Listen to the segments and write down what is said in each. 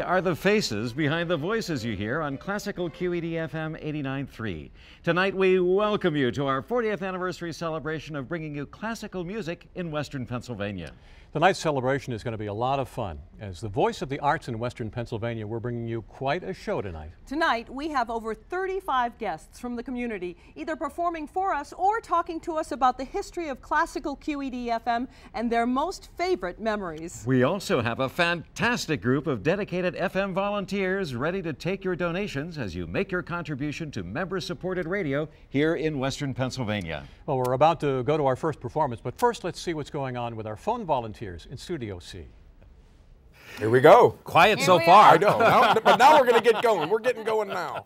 Are the faces behind the voices you hear on classical QED-FM 89.3. Tonight we welcome you to our 40th anniversary celebration of bringing you classical music in Western Pennsylvania. Tonight's celebration is going to be a lot of fun. As the voice of the arts in Western Pennsylvania, we're bringing you quite a show tonight. Tonight, we have over 35 guests from the community, either performing for us or talking to us about the history of classical QED-FM and their most favorite memories. We also have a fantastic group of dedicated FM volunteers ready to take your donations as you make your contribution to member-supported radio here in Western Pennsylvania. Well, we're about to go to our first performance, but first let's see what's going on with our phone volunteers in Studio C. Here we go. Quiet Here so we far. I know, but now we're going to get going. We're getting going now.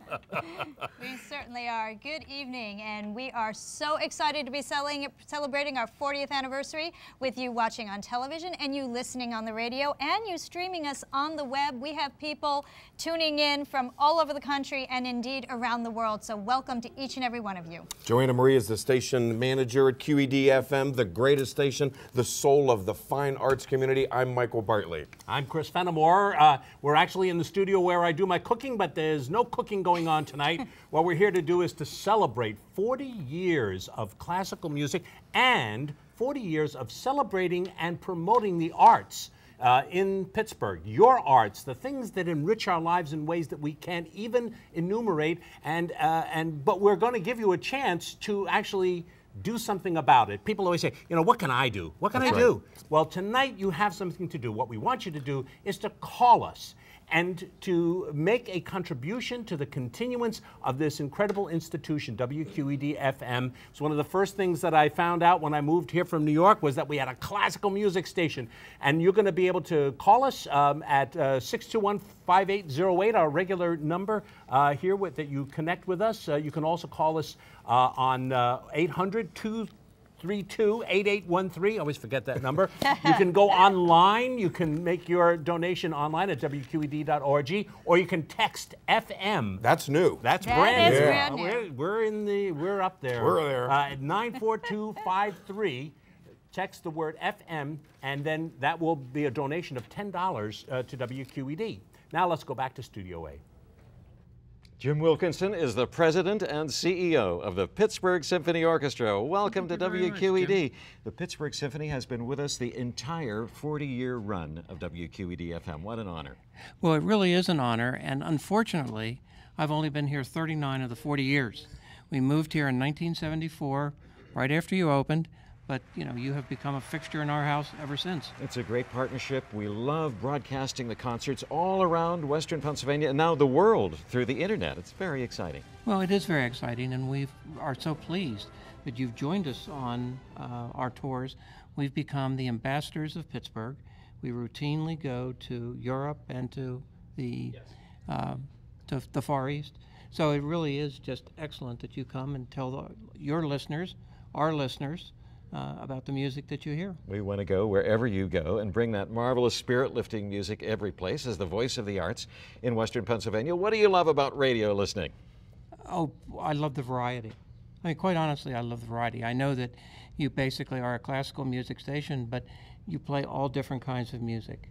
We certainly are. Good evening, and we are so excited to be celebrating our 40th anniversary with you watching on television and you listening on the radio and you streaming us on the web. We have people tuning in from all over the country and indeed around the world, so welcome to each and every one of you. Joanna Marie is the station manager at QED-FM, the greatest station, the soul of the fine arts community. I'm Michael Bartley. I'm Chris Fenimore. We're actually in the studio where I do my cooking, but there's no cooking going on tonight. What we're here to do is to celebrate 40 years of classical music and 40 years of celebrating and promoting the arts in Pittsburgh. Your arts, the things that enrich our lives in ways that we can't even enumerate, but we're going to give you a chance to actually do something about it. People always say, you know, what can I do? What can I do? Well, tonight you have something to do. What we want you to do is to call us and to make a contribution to the continuance of this incredible institution, WQED-FM. It's one of the first things that I found out when I moved here from New York was that we had a classical music station. And you're going to be able to call us at 621-5808, our regular number here that you connect with us. You can also call us on 800-232-8813. I always forget that number. You can go online. You can make your donation online at WQED.org, or you can text FM. That's new. That's brand new. We're up there. We're there. At 94253. Text the word FM, and then that will be a donation of $10 to WQED. Now let's go back to Studio A. Jim Wilkinson is the president and CEO of the Pittsburgh Symphony Orchestra. Welcome to WQED. The Pittsburgh Symphony has been with us the entire 40-year run of WQED-FM. What an honor. Well, it really is an honor, and unfortunately, I've only been here 39 of the 40 years. We moved here in 1974, right after you opened, but you know, you have become a fixture in our house ever since. It's a great partnership. We love broadcasting the concerts all around Western Pennsylvania and now the world through the internet. It's very exciting. Well, it is very exciting, and we are so pleased that you've joined us on our tours. We've become the ambassadors of Pittsburgh. We routinely go to Europe and to the Far East. So it really is just excellent that you come and tell your listeners, our listeners, about the music that you hear. We want to go wherever you go and bring that marvelous spirit-lifting music every place as the voice of the arts in Western Pennsylvania. What do you love about radio listening? Oh, I love the variety. I mean, quite honestly, I love the variety. I know that you basically are a classical music station, but you play all different kinds of music.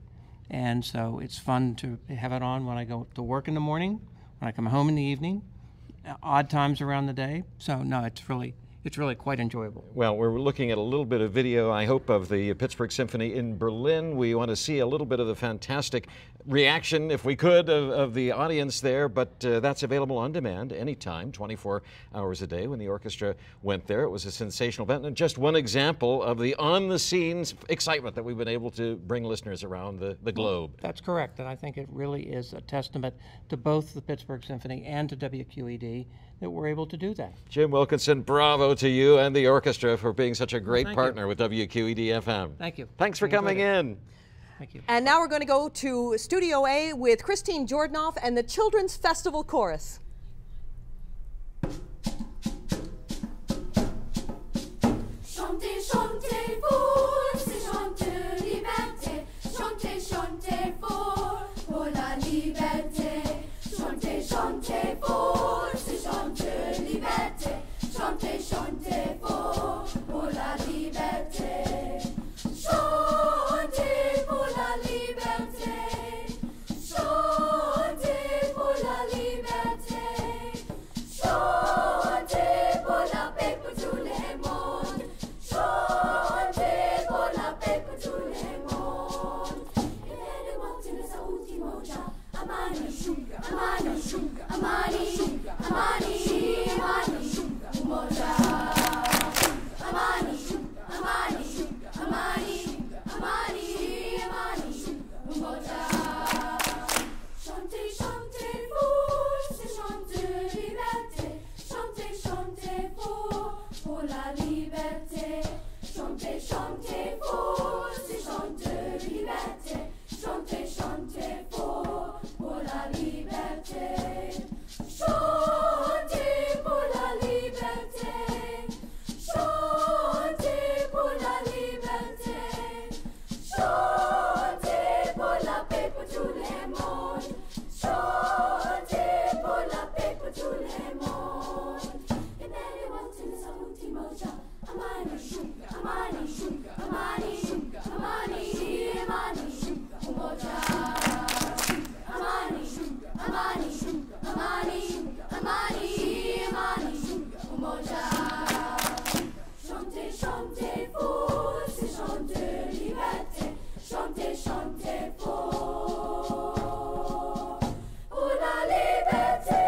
And so it's fun to have it on when I go to work in the morning, when I come home in the evening, odd times around the day. So no, it's really quite enjoyable. Well, we're looking at a little bit of video, I hope, of the Pittsburgh Symphony in Berlin. We want to see a little bit of the fantastic reaction, if we could, of the audience there, but that's available on demand anytime, 24 hours a day. When the orchestra went there, it was a sensational event, and just one example of the on-the-scenes excitement that we've been able to bring listeners around the globe. That's correct, and I think it really is a testament to both the Pittsburgh Symphony and to WQED that we're able to do that. Jim Wilkinson, bravo to you and the orchestra for being such a great partner with WQED-FM. Thank you. Thanks for coming in. Thank you. And now we're going to go to Studio A with Christine Jordanoff and the Children's Festival Chorus. Chantez, chantez fort, c'est chanter liberté. Chantez, chantez fort pour la liberté. Chantez, chantez fort, c'est chanter liberté. Chantez, chantez fort pour la liberté. Chantez pour la liberté. Chantez umoja, amani, amani, amani, amani, amani, umoja, amani, amani, amani, amani, amani, umoja. Chantez, chantez fort, c'est chanter liberté. Chantez, chantez fort pour la liberté. Chantez, chantez fort, c'est chanter liberté. Chantez, chantez fort pour la liberté. Chantez pour la liberté. Chantez pour la liberté. Chantez pour la paix pour tout le monde. Chantez pour la paix pour tout le monde. Et anyone in the saluti moja. Amani, amani, amani, amani, amani, umoja. Amani, amani, amani, amani, amani, umoja. Chantez, chantez fort, c'est chanter liberté. Chantez, chantez fort pour la liberté.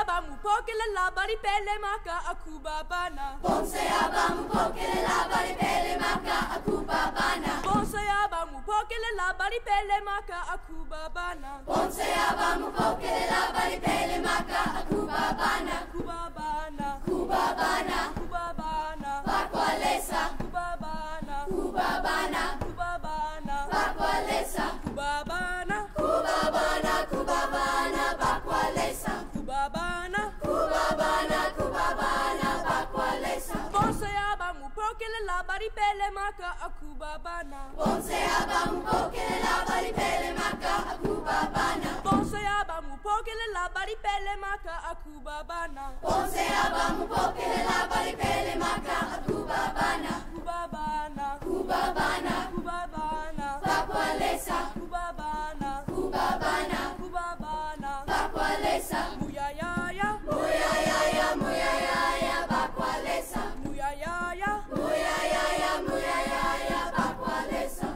Abamu pokele la bari pele maka akuba bana. Bonse abamu pokele la bari pele maka akuba bana. Bonse abamu pokele la bari pele maka akuba bana. Bonse abamu pokele la bari pele maka akuba bana. Kuba bana. Kuba bana. Kuba bana. Bakwalesa. Kuba bana. Kuba bana. Kuba bana. Bakwalesa. Kuba bana. Kuba bana. Kuba bana. Bakwalesa. Kuba bana. Kuba bana. Kuba bana. Bakwalesa. Bonse abamu pokele la bari pele maka akuba bana. Bonse abamu pokele la bari pele maka akuba bana. Bonse abamu pokele la bari pele maka akuba bana. Bonse abamu pokele la bari pele maka akuba bana. Kuba bana. Kuba bana. Kuba bana. Bakwalesa. Kuba bana. Kuba bana. Kuba bana. Bakwalesa. Muyayaya. Muyayaya. Muyayaya. Bakwalesa. Muyayaya. Muyayaya. Muyayaya. Bakwalesa.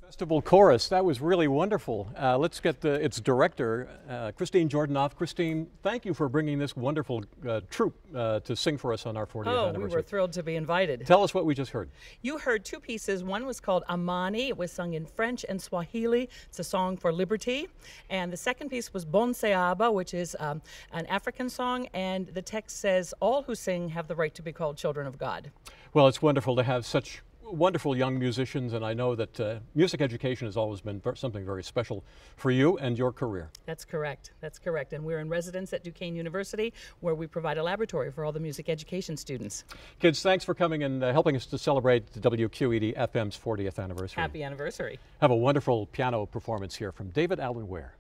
Festival Chorus, that was really wonderful. Let's get its director, Christine Jordanoff. Christine, thank you for bringing this wonderful troupe to sing for us on our 40th anniversary. We were thrilled to be invited. Tell us what we just heard. You heard two pieces. One was called Amani. It was sung in French and Swahili. It's a song for liberty. And the second piece was Bon Seaba, which is an African song. And the text says, all who sing have the right to be called children of God. Well, it's wonderful to have such wonderful young musicians, and I know that music education has always been something very special for you and your career. That's correct. That's correct. And we're in residence at Duquesne University, where we provide a laboratory for all the music education students. Kids, thanks for coming and helping us to celebrate the WQED-FM's 40th anniversary. Happy anniversary. Have a wonderful piano performance here from David Allen Ware.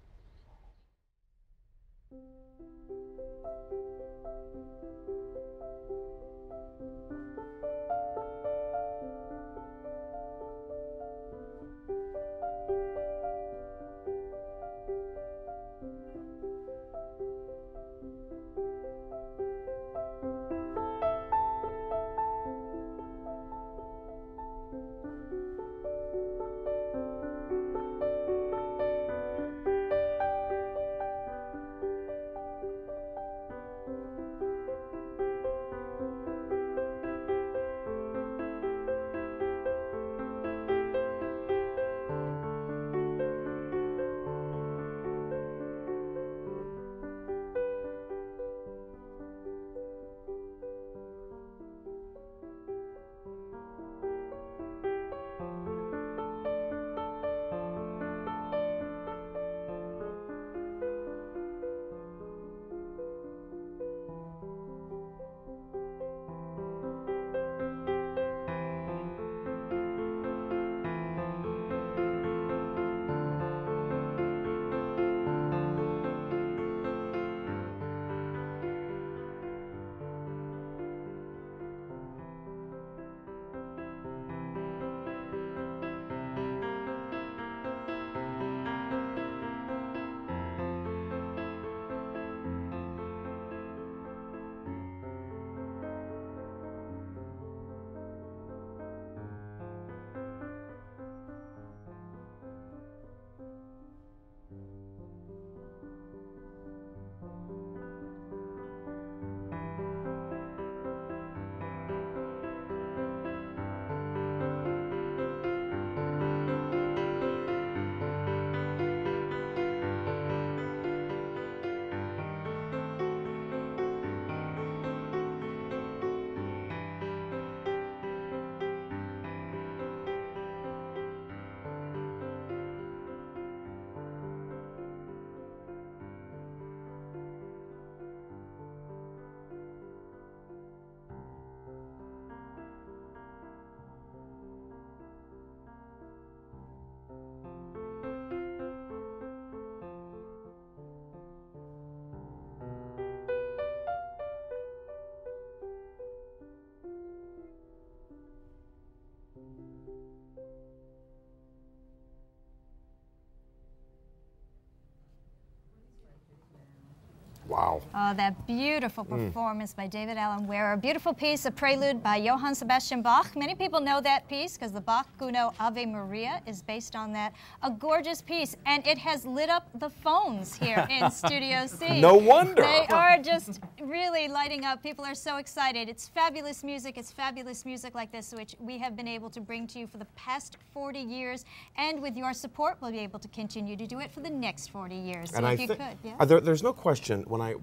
Oh, that beautiful performance by David Allen Ware. A beautiful piece, a prelude by Johann Sebastian Bach. Many people know that piece because the Bach Gounod Ave Maria is based on that. A gorgeous piece, and it has lit up the phones here in Studio C. No wonder. They are just really lighting up. People are so excited. It's fabulous music. It's fabulous music like this, which we have been able to bring to you for the past 40 years. And with your support, we'll be able to continue to do it for the next 40 years. So And if you could, yeah. there's no question when I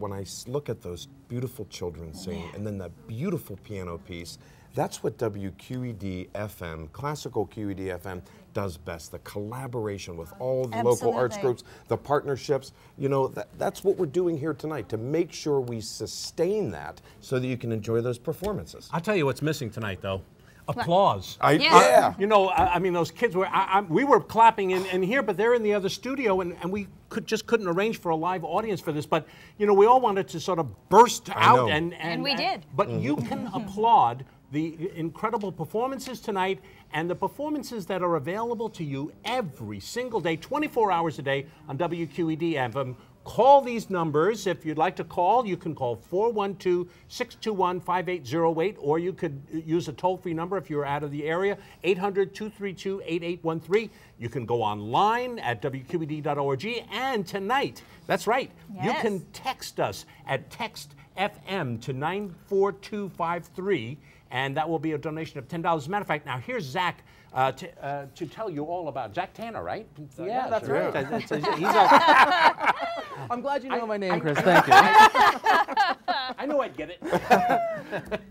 look at those beautiful children sing and then that beautiful piano piece, that's what WQED-FM, classical QED-FM, does best. The collaboration with all the local arts groups, the partnerships. You know, that's what we're doing here tonight, to make sure we sustain that so that you can enjoy those performances. I'll tell you what's missing tonight, though. Applause. Yeah. You know, I mean, those kids were, we were clapping in here, but they're in the other studio, and we just couldn't arrange for a live audience for this. But, you know, we all wanted to sort of burst out. And we did. But you can applaud the incredible performances tonight and the performances that are available to you every single day, 24 hours a day on WQED-FM. Call these numbers. If you'd like to call, you can call 412-621-5808, or you could use a toll-free number if you're out of the area, 800-232-8813. You can go online at WQED.org. And tonight, that's right, you can text us at TextFM to 94253, and that will be a donation of $10. As a matter of fact, now here's Zach to tell you all about Zach Tanner, right? Yeah, that's right. I'm glad you know my name, Chris. Thank you. I knew I'd get it.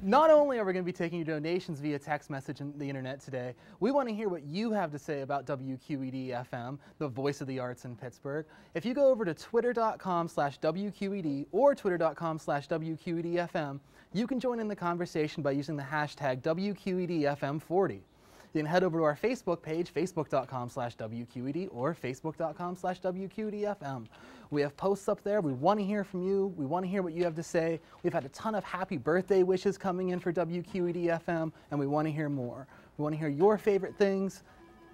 Not only are we going to be taking your donations via text message and the internet today, we want to hear what you have to say about WQED-FM, the voice of the arts in Pittsburgh. If you go over to twitter.com/WQED or twitter.com/WQED-FM, you can join in the conversation by using the hashtag WQED-FM40. You can head over to our Facebook page, facebook.com/WQED or facebook.com/WQED-FM. We have posts up there. We want to hear from you. We want to hear what you have to say. We've had a ton of happy birthday wishes coming in for WQED-FM, and we want to hear more. We want to hear your favorite things,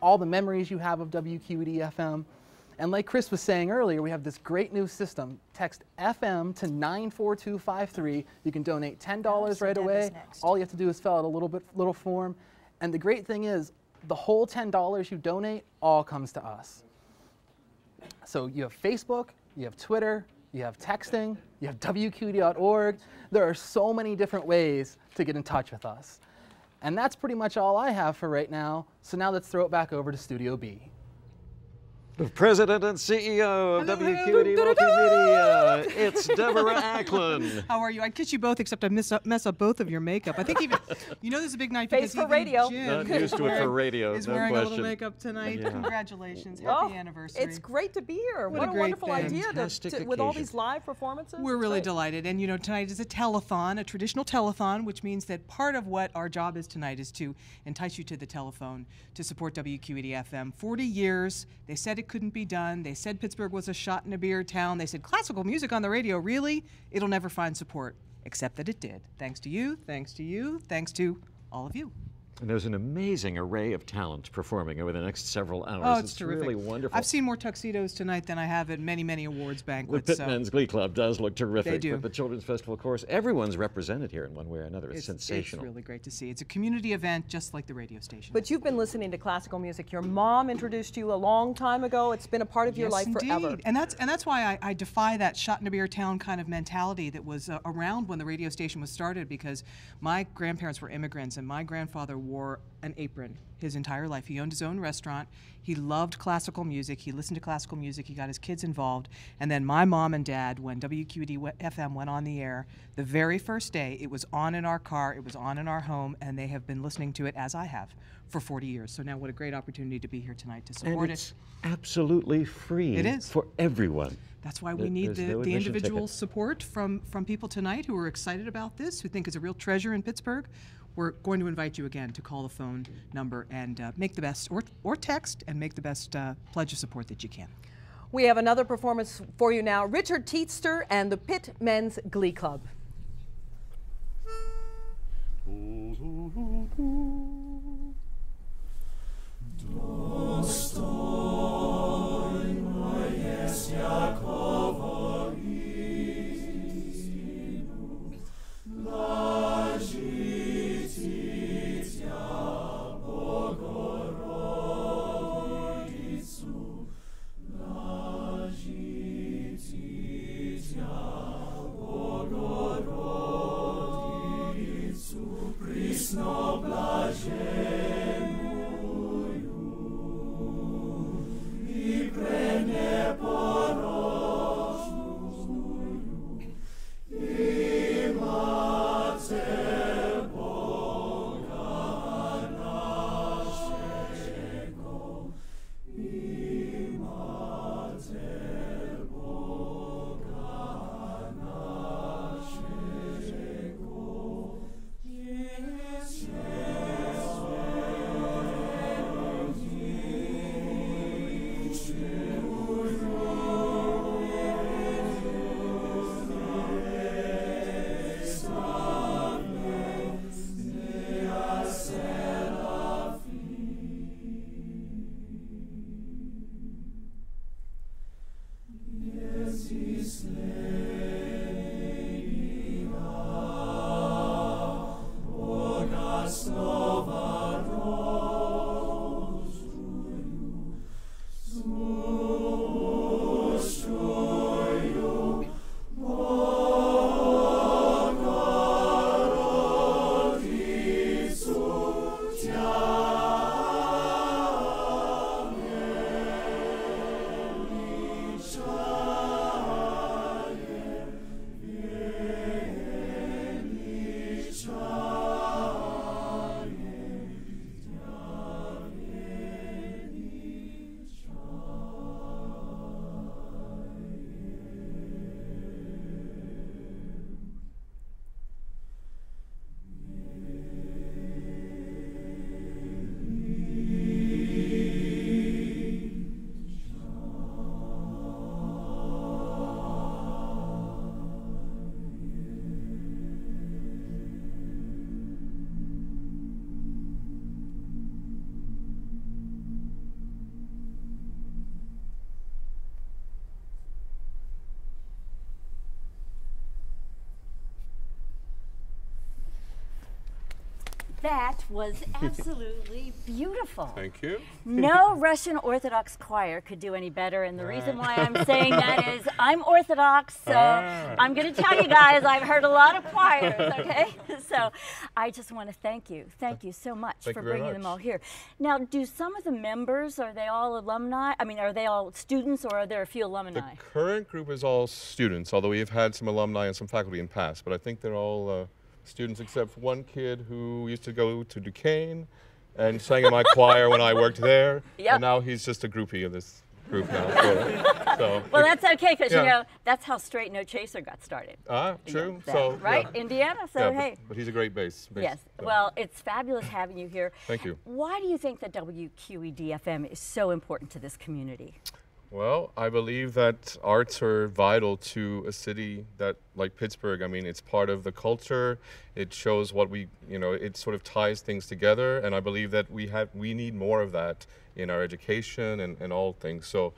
all the memories you have of WQED-FM. And like Chris was saying earlier, we have this great new system. Text FM to 94253. You can donate $10 right away. All you have to do is fill out a little form. And the great thing is, the whole $10 you donate all comes to us. So you have Facebook, you have Twitter, you have texting, you have WQED.org. There are so many different ways to get in touch with us. And that's pretty much all I have for right now. So now let's throw it back over to Studio B. The President and CEO of WQED Multimedia, it's Deborah Acklin. How are you? I'd kiss you both, except I mess up both of your makeup. I think even, you know, this is a big night because for radio. Jim Not used to it for radio, is no wearing question. a little makeup tonight. Yeah. Congratulations. Well, Happy anniversary. It's great to be here. What a great wonderful thing. idea with all these live performances. We're really Great. delighted. And, you know, tonight is a telethon, a traditional telethon, which means that part of what our job is tonight is to entice you to the telephone to support WQED-FM. 40 years. They said it couldn't be done. They said Pittsburgh was a shot in a beer town. They said classical music on the radio, really? It'll never find support. Except that it did. Thanks to you, thanks to you, thanks to all of you. And there's an amazing array of talent performing over the next several hours. Oh, it's terrific. Really wonderful. I've seen more tuxedos tonight than I have at many, many awards banquets. The Pitt Men's Glee Club does look terrific. They do. But the Children's Festival, of course, everyone's represented here in one way or another. It's sensational. It's really great to see. It's a community event just like the radio station. But you've been listening to classical music. Your mom introduced you a long time ago. It's been a part of your life forever. And that's why I defy that shot in a beer town kind of mentality that was around when the radio station was started, because my grandparents were immigrants and my grandfather wore an apron his entire life. He owned his own restaurant. He loved classical music. He listened to classical music. He got his kids involved. And then my mom and dad, when WQED-FM went on the air, the very first day, it was on in our car, it was on in our home, and they have been listening to it, as I have, for 40 years. So now what a great opportunity to be here tonight to support and it's absolutely free. It is. For everyone. That's why we need the individual support from people tonight who are excited about this, who think it's a real treasure in Pittsburgh. We're going to invite you again to call the phone number and make the best, or text, and make the best pledge of support that you can. We have another performance for you now. Richard Teetster and the Pitt Men's Glee Club. That was absolutely beautiful. Thank you. No Russian Orthodox choir could do any better, and the reason why I'm saying that is I'm Orthodox, so I'm going to tell you guys I've heard a lot of choirs, okay? So I just want to thank you. Thank you so much for bringing them all here. Now, do some of the members, are they all alumni? I mean, are they all students, or are there a few alumni? The current group is all students, although we've had some alumni and some faculty in past, but I think they're all students except for one kid who used to go to Duquesne and sang in my choir when I worked there. Yep. And now he's just a groupie of this group now. So, well, that's okay, because you know, that's how Straight No Chaser got started. True. So, right? Yeah. Indiana, so hey. But he's a great bass. Yes. So. Well, it's fabulous having you here. Thank you. Why do you think that WQED-FM is so important to this community? Well, I believe that arts are vital to a city that, like Pittsburgh, I mean, it's part of the culture. It shows what we, you know, it sort of ties things together. And I believe that we need more of that in our education and all things. So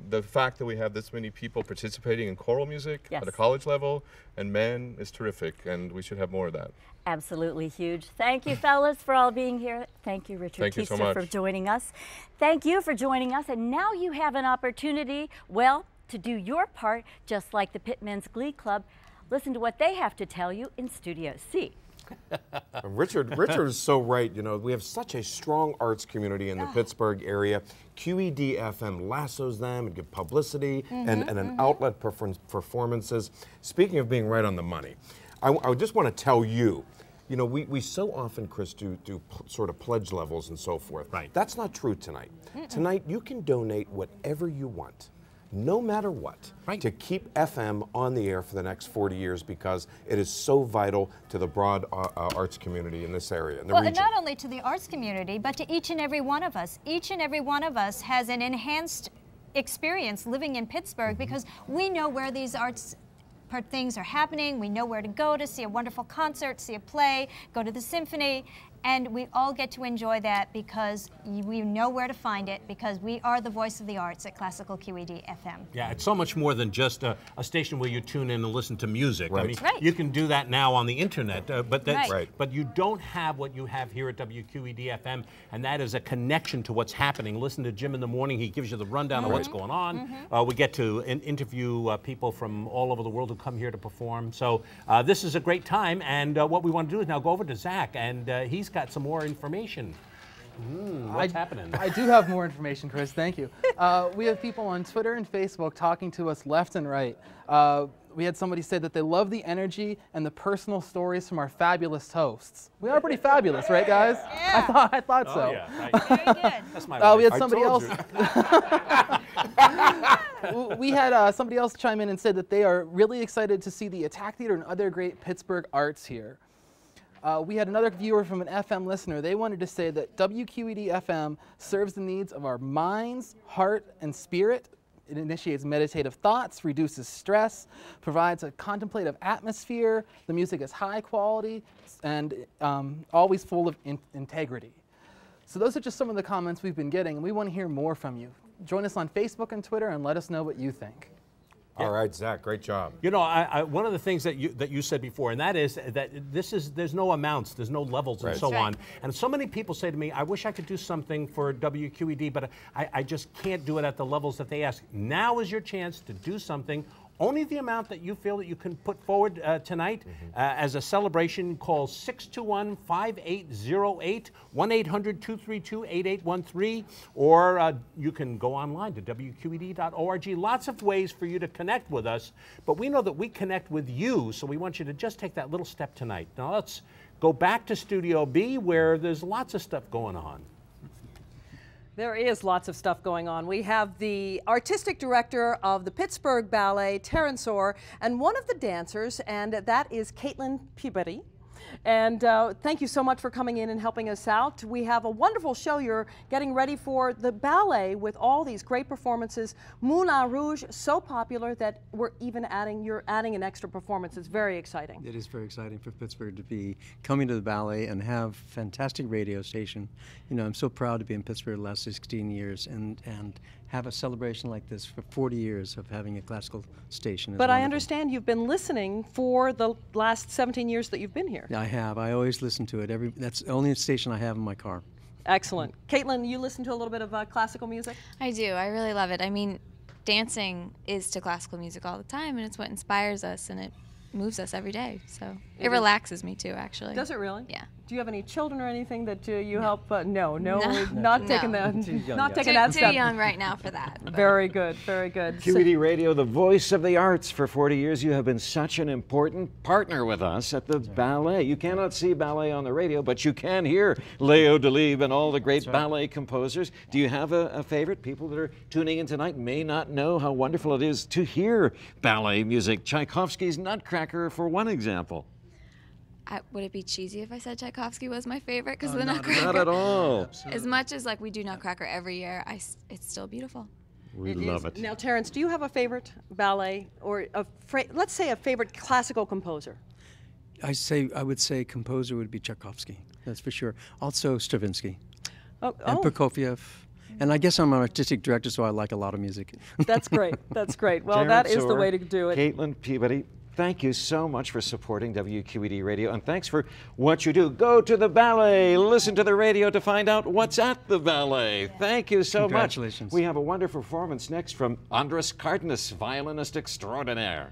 the fact that we have this many people participating in choral music at a college level and men is terrific, and we should have more of that. Absolutely huge. Thank you, fellas, for all being here. Thank you, Richard Keister, for joining us. Thank you for joining us. And now you have an opportunity, well, to do your part, just like the Pitt Men's Glee Club. Listen to what they have to tell you in Studio C. Richard is so right. You know, we have such a strong arts community in the Pittsburgh area. QED-FM lassos them and give publicity and an outlet for performances. Speaking of being right on the money, I just want to tell you, you know, we so often, Chris, do sort of pledge levels and so forth. Right. That's not true tonight. Tonight, you can donate whatever you want, no matter what, to keep FM on the air for the next 40 years, because it is so vital to the broad arts community in this area, in the region. And not only to the arts community, but to each and every one of us. Each and every one of us has an enhanced experience living in Pittsburgh because we know where these arts things are happening. We know where to go to see a wonderful concert, see a play, go to the symphony, and we all get to enjoy that because we know where to find it, because we are the voice of the arts at Classical QED-FM. Yeah, it's so much more than just a station where you tune in and listen to music. I mean, you can do that now on the internet, but you don't have what you have here at WQED-FM, and that is a connection to what's happening. Listen to Jim in the morning. He gives you the rundown of what's going on. We get to interview people from all over the world who come here to perform. So this is a great time, and what we want to do is now go over to Zach, and he's got some more information. What's happening? I do have more information, Chris. Thank you. We have people on Twitter and Facebook talking to us left and right. We had somebody say that they love the energy and the personal stories from our fabulous hosts. We are pretty fabulous, right, guys? Yeah. I thought so. Yeah, right. Very good. That's my wife. We had somebody else. We had somebody else chime in and said that they are really excited to see the Attack Theater and other great Pittsburgh arts here. We had another viewer from an FM listener. They wanted to say that WQED-FM serves the needs of our minds, heart, and spirit. It initiates meditative thoughts, reduces stress, provides a contemplative atmosphere. The music is high quality and always full of integrity. So those are just some of the comments we've been getting, and we want to hear more from you. Join us on Facebook and Twitter and let us know what you think. All right, Zach, great job. You know, one of the things that you said before, and that is that there's no amounts, there's no levels, and so on. And so many people say to me, I wish I could do something for WQED, but I just can't do it at the levels that they ask. Now is your chance to do something. Only the amount that you feel that you can put forward tonight as a celebration. Call 621-5808, 1-800-232-8813, or you can go online to WQED.org. Lots of ways for you to connect with us, but we know that we connect with you, so we want you to just take that little step tonight. Now let's go back to Studio B, where there's lots of stuff going on. There is lots of stuff going on. We have the artistic director of the Pittsburgh Ballet, Terrence Orr, and one of the dancers, and that is Caitlin Peabody. And thank you so much for coming in and helping us out. We have a wonderful show. You're getting ready for the ballet with all these great performances. Moulin Rouge, so popular that you're adding an extra performance. It's very exciting. It is very exciting for Pittsburgh to be coming to the ballet and have fantastic radio station. You know, I'm so proud to be in Pittsburgh the last 16 years and have a celebration like this for 40 years of having a classical station. But I understand you've been listening for the last 17 years that you've been here. I have. I always listen to it. That's the only station I have in my car. Excellent. Caitlin, you listen to a little bit of classical music? I do. I really love it. I mean, dancing is to classical music all the time, and it's what inspires us, and it moves us every day. So it relaxes me too, actually. Does it really? Yeah. Do you have any children or anything that you help? No, No. not taking that. Not taking that step. Too young right now for that. Very good, very good. QED Radio, the voice of the arts. For 40 years, you have been such an important partner with us at the ballet. You cannot see ballet on the radio, but you can hear Leo Delibes and all the great ballet composers. Do you have a favorite? People that are tuning in tonight may not know how wonderful it is to hear ballet music. Tchaikovsky's Nutcracker, for one example. Would it be cheesy if I said Tchaikovsky was my favorite because Oh, of the Nutcracker? Not at all. As much as we do Nutcracker every year, it's still beautiful. We love it. Now, Terrence, do you have a favorite ballet or let's say a favorite classical composer? I would say composer would be Tchaikovsky. That's for sure. Also Stravinsky. And Prokofiev. And I guess I'm an artistic director, so I like a lot of music. That's great. That's great. Well, that is the way to do it. Caitlin Peabody, thank you so much for supporting WQED Radio, and thanks for what you do. Go to the ballet, listen to the radio to find out what's at the ballet. Thank you so much. Congratulations. We have a wonderful performance next from Andras Cardenas, violinist extraordinaire.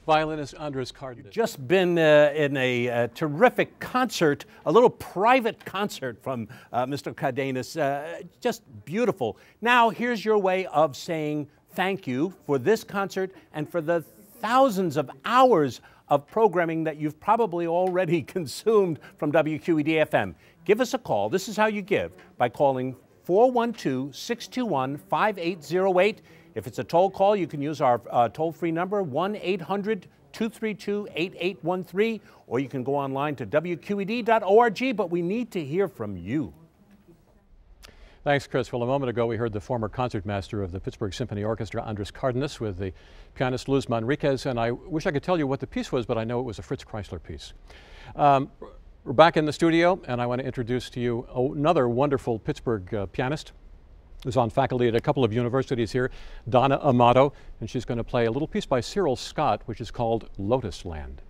Violinist Andras Cardenas. Just been in a terrific concert, a little private concert from Mr. Cardenas. Just beautiful. Now, here's your way of saying thank you for this concert and for the thousands of hours of programming that you've probably already consumed from WQED-FM. Give us a call. This is how you give, by calling 412-621-5808. If it's a toll call, you can use our toll-free number, 1-800-232-8813, or you can go online to WQED.org, but we need to hear from you. Thanks, Chris. Well, a moment ago we heard the former concertmaster of the Pittsburgh Symphony Orchestra, Andres Cardenas, with the pianist Luz Manriquez, and I wish I could tell you what the piece was, but I know it was a Fritz Kreisler piece. We're back in the studio, and I want to introduce to you another wonderful Pittsburgh pianist who's on faculty at a couple of universities here, Donna Amato, and she's going to play a little piece by Cyril Scott, which is called Lotus Land.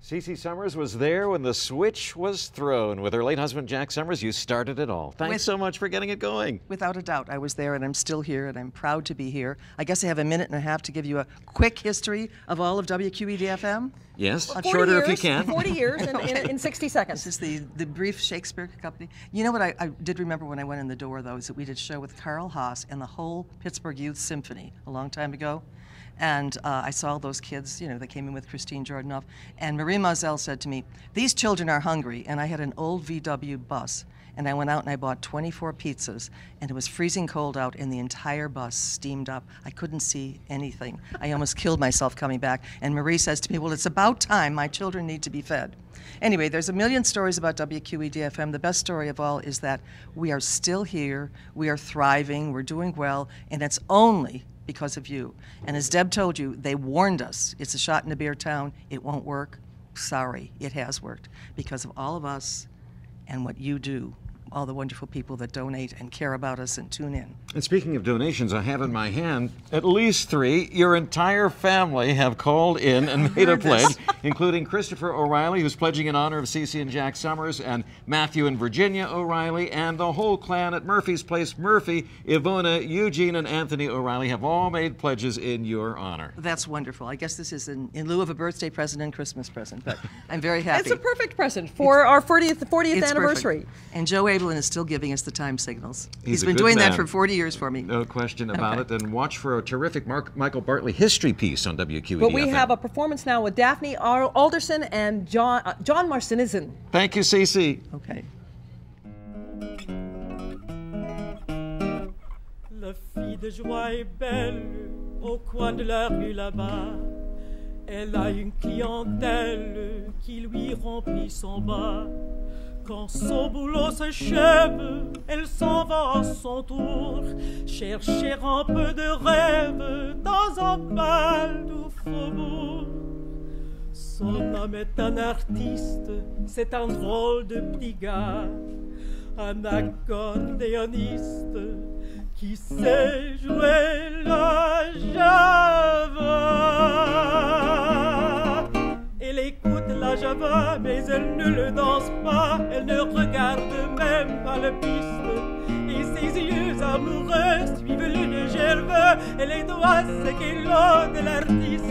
Cece Summers was there when the switch was thrown. With her late husband, Jack Summers, you started it all. Thanks so much for getting it going. Without a doubt, I was there, and I'm still here, and I'm proud to be here. I guess I have a minute and a half to give you a quick history of all of WQED-FM. Yes, shorter if you can. 40 years in 60 seconds. This is the brief Shakespeare company. You know what I did remember when I went in the door, though, is that we did a show with Carl Haas and the whole Pittsburgh Youth Symphony a long time ago. And I saw those kids, you know, they came in with Christine Jordanoff. And Marie Mazel said to me, "These children are hungry." And I had an old VW bus. And I went out and I bought 24 pizzas, and it was freezing cold out, and the entire bus steamed up. I couldn't see anything. I almost killed myself coming back. And Marie says to me, well, it's about time. My children need to be fed. Anyway, there's a million stories about WQED-FM. The best story of all is that we are still here, we are thriving, we're doing well, and it's only because of you. And as Deb told you, they warned us. It's a shot in a beer town. It won't work. Sorry, it has worked because of all of us and what you do, all the wonderful people that donate and care about us and tune in. And speaking of donations, I have in my hand at least 3. Your entire family have called in and made a pledge, including Christopher O'Reilly, who's pledging in honor of Cece and Jack Summers, and Matthew and Virginia O'Reilly, and the whole clan at Murphy's Place. Murphy, Ivona, Eugene, and Anthony O'Reilly have all made pledges in your honor. That's wonderful. I guess this is in lieu of a birthday present and Christmas present, but I'm very happy. It's a perfect present for our 40th anniversary. Perfect. And Joe Abelin is still giving us the time signals. He's a been good doing man. that for 40 years for me. No question about it. And watch for a terrific Michael Bartley history piece on WQED-FM. But we have a performance now with Daphne Alderson and John Marcinizin. Thank you, Cece. Okay. La fille de joie est belle au coin de la rue là-bas. Elle a une clientèle qui lui remplit son bas. Quand son boulot s'achève, elle s'en va à son tour chercher un peu de rêve dans un bal du faubourg. Son homme est un artiste, c'est un drôle de petit gars, un accordéoniste qui sait jouer la java. Elle écoute la java, mais elle ne le danse pas, elle ne regarde même pas la piste. Et ses yeux amoureux suivent le gerveux, et les doigts s'équilent de l'artiste.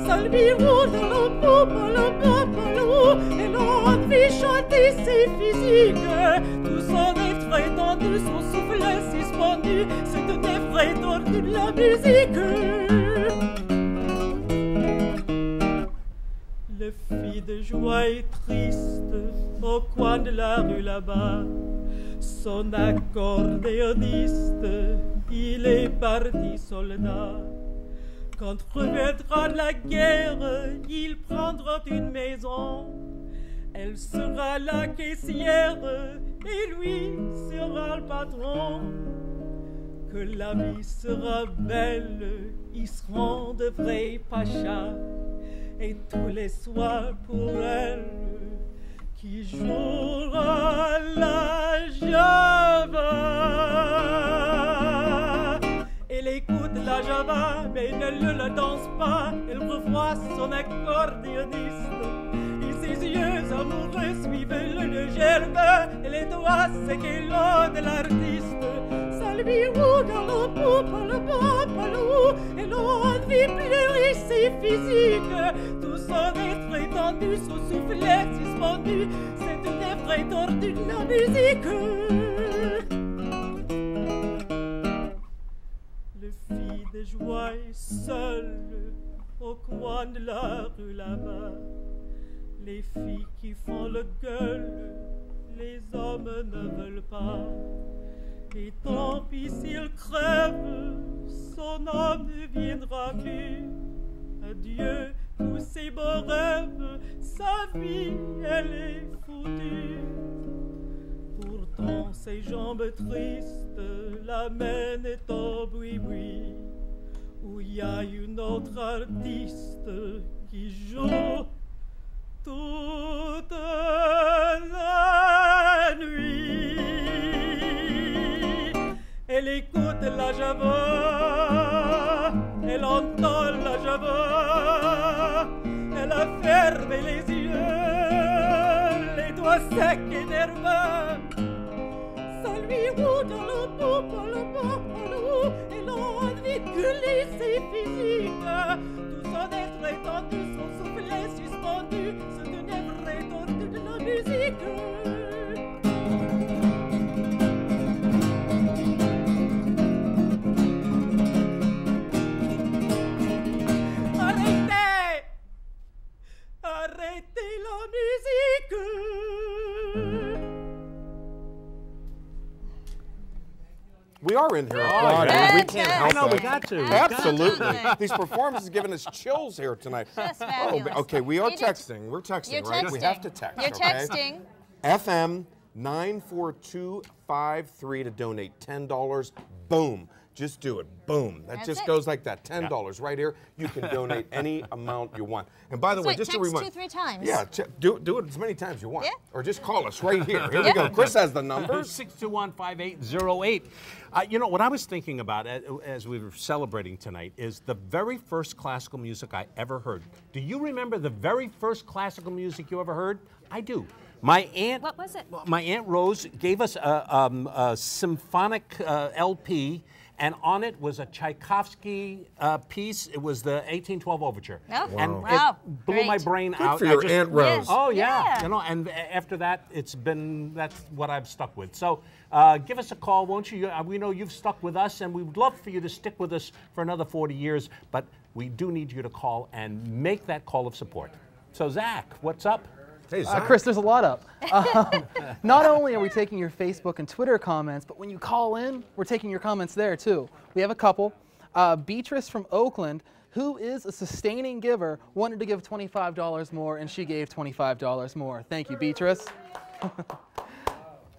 Ça lui roule dans le boum, elle a envie de chanter ses physiques. Tout son être étendu, son souffle suspendu, c'est un effet tordu de la musique. Le fille de joie est triste au coin de la rue là-bas. Son accordéoniste, il est parti soldat. Quand reviendra de la guerre, il prendra une maison. Elle sera la caissière et lui sera le patron. Que la vie sera belle, ils seront de vrais pachas. Et tous les soirs pour elle qui jouera la java. Elle écoute la java mais ne la danse pas. Elle revoit son accordéoniste et ses yeux amoureux suivent le gerbe et les doigts s'équilent de l'artiste. Ça lui roule dans le boum, elle a envie de pleurer ses physiques. Tout son être étendu, son souffle suspendu, c'est une effraie tordue de la musique. Le fille de joie est seule au coin de la rue là-bas. Les filles qui font le gueule, les hommes ne veulent pas. Et tant pis s'il crève, son homme ne viendra plus. Adieu tous ses beaux rêves, sa vie elle est foutue. Pourtant ses jambes tristes l'amènent au boui-boui, où il y a une autre artiste qui joue toute la nuit. Elle écoute la java, elle entend la java, elle a fermé les yeux, les doigts secs et nerveux. Ça lui roule dans le boum, elle a envie de gueuler ses physiques. Tout son être étendu, son souffle suspendu, c'est une effraie tordue de la musique. Arrêtez la musique. We are in here Oh, applauding. yeah. We can't help I know, that. we got to. Absolutely. These performances are giving us chills here tonight. Just fabulous. Okay, we are texting. We're texting, You're right? We texting. have to text. You're okay? texting. FM 94253 to donate $10. Boom. Just do it. Boom. That That's just it. goes like that. $10 right here. You can donate any amount you want. And by the way, just to text remind 2-3 times. Yeah, do it as many times as you want. Yeah. Or just call us right here. Here we go. Chris has the numbers. 621-5808. You know, what I was thinking about as we were celebrating tonight is the very first classical music I ever heard. Do you remember the very first classical music you ever heard? I do. My aunt. What was it? My Aunt Rose gave us a symphonic LP, and on it was a Tchaikovsky piece. It was the 1812 Overture. Oh, and wow. it blew my brain Good out. for your Aunt Rose. Oh yeah. Yeah. You know, and after that, that's what I've stuck with. So give us a call, won't you? We know you've stuck with us, and we'd love for you to stick with us for another 40 years. But we do need you to call and make that call of support. So Zach, what's up? Hey, Zach. Chris, there's a lot up. Not only are we taking your Facebook and Twitter comments, but when you call in, we're taking your comments there too. We have a couple. Beatrice from Oakland, who is a sustaining giver, wanted to give $25 more, and she gave $25 more. Thank you, Beatrice.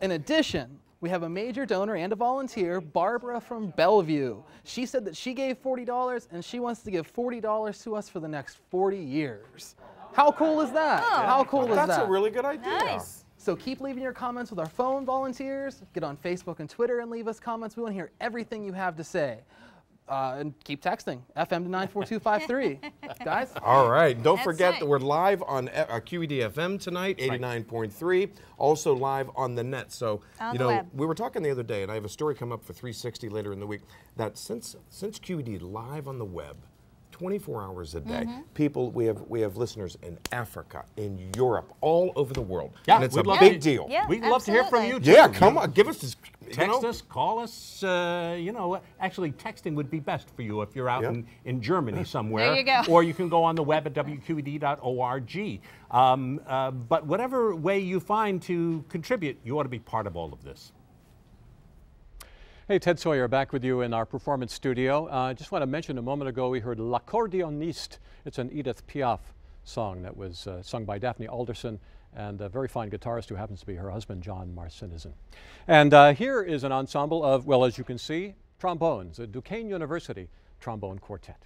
In addition, we have a major donor and a volunteer, Barbara from Bellevue. She said that she gave $40, and she wants to give $40 to us for the next 40 years. How cool is that? Oh. How cool is that? That's a really good idea. Nice. So keep leaving your comments with our phone volunteers. Get on Facebook and Twitter and leave us comments. We want to hear everything you have to say. And keep texting, FM to 94253. Guys? All right. Don't That's forget right. that we're live on QED-FM tonight, 89.3. Also live on the net. So, On you the know, web. we were talking the other day, and I have a story come up for 360 later in the week, that since QED live on the web, 24 hours a day. People, we have listeners in Africa, in Europe, all over the world. Yeah, and it's a we'd love big to- deal. Yeah, We'd love to hear from absolutely. you, too. Yeah, come on, give us this. Text us, call us. You know, actually, texting would be best for you if you're out in Germany somewhere. There you go. Or you can go on the web at WQED.org. But whatever way you find to contribute, you ought to be part of all of this. Hey, Ted Sohier back with you in our performance studio. I just want to mention a moment ago we heard L'Accordéoniste. It's an Edith Piaf song that was sung by Daphne Alderson and a very fine guitarist who happens to be her husband, John Marcinizin. And here is an ensemble of, well, as you can see, trombones, the Duquesne University Trombone Quartet.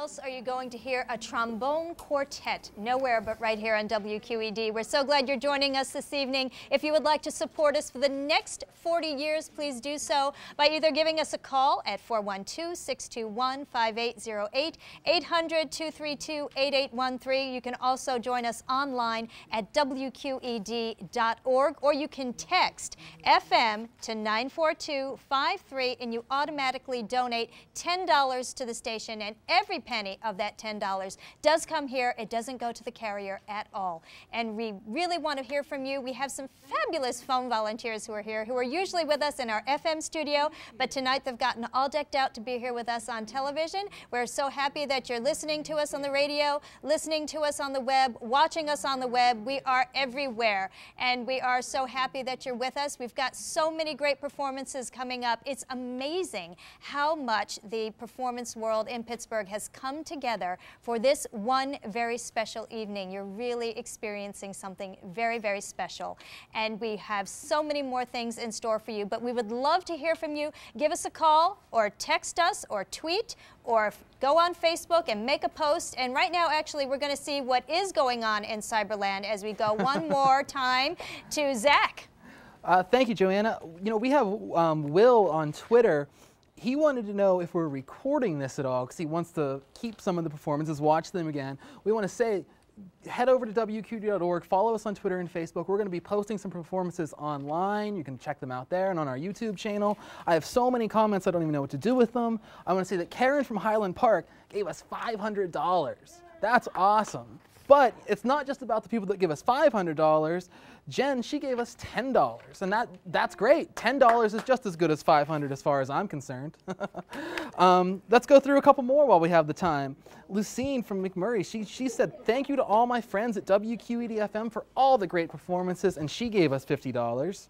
else are you going to hear a trombone quartet? Nowhere but right here on WQED. We're so glad you're joining us this evening. If you would like to support us for the next 40 years, please do so by either giving us a call at 412-621-5808, 800-232-8813. You can also join us online at WQED.org, or you can text FM to 94253 and you automatically donate $10 to the station, and every penny of that $10 does come here. It doesn't go to the carrier at all. And we really want to hear from you. We have some fabulous phone volunteers who are here, who are usually with us in our FM studio, but tonight they've gotten all decked out to be here with us on television. We're so happy that you're listening to us on the radio, listening to us on the web, watching us on the web. We are everywhere, and we are so happy that you're with us. We've got so many great performances coming up. It's amazing how much the performance world in Pittsburgh has come together for this one very special evening. You're really experiencing something very, very special. And we have so many more things in store for you, but we would love to hear from you. Give us a call or text us or tweet or go on Facebook and make a post. And right now, actually, we're going to see what is going on in Cyberland as we go one more time to Zach. Thank you, Joanna. You know, we have Will on Twitter. He wanted to know if we're recording this at all because he wants to keep some of the performances, watch them again. We want to say, head over to WQED.org, follow us on Twitter and Facebook. We're going to be posting some performances online. You can check them out there and on our YouTube channel. I have so many comments I don't even know what to do with them. I want to say that Karen from Highland Park gave us $500. That's awesome. But it's not just about the people that give us $500. Jen, she gave us $10, and that's great. $10 is just as good as $500 as far as I'm concerned. Let's go through a couple more while we have the time. Lucine from McMurray, she said, thank you to all my friends at WQED-FM for all the great performances, and she gave us $50.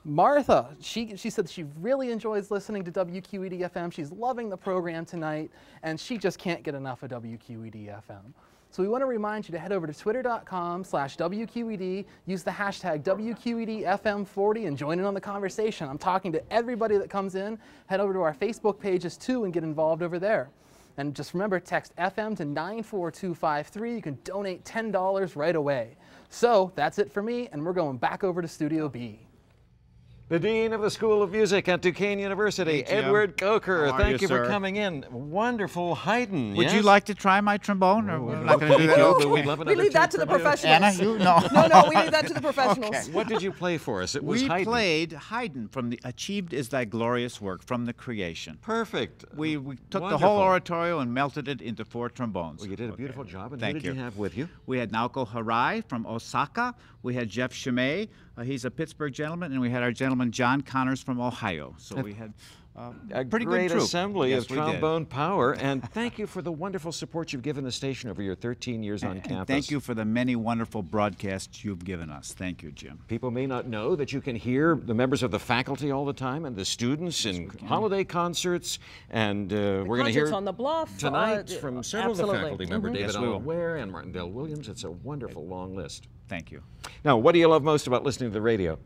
Martha, she said she really enjoys listening to WQED-FM. She's loving the program tonight, and she just can't get enough of WQED-FM. So we want to remind you to head over to twitter.com/WQED, use the hashtag WQED-FM40 and join in on the conversation. I'm talking to everybody that comes in. Head over to our Facebook pages too and get involved over there. And just remember, text FM to 94253. You can donate $10 right away. So that's it for me, and we're going back over to Studio B. The Dean of the School of Music at Duquesne University, Edward Coker. Thank you for coming in. Wonderful Haydn. Would you like to try my trombone? Or we're not going to do that. We leave that to the professionals. Anna, you no. No, we leave that to the professionals. Okay. What did you play for us? It was Haydn. We played Haydn from the Achieved is Thy Glorious Work from the Creation. Perfect. We took the whole oratorio and melted it into 4 trombones. Well, you did a beautiful job. And Thank who did you have with you? We had Naoko Harai from Osaka. We had Jeff Chimay. He's a Pittsburgh gentleman, and we had our gentleman John Connors from Ohio. So we had a pretty great good troupe. assembly Yes, of trombone power, and thank you for the wonderful support you've given the station over your 13 years on campus. And thank you for the many wonderful broadcasts you've given us. Thank you, Jim. People may not know that you can hear the members of the faculty all the time and the students in holiday concerts, and we're going to hear on the Bluff tonight from several of the faculty members, David Yes, we will. Ware and Martindale Williams. It's a wonderful long list. Thank you. Now, what do you love most about listening to the radio?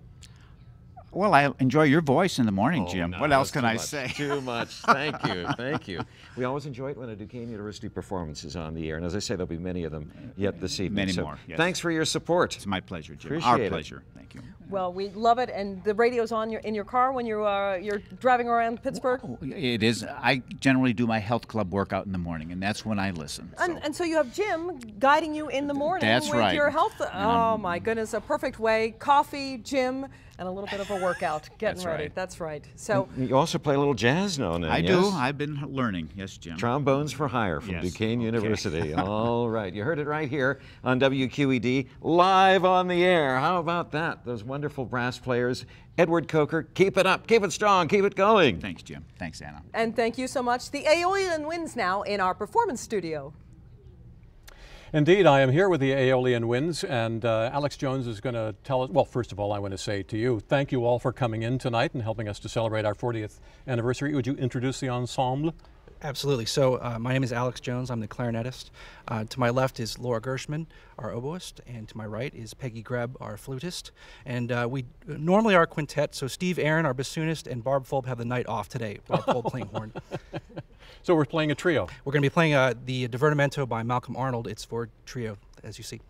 Well, I enjoy your voice in the morning, Jim. No, what else that's can too I much. say? Too much. Thank you. Thank you. We always enjoy it when a Duquesne University performance is on the air. And as I say, there'll be many of them yet this evening. Many so more, yes. Thanks for your support. It's my pleasure, Jim. Appreciate Our it. pleasure. Thank you. Well, we love it, and the radio's on in your car when you're driving around Pittsburgh. It is. I generally do my health club workout in the morning, and that's when I listen. And so you have Jim guiding you in the morning That's with right. your health. Oh my goodness, a perfect way. Coffee, Jim, and a little bit of a workout. Getting That's ready. right. That's right. So And you also play a little jazz now and then. I yes? do. I've been learning. Yes, Jim. Trombones for Hire from Yes. Duquesne Okay. University. All right. You heard it right here on WQED, live on the air. How about that? Those wonderful brass players. Edward Coker, keep it up, keep it strong, keep it going. Thanks, Jim. Thanks, Anna. and thank you so much. The Aeolian Winds now in our performance studio. Indeed, I am here with the Aeolian Winds, and Alex Jones is going to tell us, well, first of all, I want to say to you, thank you all for coming in tonight and helping us to celebrate our 40th anniversary. Would you introduce the ensemble? Absolutely. So my name is Alex Jones. I'm the clarinetist. To my left is Laura Gershman, our oboist, and to my right is Peggy Greb, our flutist. And we normally are a quintet, so Steve Aaron, our bassoonist, and Barb Fulb have the night off today. Barb Fulb playing horn. So we're playing a trio. We're going to be playing the Divertimento by Malcolm Arnold. It's for trio, as you see.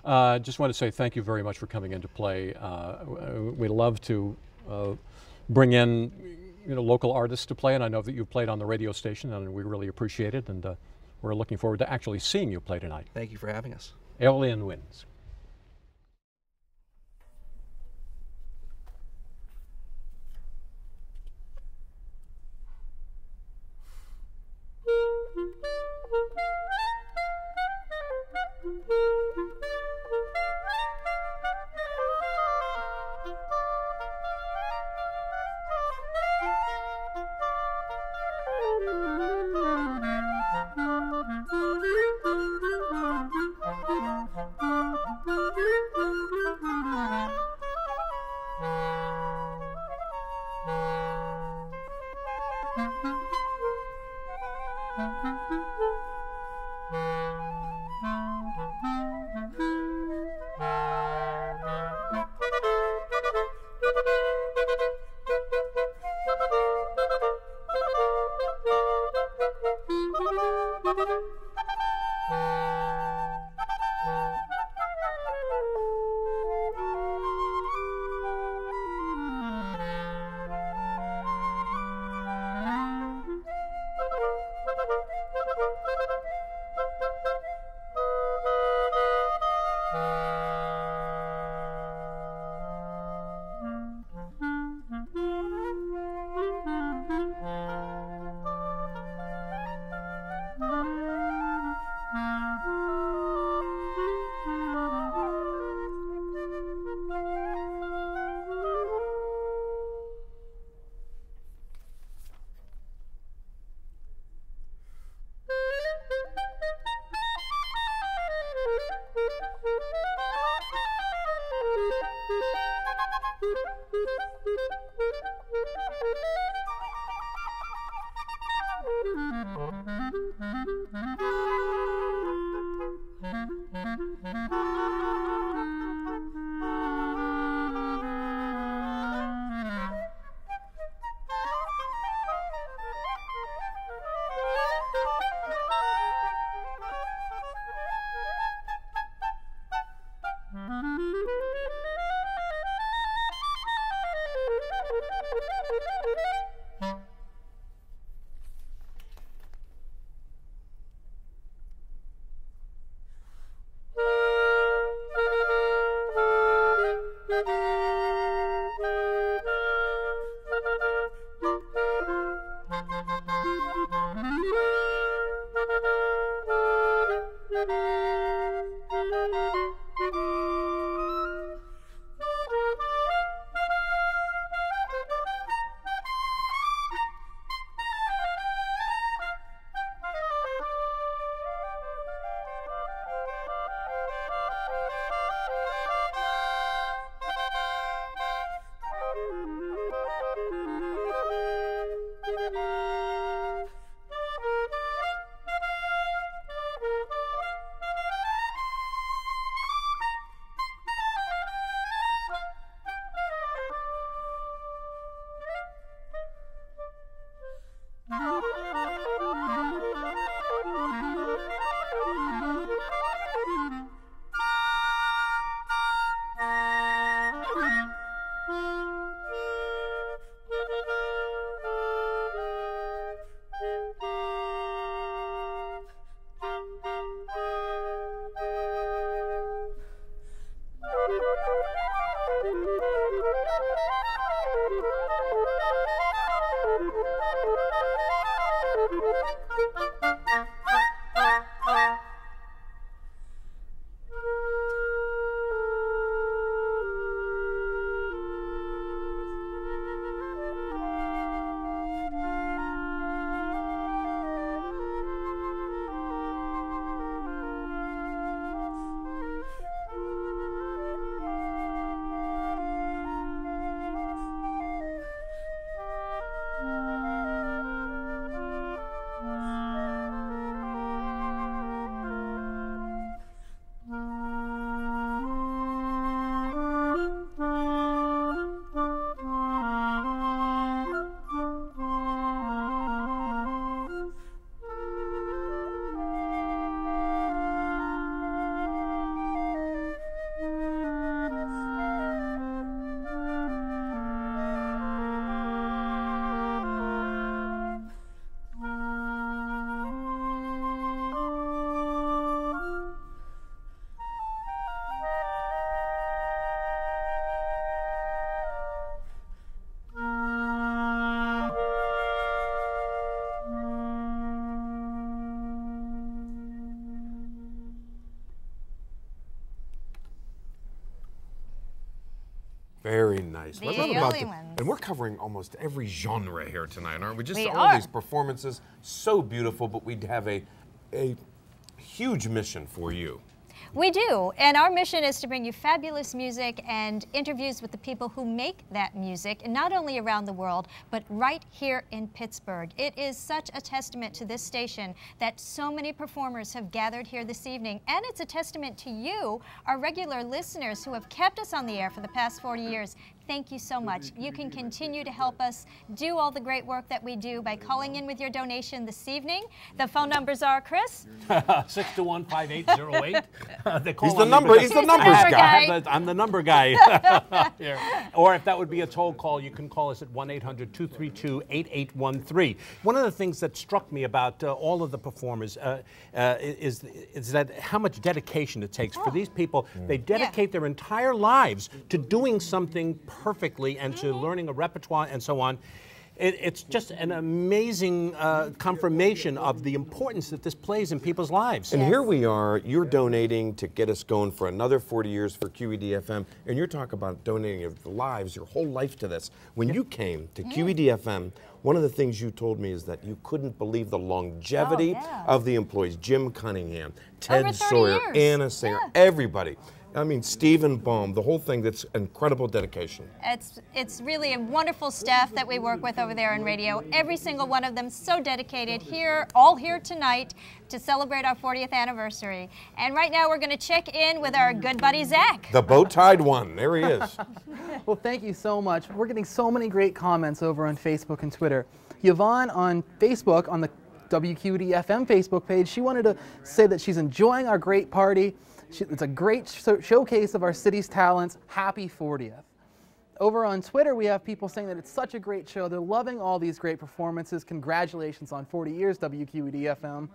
Just want to say thank you very much for coming in to play. We love to bring in local artists to play, and I know that you played on the radio station, and we really appreciate it, and we're looking forward to actually seeing you play tonight. Thank you for having us. Aeolian Winds. Very nice. The What I love about aioli ones. and we're covering almost every genre here tonight, aren't we? Just We all are. these performances, so beautiful, but we have a huge mission for you. We do, and our mission is to bring you fabulous music and interviews with the people who make that music, and not only around the world, but right here in Pittsburgh. It is such a testament to this station that so many performers have gathered here this evening, and it's a testament to you, our regular listeners who have kept us on the air for the past 40 years. Thank you so much. You can continue to help us do all the great work that we do by calling in with your donation this evening. The phone numbers are, Chris? 621-5808. He's the numbers guy. I'm the number guy. Here. Or if that would be a toll call, you can call us at 1-800-232-8813. One of the things that struck me about all of the performers is that how much dedication it takes for these people. They dedicate their entire lives to doing something perfectly and to learning a repertoire and so on. It's just an amazing confirmation of the importance that this plays in people's lives. And here we are, you're donating to get us going for another 40 years for QED-FM, and you're talking about donating your lives, your whole life to this. When you came to QED-FM, one of the things you told me is that you couldn't believe the longevity of the employees. Jim Cunningham, Ted Sohier, Anna Singer, everybody. I mean, Stephen Baum, the whole thing, that's incredible dedication. It's really a wonderful staff that we work with over there on radio. Every single one of them so dedicated here, all here tonight to celebrate our 40th anniversary. And right now we're going to check in with our good buddy Zach. The bow-tied one, there he is. Well, thank you so much. We're getting so many great comments over on Facebook and Twitter. Yvonne on Facebook, on the WQED-FM Facebook page, she wanted to say that she's enjoying our great party. It's a great showcase of our city's talents. Happy 40th. Over on Twitter, we have people saying that it's such a great show. They're loving all these great performances. Congratulations on 40 years, WQED-FM.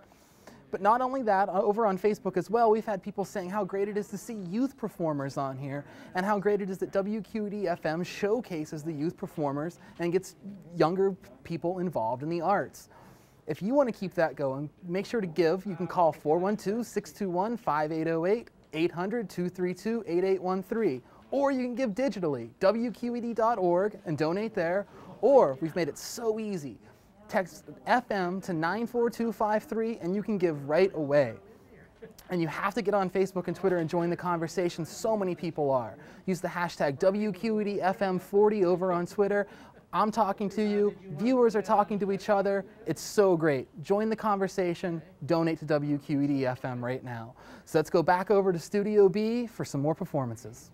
But not only that, over on Facebook as well, we've had people saying how great it is to see youth performers on here and how great it is that WQED-FM showcases the youth performers and gets younger people involved in the arts. If you want to keep that going, make sure to give. You can call 412-621-5808, 800-232-8813, or you can give digitally, WQED.org, and donate there. Or we've made it so easy. Text FM to 94253, and you can give right away. And you have to get on Facebook and Twitter and join the conversation. So many people are. Use the hashtag WQED-FM40 over on Twitter. I'm talking to you, viewers are talking to each other. It's so great. Join the conversation, donate to WQED-FM right now. So let's go back over to Studio B for some more performances.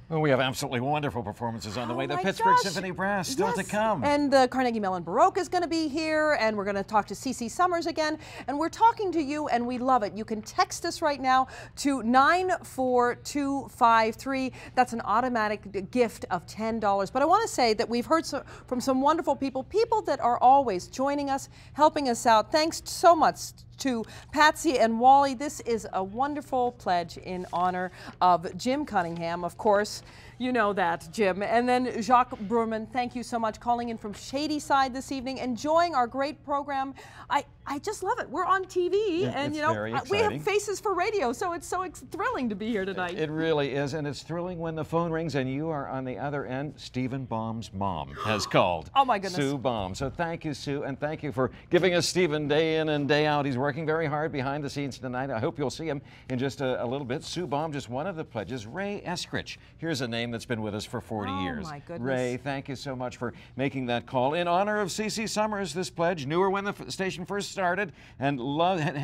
Well, we have absolutely wonderful performances on the way. The Pittsburgh Symphony Brass still to come. And the Carnegie Mellon Baroque is going to be here, and we're going to talk to C.C. Summers again. And we're talking to you, and we love it. You can text us right now to 94253. That's an automatic gift of $10. But I want to say that we've heard from some wonderful people, people that are always joining us, helping us out. Thanks so much to Patsy and Wally. This is a wonderful pledge in honor of Jim Cunningham, of course. You know that, Jim. And then Jacques Brurman, thank you so much, calling in from Shadyside this evening, enjoying our great program. I just love it. We're on TV, and you know, we have faces for radio, so it's so thrilling to be here tonight. It really is, and it's thrilling when the phone rings and you are on the other end. Stephen Baum's mom has called. Oh my goodness. Sue Baum. So thank you, Sue, and thank you for giving us Stephen day in and day out. He's working very hard behind the scenes tonight. I hope you'll see him in just a little bit. Sue Baum, just one of the pledges. Ray Eskrich. Here's a name that's been with us for 40 years. My goodness. Ray, thank you so much for making that call. In honor of C.C. Summers, this pledge, newer when the station first started, and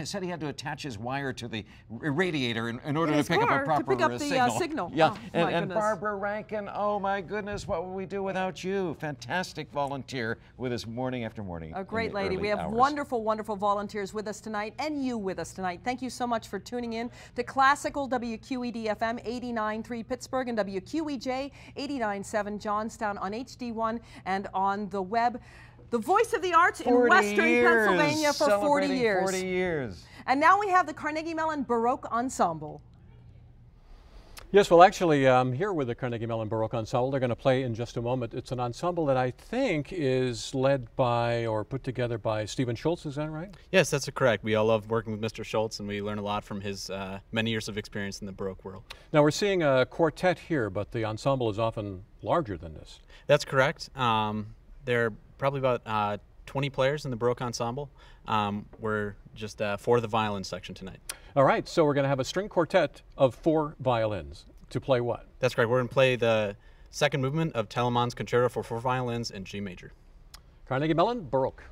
said he had to attach his wire to the radiator in order to pick up a proper signal. Yeah, oh, and Barbara Rankin, oh my goodness, what would we do without you? Fantastic volunteer with us morning after morning. A great lady. We have wonderful, wonderful volunteers with us tonight, and you with us tonight. Thank you so much for tuning in to Classical WQED-FM 89.3 Pittsburgh and WQEJ 89.7 Johnstown on HD1 and on the web. The voice of the arts in Western Pennsylvania for 40 years. 40 years. And now we have the Carnegie Mellon Baroque Ensemble. Yes, well, actually, I'm here with the Carnegie Mellon Baroque Ensemble. They're going to play in just a moment. It's an ensemble that I think is led by or put together by Stephen Schultz, is that right? Yes, that's correct. We all love working with Mr. Schultz, and we learn a lot from his many years of experience in the Baroque world. Now, we're seeing a quartet here, but the ensemble is often larger than this. That's correct. There are probably about 20 players in the Baroque ensemble. We're just for the violin section tonight. All right, so we're going to have a string quartet of 4 violins to play what? That's correct. We're going to play the second movement of Telemann's Concerto for 4 violins in G major. Carnegie Mellon Baroque.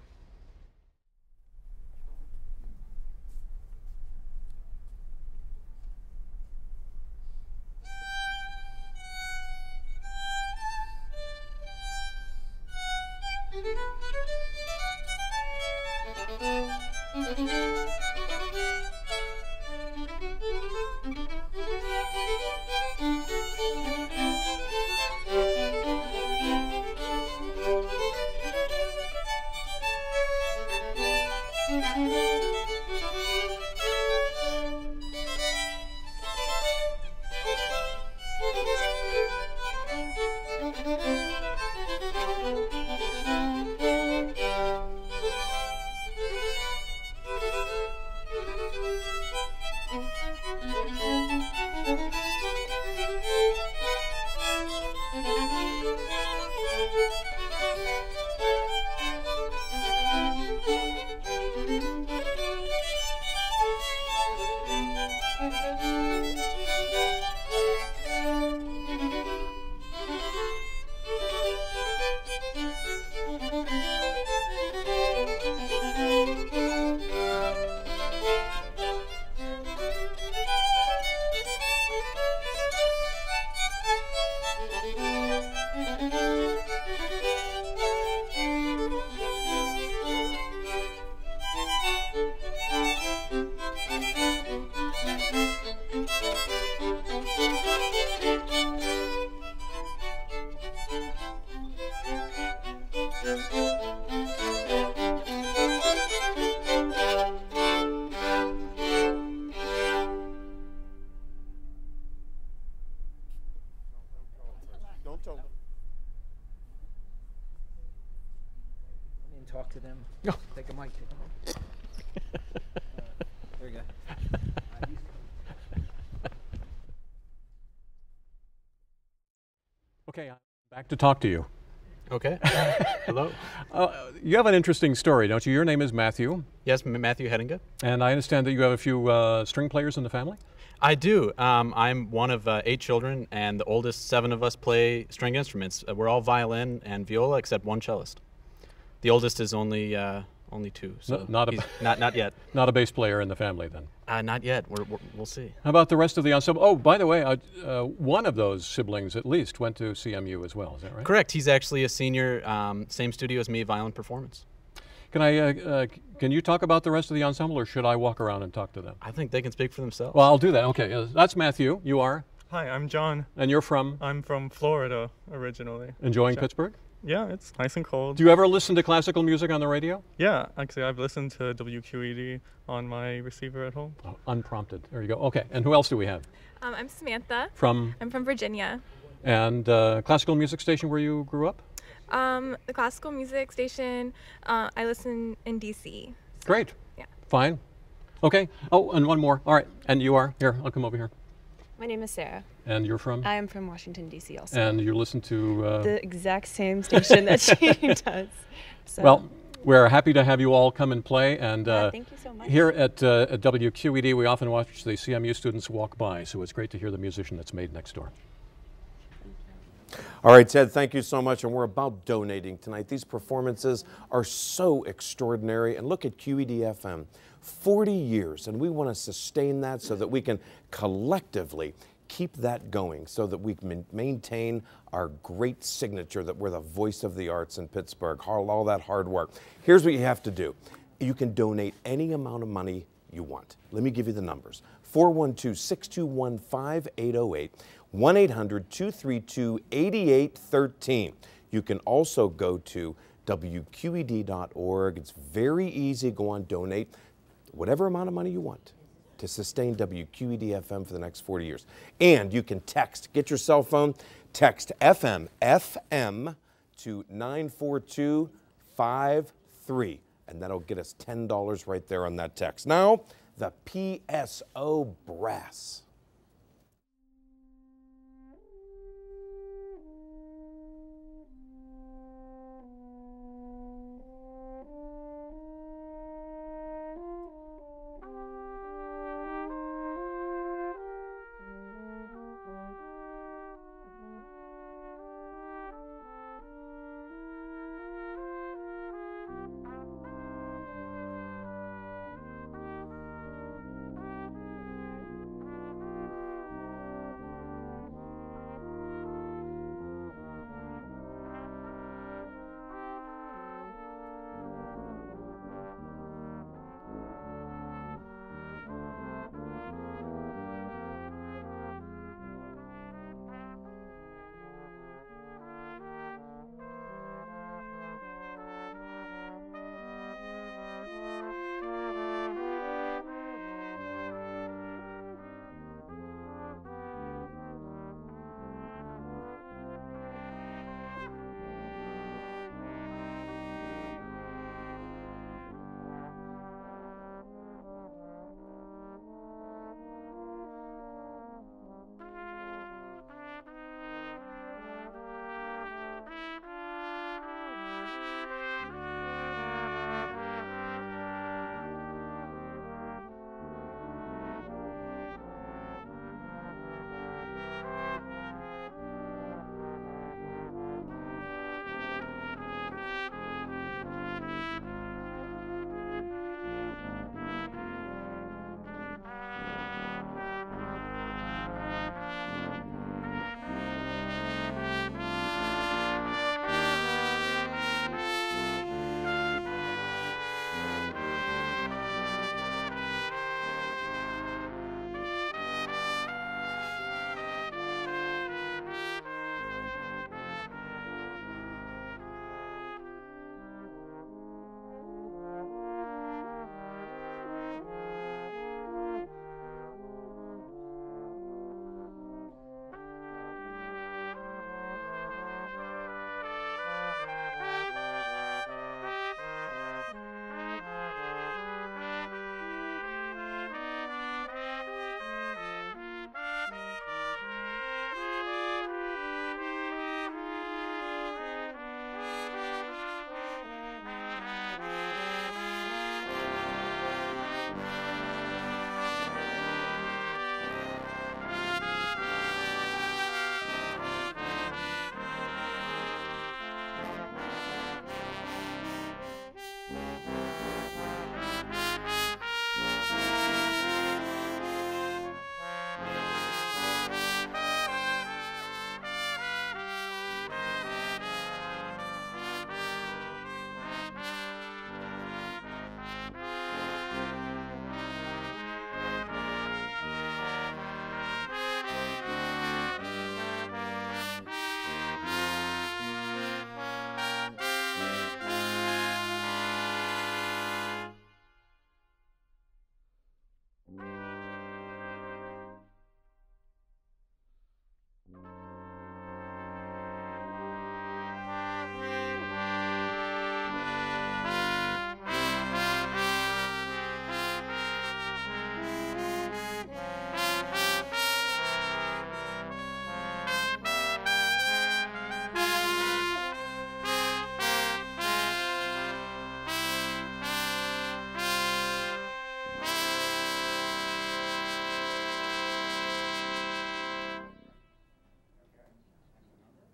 Talk to them. Take a mic. There you go. Okay, I'm back to talk to you. Okay. Hello. You have an interesting story, don't you? Your name is Matthew. Yes, Matthew Hedinga. And I understand that you have a few string players in the family? I do. I'm one of 8 children, and the oldest 7 of us play string instruments. We're all violin and viola, except one cellist. The oldest is only 2, so not yet. Not a bass player in the family, then. Not yet. We'll see. How about the rest of the ensemble? Oh, by the way, one of those siblings at least went to CMU as well. Is that right? Correct. He's actually a senior, same studio as me, violin performance. Can you talk about the rest of the ensemble, or should I walk around and talk to them? I think they can speak for themselves. Well, I'll do that. Okay, that's Matthew. You are? Hi, I'm John. And you're from? I'm from Florida originally. Enjoying Pittsburgh? Yeah, it's nice and cold. Do you ever listen to classical music on the radio? Yeah, actually, I've listened to WQED on my receiver at home. Oh, unprompted. There you go. Okay, and who else do we have? I'm Samantha. From? I'm from Virginia. And classical music station where you grew up? The classical music station, I listen in DC. So, Great. Yeah. Fine. Okay. Oh, and one more. All right. And you are? Here, I'll come over here. My name is Sarah. And you're from? I am from Washington, D.C. also. And you listen to? The exact same station that she does. So. Well, we're happy to have you all come and play. And thank you so much. Here at WQED, we often watch the CMU students walk by, so it's great to hear the musician that's made next door. All right, Ted, thank you so much. And we're about donating tonight. These performances are so extraordinary. And look at QED-FM, 40 years, and we want to sustain that so that we can collectively keep that going, so that we can maintain our great signature that we're the voice of the arts in Pittsburgh, all that hard work. Here's what you have to do. You can donate any amount of money you want. Let me give you the numbers. 412-621-5808. 1-800-232-8813. You can also go to WQED.org. It's very easy. Go on, donate whatever amount of money you want. to sustain WQED-FM for the next 40 years. And you can text, get your cell phone, text FM to 94253, and that'll get us $10 right there on that text. Now, the PSO Brass.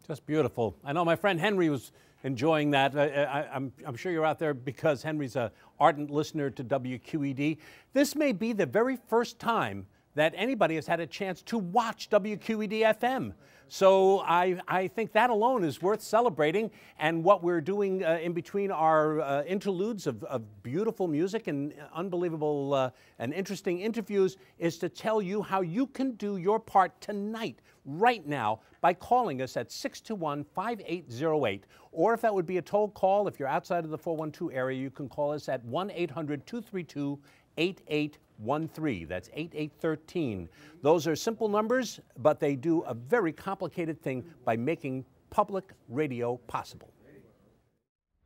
Just beautiful. I know my friend Henry was enjoying that. I'm sure you're out there because Henry's an ardent listener to WQED. This may be the very first time that anybody has had a chance to watch WQED-FM. So I think that alone is worth celebrating. And what we're doing in between our interludes of beautiful music and unbelievable and interesting interviews is to tell you how you can do your part tonight, right now, by calling us at 621-5808. Or if that would be a toll call, if you're outside of the 412 area, you can call us at 1-800-232 8813. That's 8813. Those are simple numbers, but they do a very complicated thing by making public radio possible.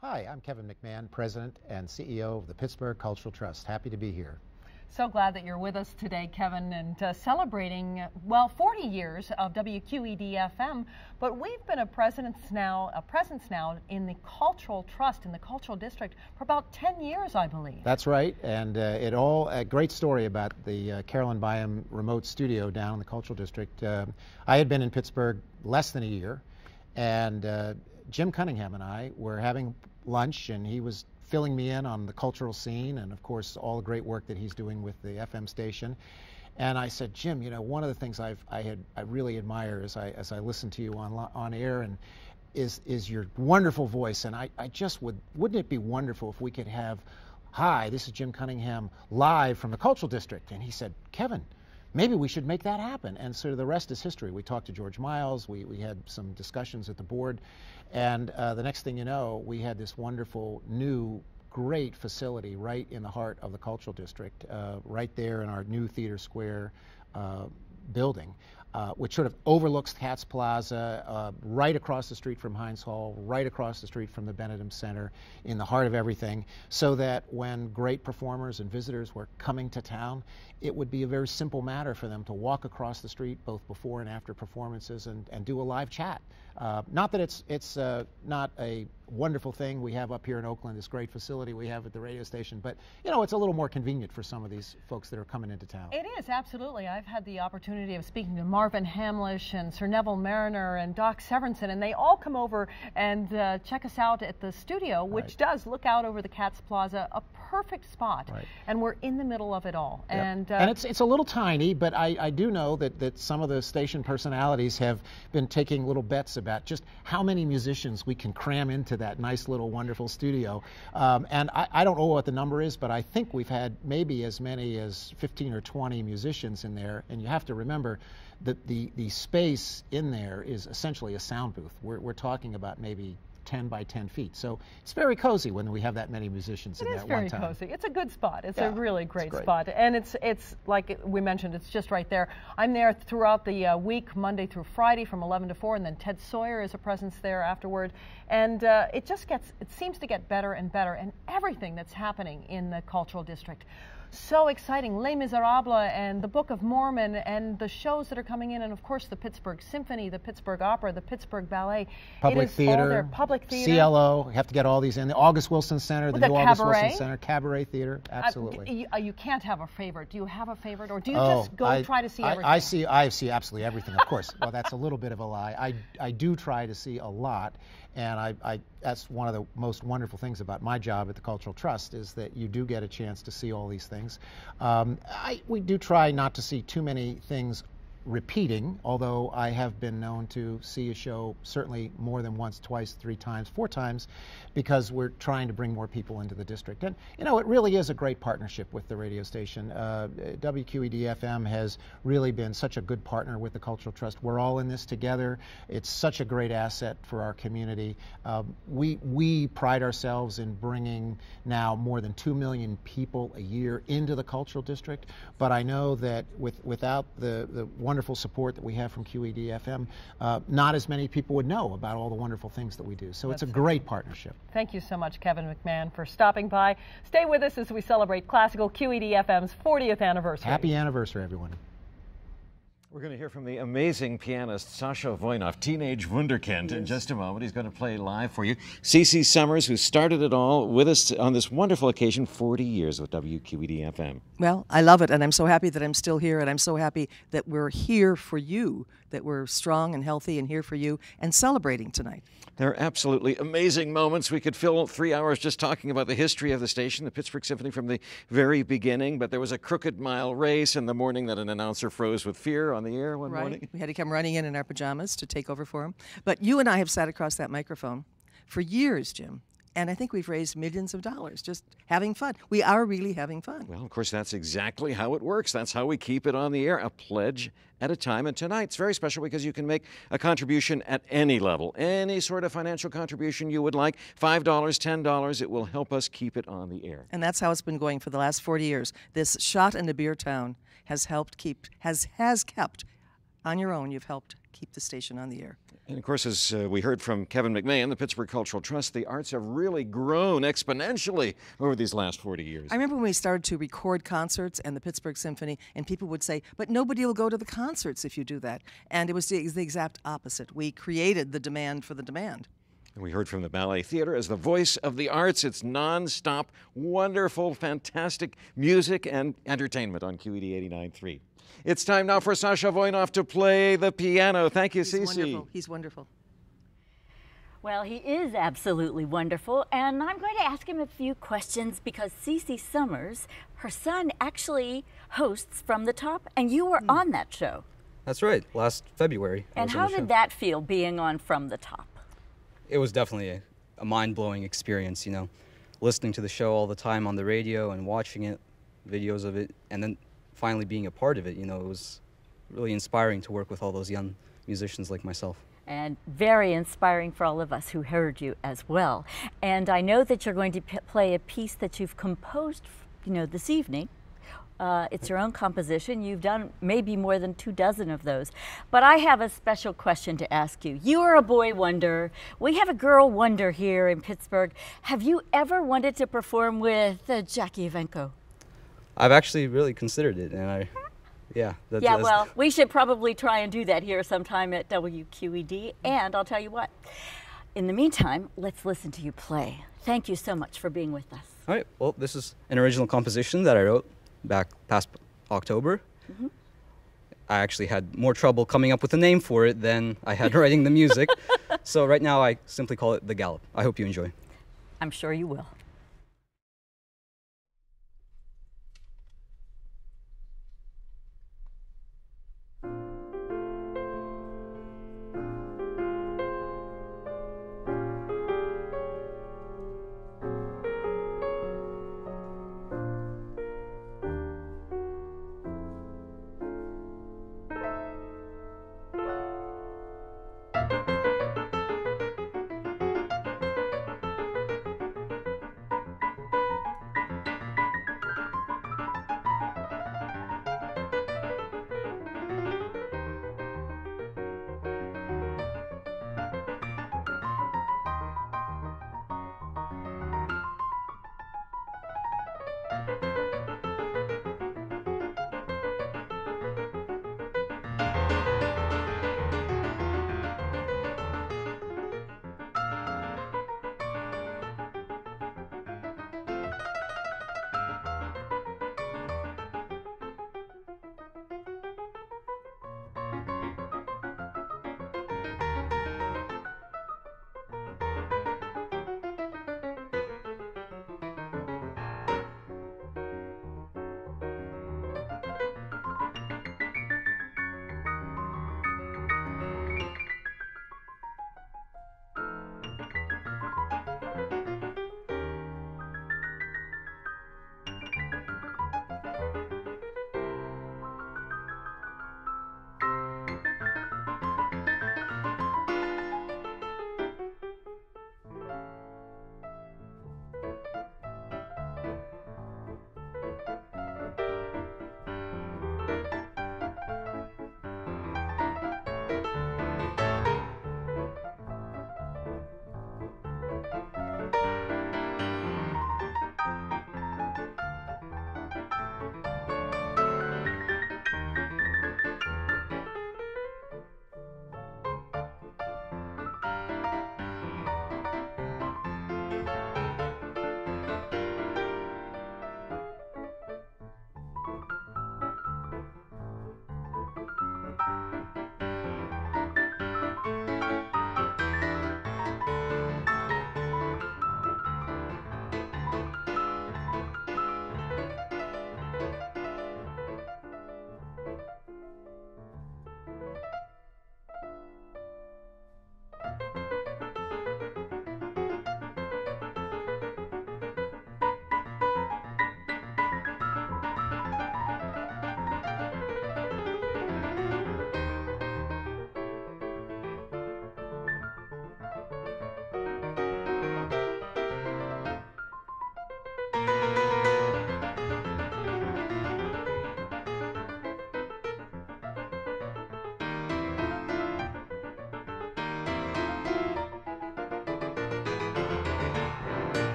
Hi, I'm Kevin McMahon, President and CEO of the Pittsburgh Cultural Trust. Happy to be here. So glad that you're with us today, Kevin, and celebrating, well, 40 years of WQED-FM, but we've been a presence now in the Cultural Trust, in the Cultural District, for about 10 years, I believe. That's right, and a great story about the Carolyn Byam remote studio down in the Cultural District. I had been in Pittsburgh less than a year, and Jim Cunningham and I were having lunch, and he was filling me in on the cultural scene and, of course, all the great work that he's doing with the FM station. And I said, Jim, you know, one of the things I really admire as I listen to you on air and is your wonderful voice. And I just wouldn't it be wonderful if we could have, hi, this is Jim Cunningham live from the Cultural District. And he said, Kevin, maybe we should make that happen. And so the rest is history. We talked to George Miles. We had some discussions at the board. And the next thing you know, we had this wonderful, new, great facility right in the heart of the Cultural District, right there in our new Theater Square building, which sort of overlooks Katz Plaza, right across the street from Heinz Hall, right across the street from the Benedum Center, in the heart of everything, so that when great performers and visitors were coming to town, it would be a very simple matter for them to walk across the street both before and after performances and do a live chat. Not that it's not a wonderful thing we have up here in Oakland, this great facility we have at the radio station, but you know, it's a little more convenient for some of these folks that are coming into town. It is, absolutely. I've had the opportunity of speaking to Marvin Hamlish and Sir Neville Mariner and Doc Severinsen, and they all come over and check us out at the studio, which does look out over the Katz Plaza, a perfect spot, and we're in the middle of it all. Yep. And it's a little tiny, but I do know that some of the station personalities have been taking little bets about just how many musicians we can cram into that nice little wonderful studio. And I don't know what the number is, but I think we've had maybe as many as 15 or 20 musicians in there. And you have to remember that the space in there is essentially a sound booth. We're talking about maybe 10 by 10 feet. So it's very cozy when we have that many musicians in there at one time. It is very cozy. It's a good spot. It's a really great spot. And it's like we mentioned, it's just right there. I'm there throughout the week, Monday through Friday from 11 to 4, and then Ted Sohier is a presence there afterward. And it seems to get better and better, and everything that's happening in the Cultural District. So exciting. Les Miserables and the Book of Mormon and the shows that are coming in, and of course the Pittsburgh Symphony, the Pittsburgh Opera, the Pittsburgh Ballet. Public theater, Public theater. CLO, you have to get all these in. The August Wilson Center, the new August Wilson Center, Cabaret Theater, absolutely. You can't have a favorite. Do you have a favorite, or do you just go try to see everything? I see absolutely everything, of course. Well, that's a little bit of a lie. I do try to see a lot. And that's one of the most wonderful things about my job at the Cultural Trust is that you do get a chance to see all these things. We do try not to see too many things repeating, although I have been known to see a show certainly more than once, twice, 3 times, 4 times, because we're trying to bring more people into the district. And, you know, it really is a great partnership with the radio station. WQED-FM has really been such a good partner with the Cultural Trust. We're all in this together. It's such a great asset for our community. We pride ourselves in bringing now more than 2 million people a year into the Cultural District, but I know that without the wonderful support that we have from QED-FM, not as many people would know about all the wonderful things that we do. So it's a great partnership. Thank you so much, Kevin McMahon, for stopping by. Stay with us as we celebrate classical QED-FM's 40th anniversary. Happy anniversary, everyone. We're going to hear from the amazing pianist Sasha Voinov, Teenage Wunderkind, in just a moment. He's going to play live for you. CeCe Summers, who started it all with us on this wonderful occasion, 40 years with WQED-FM. Well, I love it, and I'm so happy that I'm still here, and I'm so happy that we're here for you, that we're strong and healthy and here for you and celebrating tonight. They're absolutely amazing moments. We could fill 3 hours just talking about the history of the station, the Pittsburgh Symphony from the very beginning, but there was a crooked mile race in the morning that an announcer froze with fear on the air one morning. We had to come running in our pajamas to take over for him. But you and I have sat across that microphone for years, Jim, And I think we've raised millions of dollars just having fun. We are really having fun. Well, of course, that's exactly how it works. That's how we keep it on the air, a pledge at a time. And tonight's very special because you can make a contribution at any level, any sort of financial contribution you would like, $5, $10. It will help us keep it on the air. And that's how it's been going for the last 40 years. This shot in a beer town has helped keep, has kept, on your own, you've helped keep the station on the air. And of course, as we heard from Kevin McMahon, the Pittsburgh Cultural Trust, the arts have really grown exponentially over these last 40 years. I remember when we started to record concerts and the Pittsburgh Symphony, and people would say, but nobody will go to the concerts if you do that. And it was the exact opposite. We created the demand for the demand. And we heard from the Ballet Theater as the voice of the arts. It's non-stop, wonderful, fantastic music and entertainment on QED 89.3. It's time now for Sasha Voinov to play the piano. Thank you, Cece. Wonderful. He's wonderful. Well, he is absolutely wonderful, and I'm going to ask him a few questions because Cece Summers, her son, actually hosts From the Top, and you were on that show. That's right, last February. And how did that feel, being on From the Top? It was definitely a mind-blowing experience, you know, listening to the show all the time on the radio and watching it, videos of it, and then finally being a part of it. You know, it was really inspiring to work with all those young musicians like myself. And very inspiring for all of us who heard you as well. And I know that you're going to play a piece that you've composed, you know, this evening. It's your own composition. You've done maybe more than 24 of those. But I have a special question to ask you. You are a boy wonder. We have a girl wonder here in Pittsburgh. Have you ever wanted to perform with Jackie Evenko? I've actually really considered it, and well, we should probably try and do that here sometime at WQED, and I'll tell you what, in the meantime, let's listen to you play. Thank you so much for being with us. All right, well, this is an original composition that I wrote back past October. I actually had more trouble coming up with a name for it than I had writing the music, so right now I simply call it The Gallop. I hope you enjoy. I'm sure you will.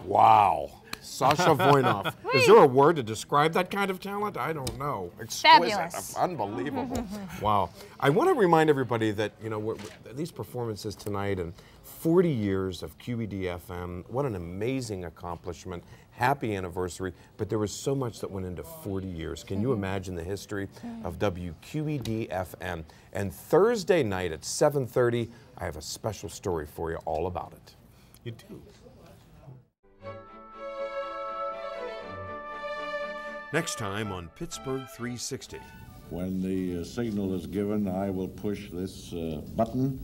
Wow. Sasha Voinov. Is there a word to describe that kind of talent? I don't know. Exquisite. Fabulous. Unbelievable. Wow. I want to remind everybody that, you know, these performances tonight and 40 years of QED-FM, what an amazing accomplishment. Happy anniversary. But there was so much that went into 40 years. Can you imagine the history of WQED-FM? And Thursday night at 7:30, I have a special story for you all about it. You do. Next time on Pittsburgh 360. When the signal is given, I will push this button,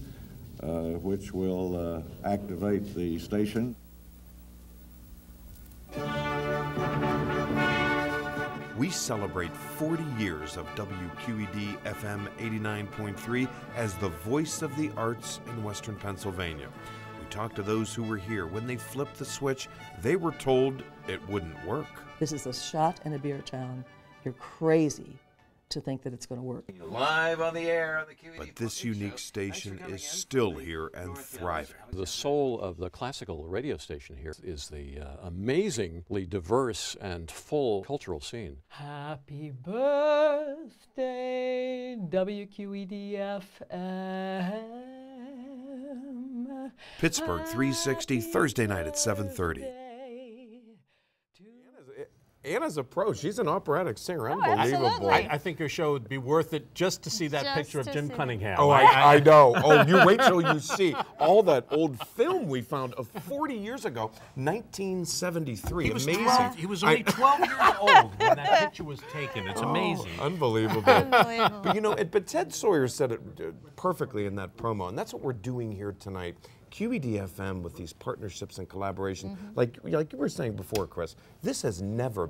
which will activate the station. We celebrate 40 years of WQED-FM 89.3 as the voice of the arts in Western Pennsylvania. We talked to those who were here. When they flipped the switch, they were told it wouldn't work. This is a shot and a beer town. You're crazy to think that it's going to work. Live on the air on the QED. But this unique station is still here and thriving. The soul of the classical radio station here is the amazingly diverse and full cultural scene. Happy birthday, WQED-FM. Pittsburgh 360, Thursday night at 7:30. Anna's a pro. She's an operatic singer. Unbelievable. I think your show would be worth it just to see that picture of Jim Cunningham. Oh, I know. Oh, you wait till you see all that old film we found of 40 years ago, 1973. He was amazing. 12. He was only 12 years old when that picture was taken. It's amazing. Unbelievable. Unbelievable. But you know, but Ted Sohier said it perfectly in that promo, and that's what we're doing here tonight. QED-FM with these partnerships and collaboration, like you were saying before, Chris, this has never,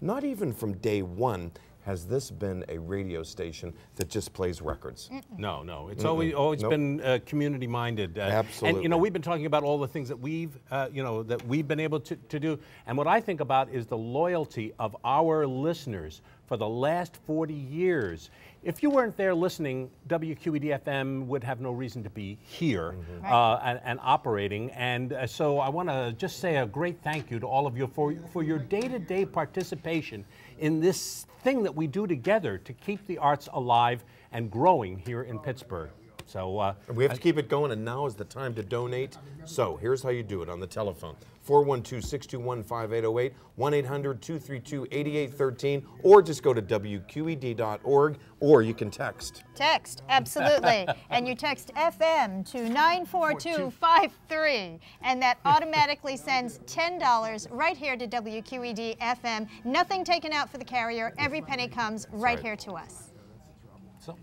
not even from day one, has this been a radio station that just plays records. No. It's always been community-minded. Absolutely. And, you know, we've been talking about all the things that we've been able to do. And what I think about is the loyalty of our listeners for the last 40 years. If you weren't there listening, WQED-FM would have no reason to be here and operating. And so I want to just say a great thank you to all of you for your day-to-day participation in this thing that we do together to keep the arts alive and growing here in Pittsburgh. So we have to keep it going, and now is the time to donate. So here's how you do it on the telephone. 412-621-5808, 1-800-232-8813, or just go to WQED.org, or you can text. Text, absolutely. And you text FM to 94253, and that automatically sends $10 right here to WQED-FM. Nothing taken out for the carrier. Every penny comes right here to us. So,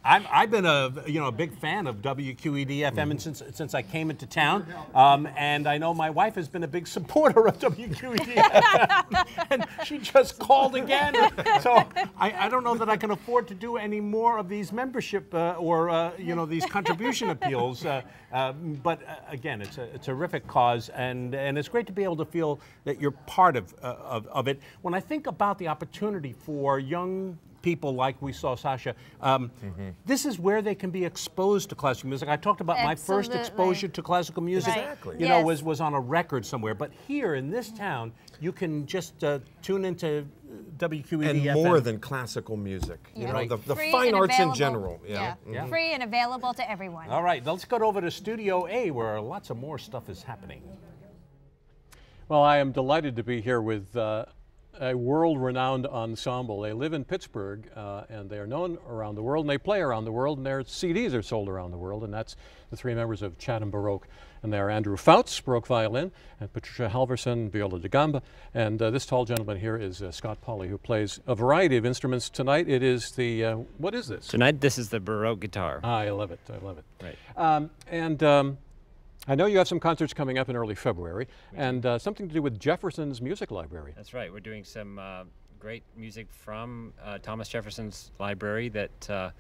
I've been a big fan of WQED-FM and since I came into town, and I know my wife has been a big supporter of WQED-FM, and she just called again. So I don't know that I can afford to do any more of these membership or these contribution appeals. But again, it's a terrific cause, and it's great to be able to feel that you're part of it. When I think about the opportunity for young people like we saw Sasha, this is where they can be exposed to classical music. I talked about my first exposure to classical music, was on a record somewhere. But here in this town, you can just tune into WQED-FM. And more than classical music, you know, the fine arts in general. Free and available to everyone. All right, let's go over to Studio A, where lots of more stuff is happening. Well, I am delighted to be here with a world-renowned ensemble. They live in Pittsburgh, and they are known around the world, and they play around the world, and their CDs are sold around the world, and that's the three members of Chatham Baroque. And they are Andrew Fouts, Baroque violin, and Patricia Halverson, viola da gamba, and this tall gentleman here is Scott Pauley, who plays a variety of instruments. Tonight it is the, what is this? Tonight this is the Baroque guitar. Ah, I love it, I love it. Right. I know you have some concerts coming up in early February, and something to do with Jefferson's Music Library. That's right. We're doing some great music from Thomas Jefferson's library that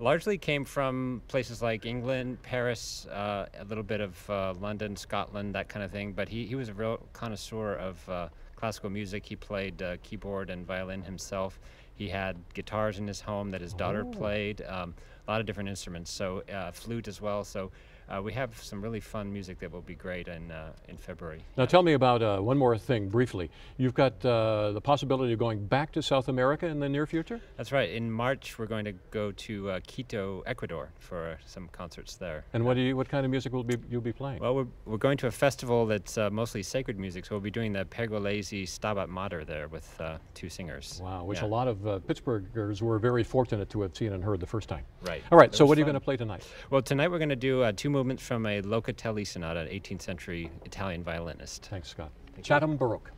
Largely came from places like England, Paris, a little bit of London, Scotland, that kind of thing. But he was a real connoisseur of classical music. He played keyboard and violin himself. He had guitars in his home that his daughter played, a lot of different instruments, so flute as well. So we have some really fun music that will be great in February. Now tell me about one more thing briefly. You've got the possibility of going back to South America in the near future? That's right. In March we're going to go to Quito, Ecuador for some concerts there. And what kind of music will you'll be playing? Well, we're going to a festival that's mostly sacred music, so we'll be doing the Pergolesi Stabat Mater there with 2 singers. Wow, which a lot of Pittsburghers were very fortunate to have seen and heard the first time. Right. All right, so what are you going to play tonight? Well, tonight we're going to do 2 movements from a Locatelli sonata, an 18th century Italian violinist. Thanks, Scott. Chatham Baroque.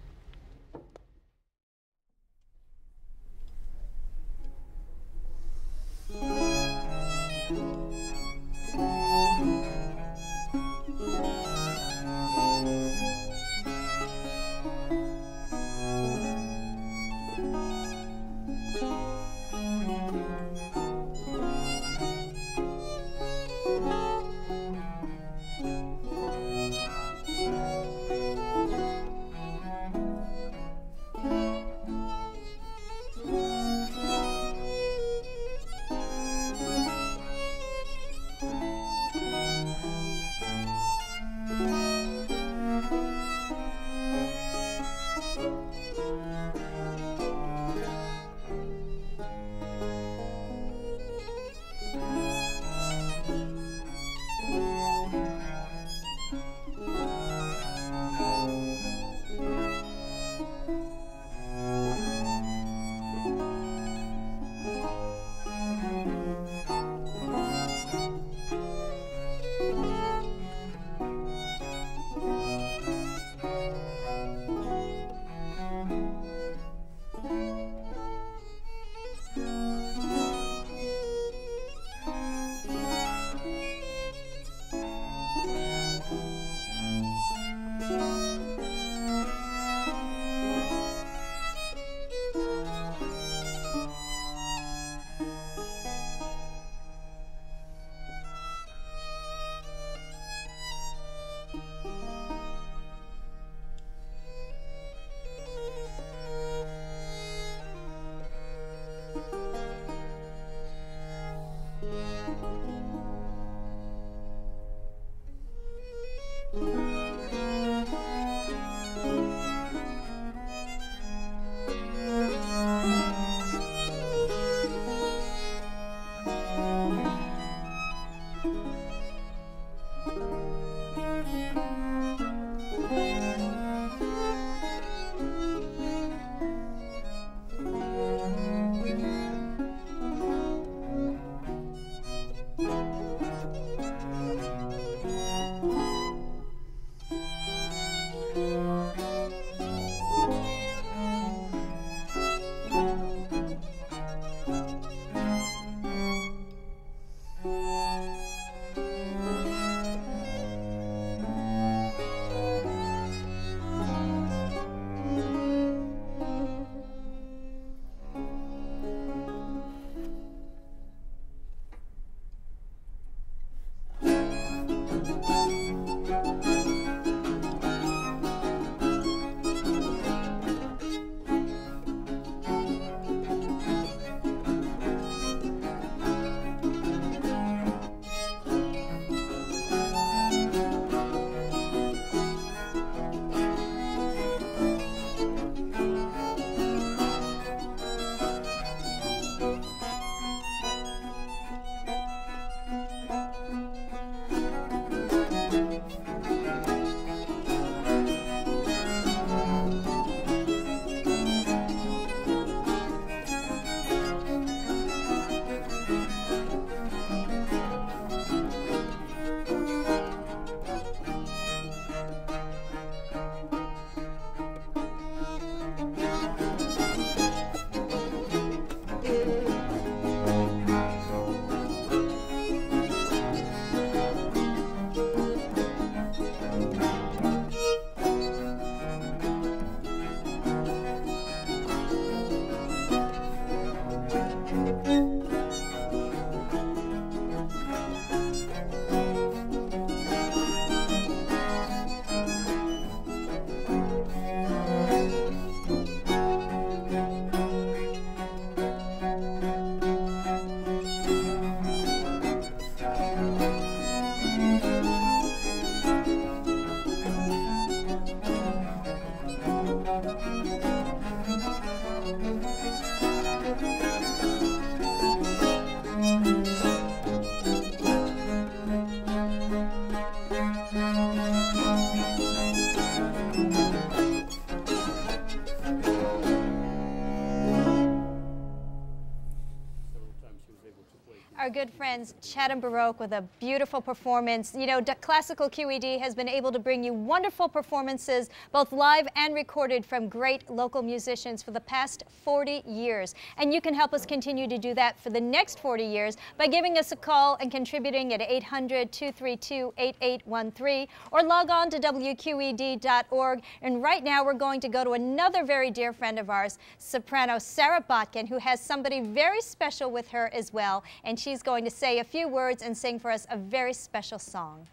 our good friends Chatham Baroque with a beautiful performance. You know, Classical QED has been able to bring you wonderful performances, both live and recorded, from great local musicians for the past 40 years. And you can help us continue to do that for the next 40 years by giving us a call and contributing at 800-232-8813 or log on to WQED.org. And right now we're going to go to another very dear friend of ours, soprano Sarah Botkin, who has somebody very special with her as well. And she's going to say a few words and sing for us a very special song.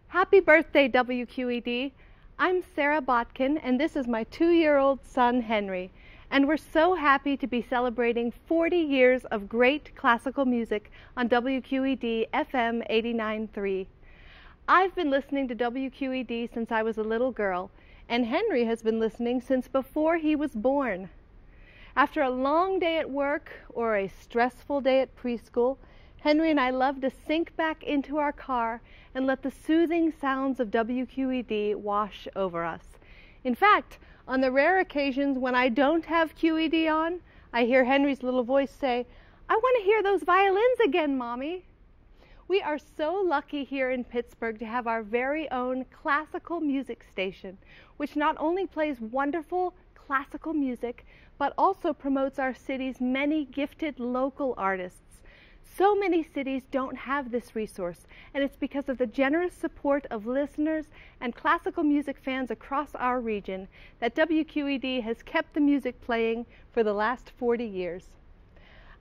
Happy birthday, WQED. I'm Sarah Botkin, and this is my 2-year-old son, Henry. And we're so happy to be celebrating 40 years of great classical music on WQED-FM 89.3. I've been listening to WQED since I was a little girl, and Henry has been listening since before he was born. After a long day at work or a stressful day at preschool, Henry and I love to sink back into our car and let the soothing sounds of WQED wash over us. In fact, on the rare occasions when I don't have QED on, I hear Henry's little voice say, "I want to hear those violins again, Mommy." We are so lucky here in Pittsburgh to have our very own classical music station, which not only plays wonderful classical music, but also promotes our city's many gifted local artists. So many cities don't have this resource, and it's because of the generous support of listeners and classical music fans across our region that WQED has kept the music playing for the last 40 years.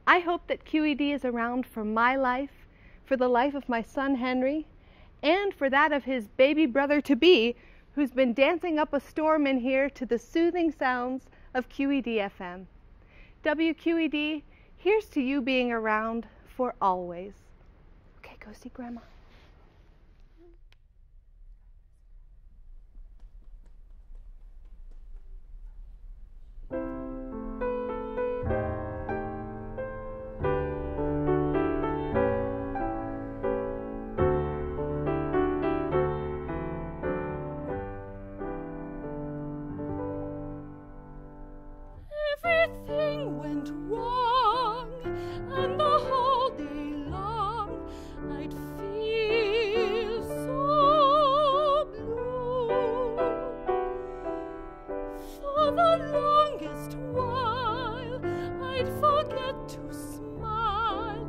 I hope that QED is around for my life, for the life of my son Henry, and for that of his baby brother-to-be, who's been dancing up a storm in here to the soothing sounds of QED-FM. WQED, here's to you being around for always. Okay, go see Grandma. Everything went wrong, and the whole day long I'd feel so blue. For the longest while I'd forget to smile,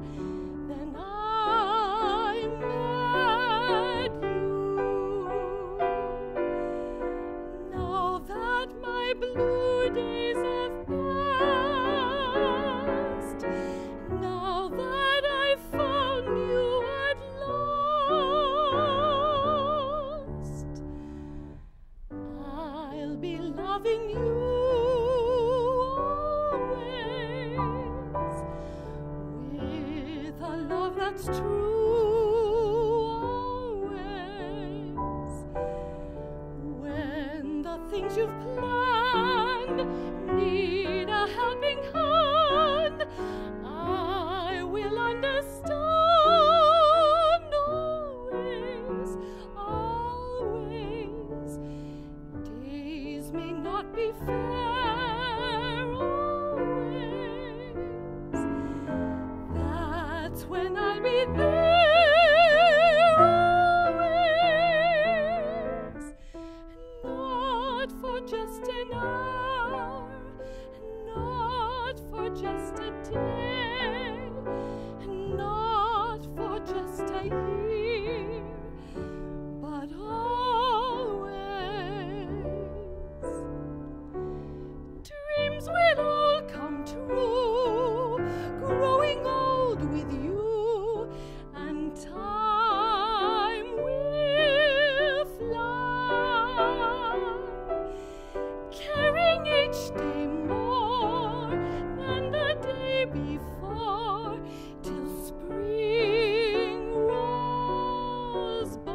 then I met you. Now that my blue days have passed, now that I've found you at last, I'll be loving you always, with a love that's true always. When the things you've planned need a helping hand, I will understand always, always. Days may not be fair always, that's when I'll be there always. Not for just an hour, not for just a day, not for just a year, but always. Dreams will all come true, growing old with you, and time will fly, carrying each day more than the day before, till spring rolls by.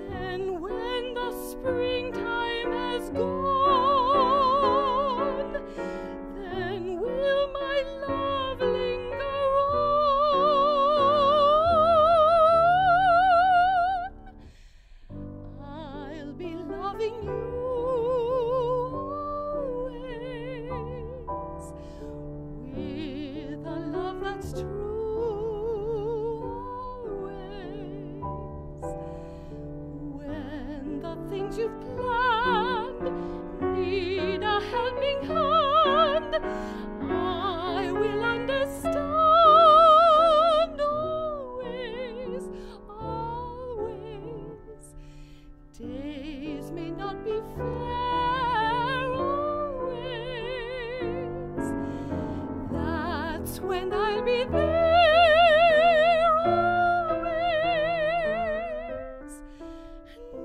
Then when the springtime has gone, then will my love linger on. I'll be loving you always, the things you've planned need a helping hand, I will understand. Always, always. Days may not be fair always. That's when I'll be there always.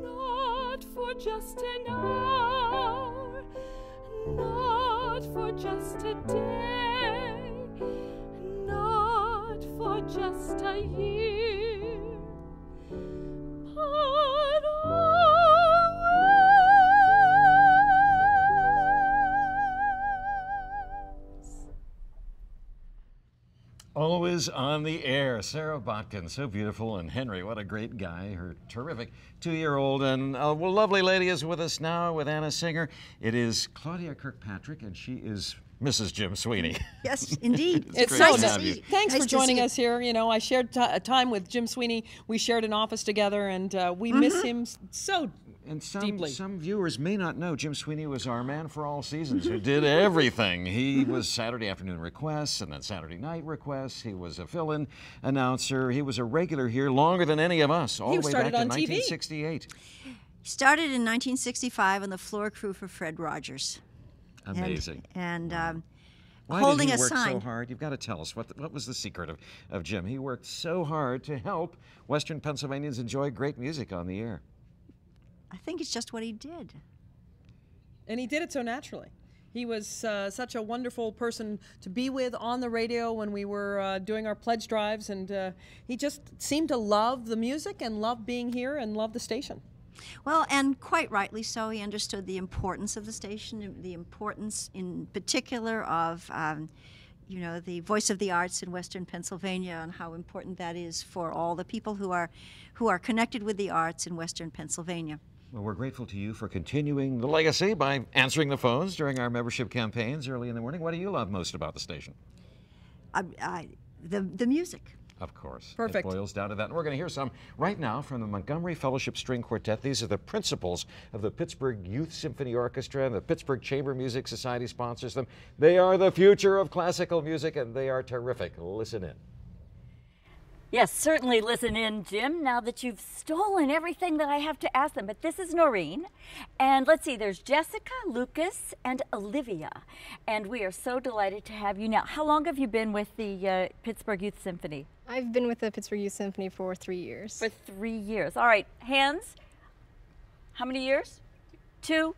Not for just an hour, not for just a day, not for just a year, but Always on the air. Sarah Botkin, so beautiful, and Henry, what a great guy. Her terrific 2-year-old, and a lovely lady is with us now with Anna Singer. It is Claudia Kirkpatrick, and she is Mrs. Jim Sweeney. Yes, indeed. It's great so to have you. Thanks Nice for to joining see you. us here. You know, I shared time with Jim Sweeney. We shared an office together, and we miss him so And deeply. some viewers may not know Jim Sweeney was our man for all seasons, who did everything. He was Saturday afternoon requests and then Saturday night requests. He was a fill-in announcer. He was a regular here longer than any of us, all the way back started to on TV. 1968. Started in 1965 on the floor crew for Fred Rogers. Amazing. And Why holding did a he work sign. so hard? You've got to tell us. What was the secret of Jim? He worked so hard to help Western Pennsylvanians enjoy great music on the air. I think it's just what he did. And he did it so naturally. He was such a wonderful person to be with on the radio when we were doing our pledge drives, and he just seemed to love the music and love being here and love the station. Well, and quite rightly so. He understood the importance of the station, the importance in particular of you know, the voice of the arts in Western Pennsylvania, and how important that is for all the people who are connected with the arts in Western Pennsylvania. Well, we're grateful to you for continuing the legacy by answering the phones during our membership campaigns early in the morning. What do you love most about the station? The music. Of course. Perfect. It boils down to that. And we're going to hear some right now from the Montgomery Fellowship String Quartet. These are the principals of the Pittsburgh Youth Symphony Orchestra, and the Pittsburgh Chamber Music Society sponsors them. They are the future of classical music, and they are terrific. Listen in. Yes, certainly listen in, Jim, now that you've stolen everything that I have to ask them. But this is Noreen, and let's see, there's Jessica, Lucas, and Olivia. And we are so delighted to have you now. How long have you been with the Pittsburgh Youth Symphony? I've been with the Pittsburgh Youth Symphony for 3 years. For 3 years. All right, hands. How many years? 2,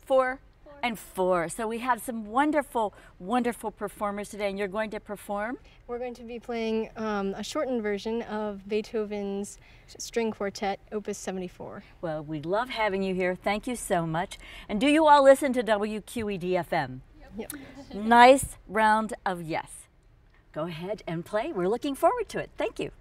4, and 4. So we have some wonderful, wonderful performers today, and you're going to perform? We're going to be playing a shortened version of Beethoven's String Quartet, Opus 74. Well, we love having you here. Thank you so much. And do you all listen to WQED-FM? Yep. Nice round of yes. Go ahead and play. We're looking forward to it. Thank you.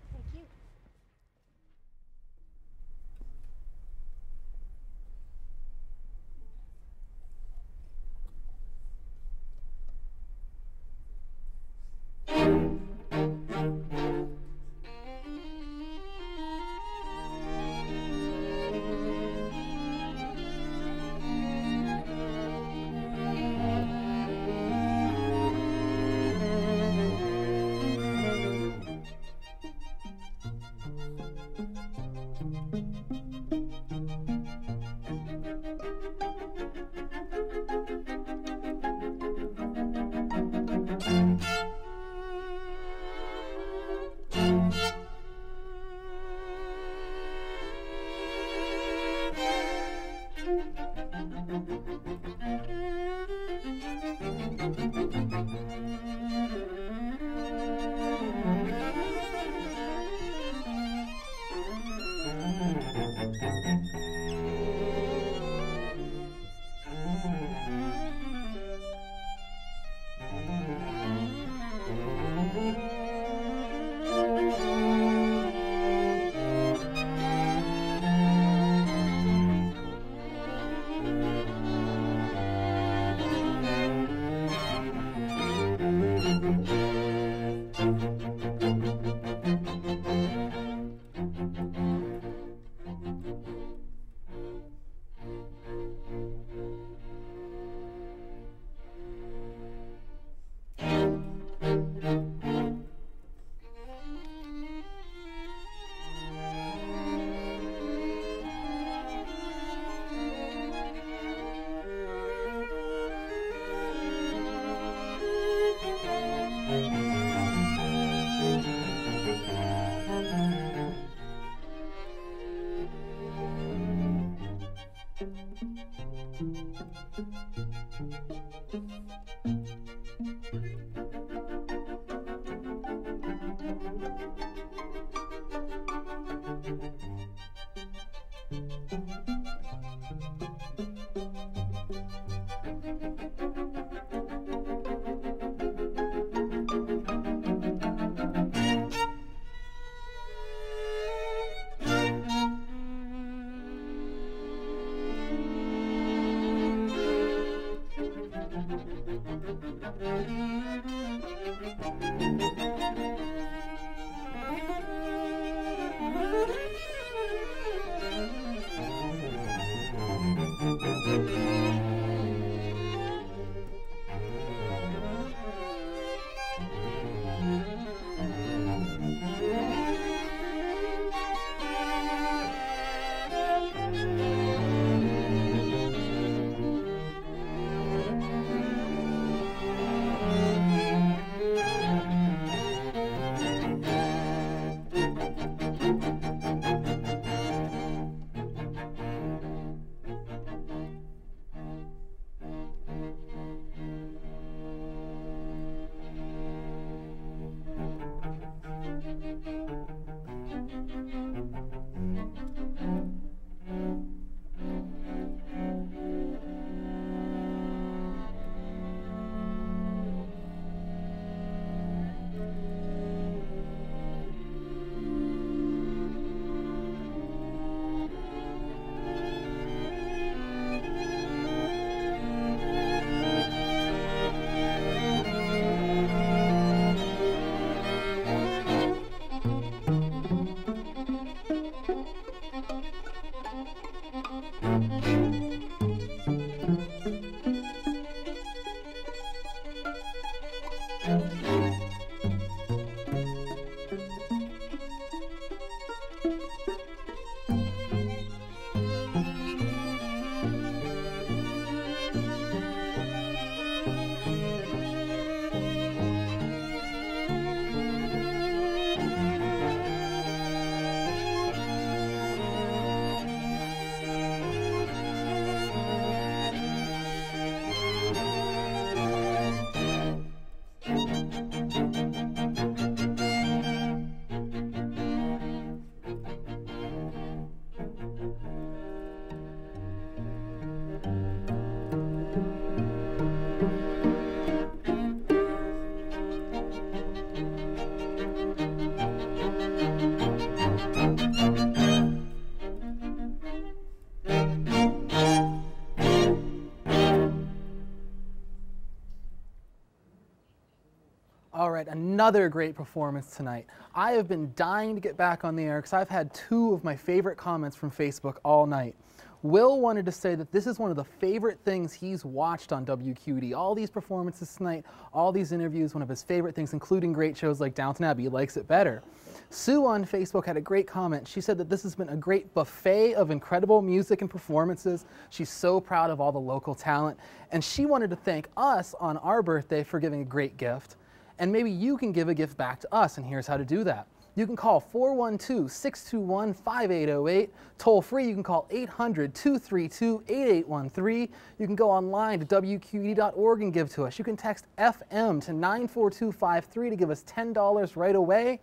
All right, another great performance tonight. I have been dying to get back on the air because I've had two of my favorite comments from Facebook all night. Will wanted to say that this is one of the favorite things he's watched on WQED. All these performances tonight, all these interviews, one of his favorite things, including great shows like Downton Abbey. He likes it better. Sue on Facebook had a great comment. She said that this has been a great buffet of incredible music and performances. She's so proud of all the local talent. And she wanted to thank us on our birthday for giving a great gift. And maybe you can give a gift back to us, and here's how to do that. You can call 412-621-5808. Toll free, you can call 800-232-8813. You can go online to WQED.org and give to us. You can text FM to 94253 to give us $10 right away.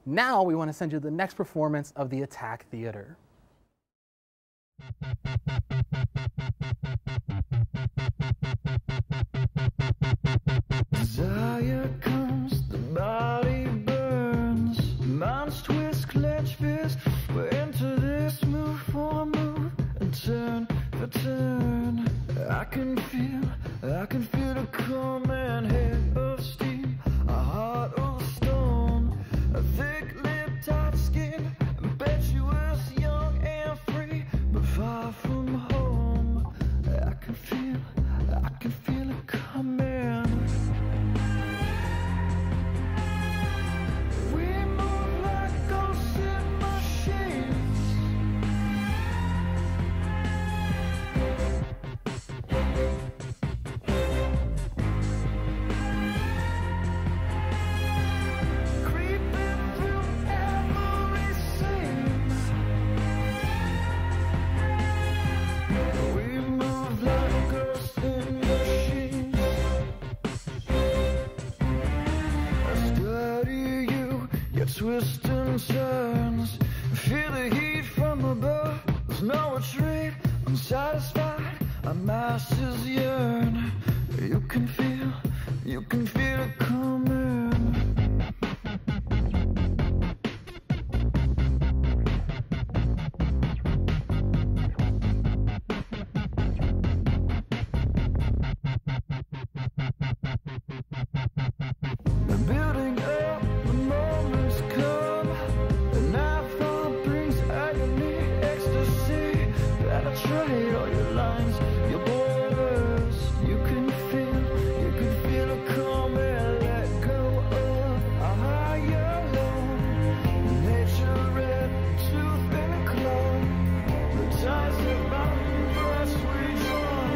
Now we want to send you the next performance of the Attack Theater. Desire comes, the body burns, minds twist, clench fist. We're into this move for move and turn for turn. I can feel the command, head of steam, a heart of stone, a thick lip, tight skin, impetuous, young and free, but far from home. I can feel it coming. We move like ghosts in machines. Creeping through every scene. We move like ghosts in machines. I study you, your twists and turns. Feel the heat from above. There's no retreat, unsatisfied. Our masses yearn. You can feel it coming. trade all your lines, your borders. You can feel a calm and let go of a higher low. Nature red, tooth and a claw. The ties that bind us redrawn.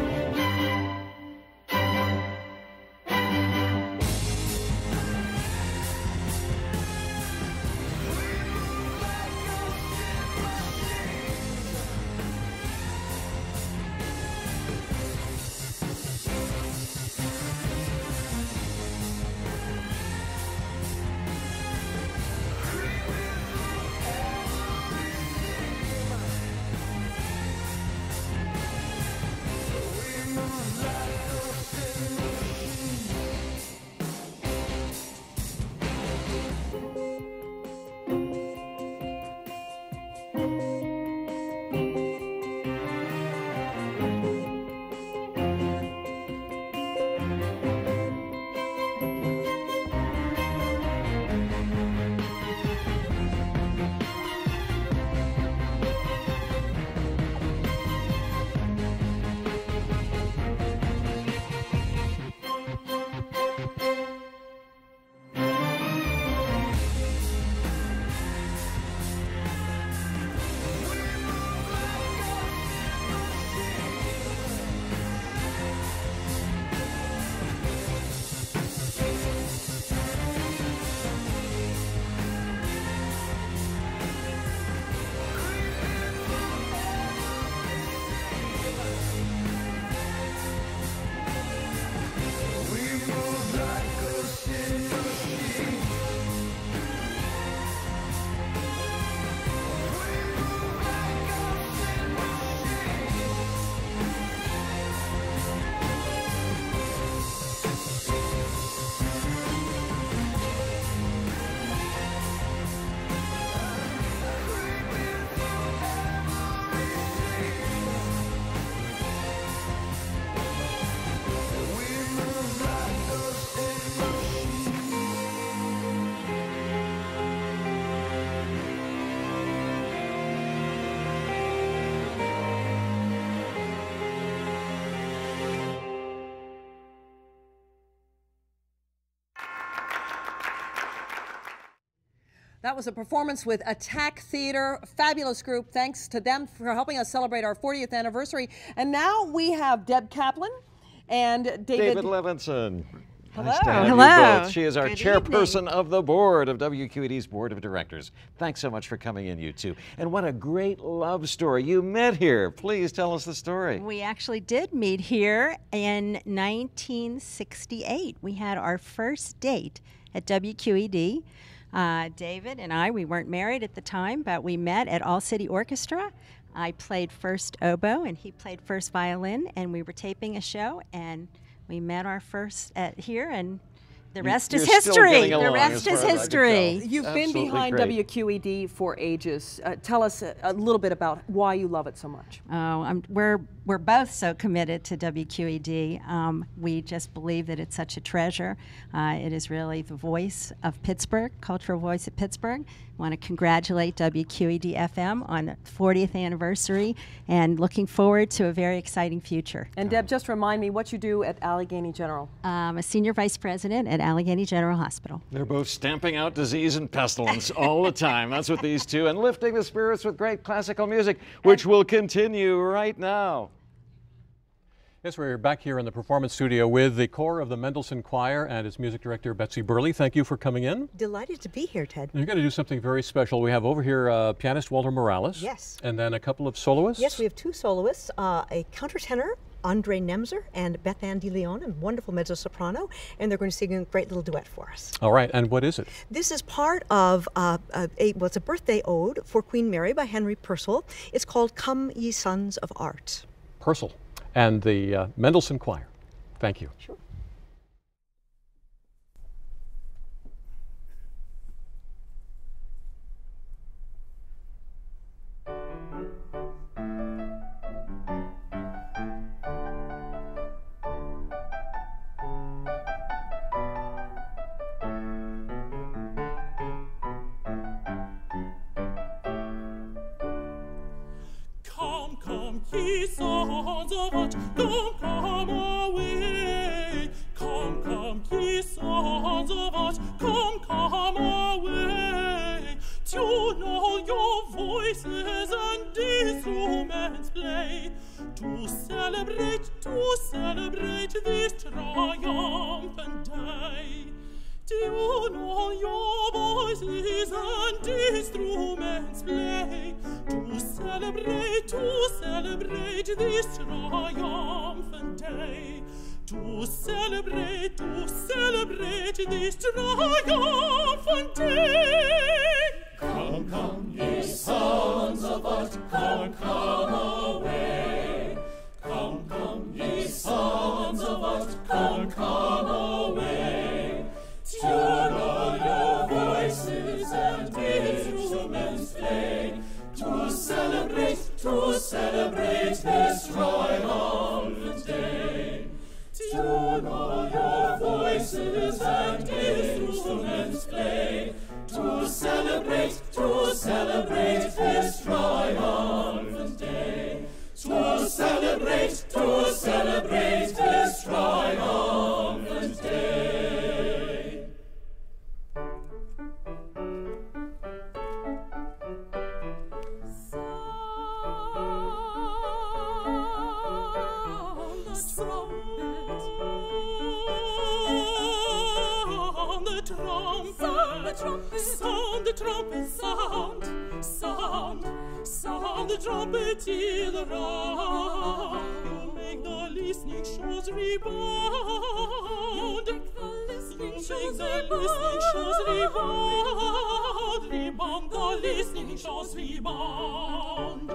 That was a performance with Attack Theater, fabulous group. Thanks to them for helping us celebrate our 40th anniversary. And now we have Deb Kaplan and David Levinson. Hello. Nice to have you both. She is our chairperson of the board of WQED's Board of Directors. Thanks so much for coming in, you two. And what a great love story. You met here. Please tell us the story. We actually did meet here in 1968. We had our first date at WQED. David and I, we weren't married at the time, but we met at All City Orchestra. I played first oboe and he played first violin, and we were taping a show, and we met our first here, and the rest is history. The rest is history. You've been behind WQED for ages. Tell us a little bit about why you love it so much. Oh, we're both so committed to WQED. We just believe that it's such a treasure. It is really the voice of Pittsburgh, cultural voice of Pittsburgh. I want to congratulate WQED-FM on the 40th anniversary, and looking forward to a very exciting future. And Deb, just remind me what you do at Allegheny General. I'm a senior vice president at Allegheny General Hospital. They're both stamping out disease and pestilence all the time. That's what these two, and lifting the spirits with great classical music, which will continue right now. Yes, we're back here in the performance studio with the corps of the Mendelssohn Choir and its music director, Betsy Burley. Thank you for coming in. Delighted to be here, Ted. You're going to do something very special. We have over here pianist Walter Morales. Yes. And then a couple of soloists. Yes, we have two soloists, a countertenor, Andre Nemzer, and Beth Ann DeLeon, a wonderful mezzo-soprano, and they're going to sing a great little duet for us. All right, and what is it? This is part of it's a birthday ode for Queen Mary by Henry Purcell. It's called Come Ye Sons of Art. Purcell and the Mendelssohn Choir. Thank you. Sure. Come, ye sons of earth, come away. Come, ye sons of earth, come away. Tune all your voices and instruments play, to celebrate this triumphant day. Tune all your voices and instruments play, to celebrate this triumphant day. To celebrate this triumphant day. Come, ye sons of earth, come away. Come, ye sons of earth, come away. Tune all your voices and instruments play, to celebrate this triumphant day. Tune all your voices and instruments play, to celebrate this triumphant day. To celebrate this triumphant day. Sound the trumpet, sound the trumpet till the round. You make the listening shores rebound. You make the listening shores rebound. The listening shores rebound.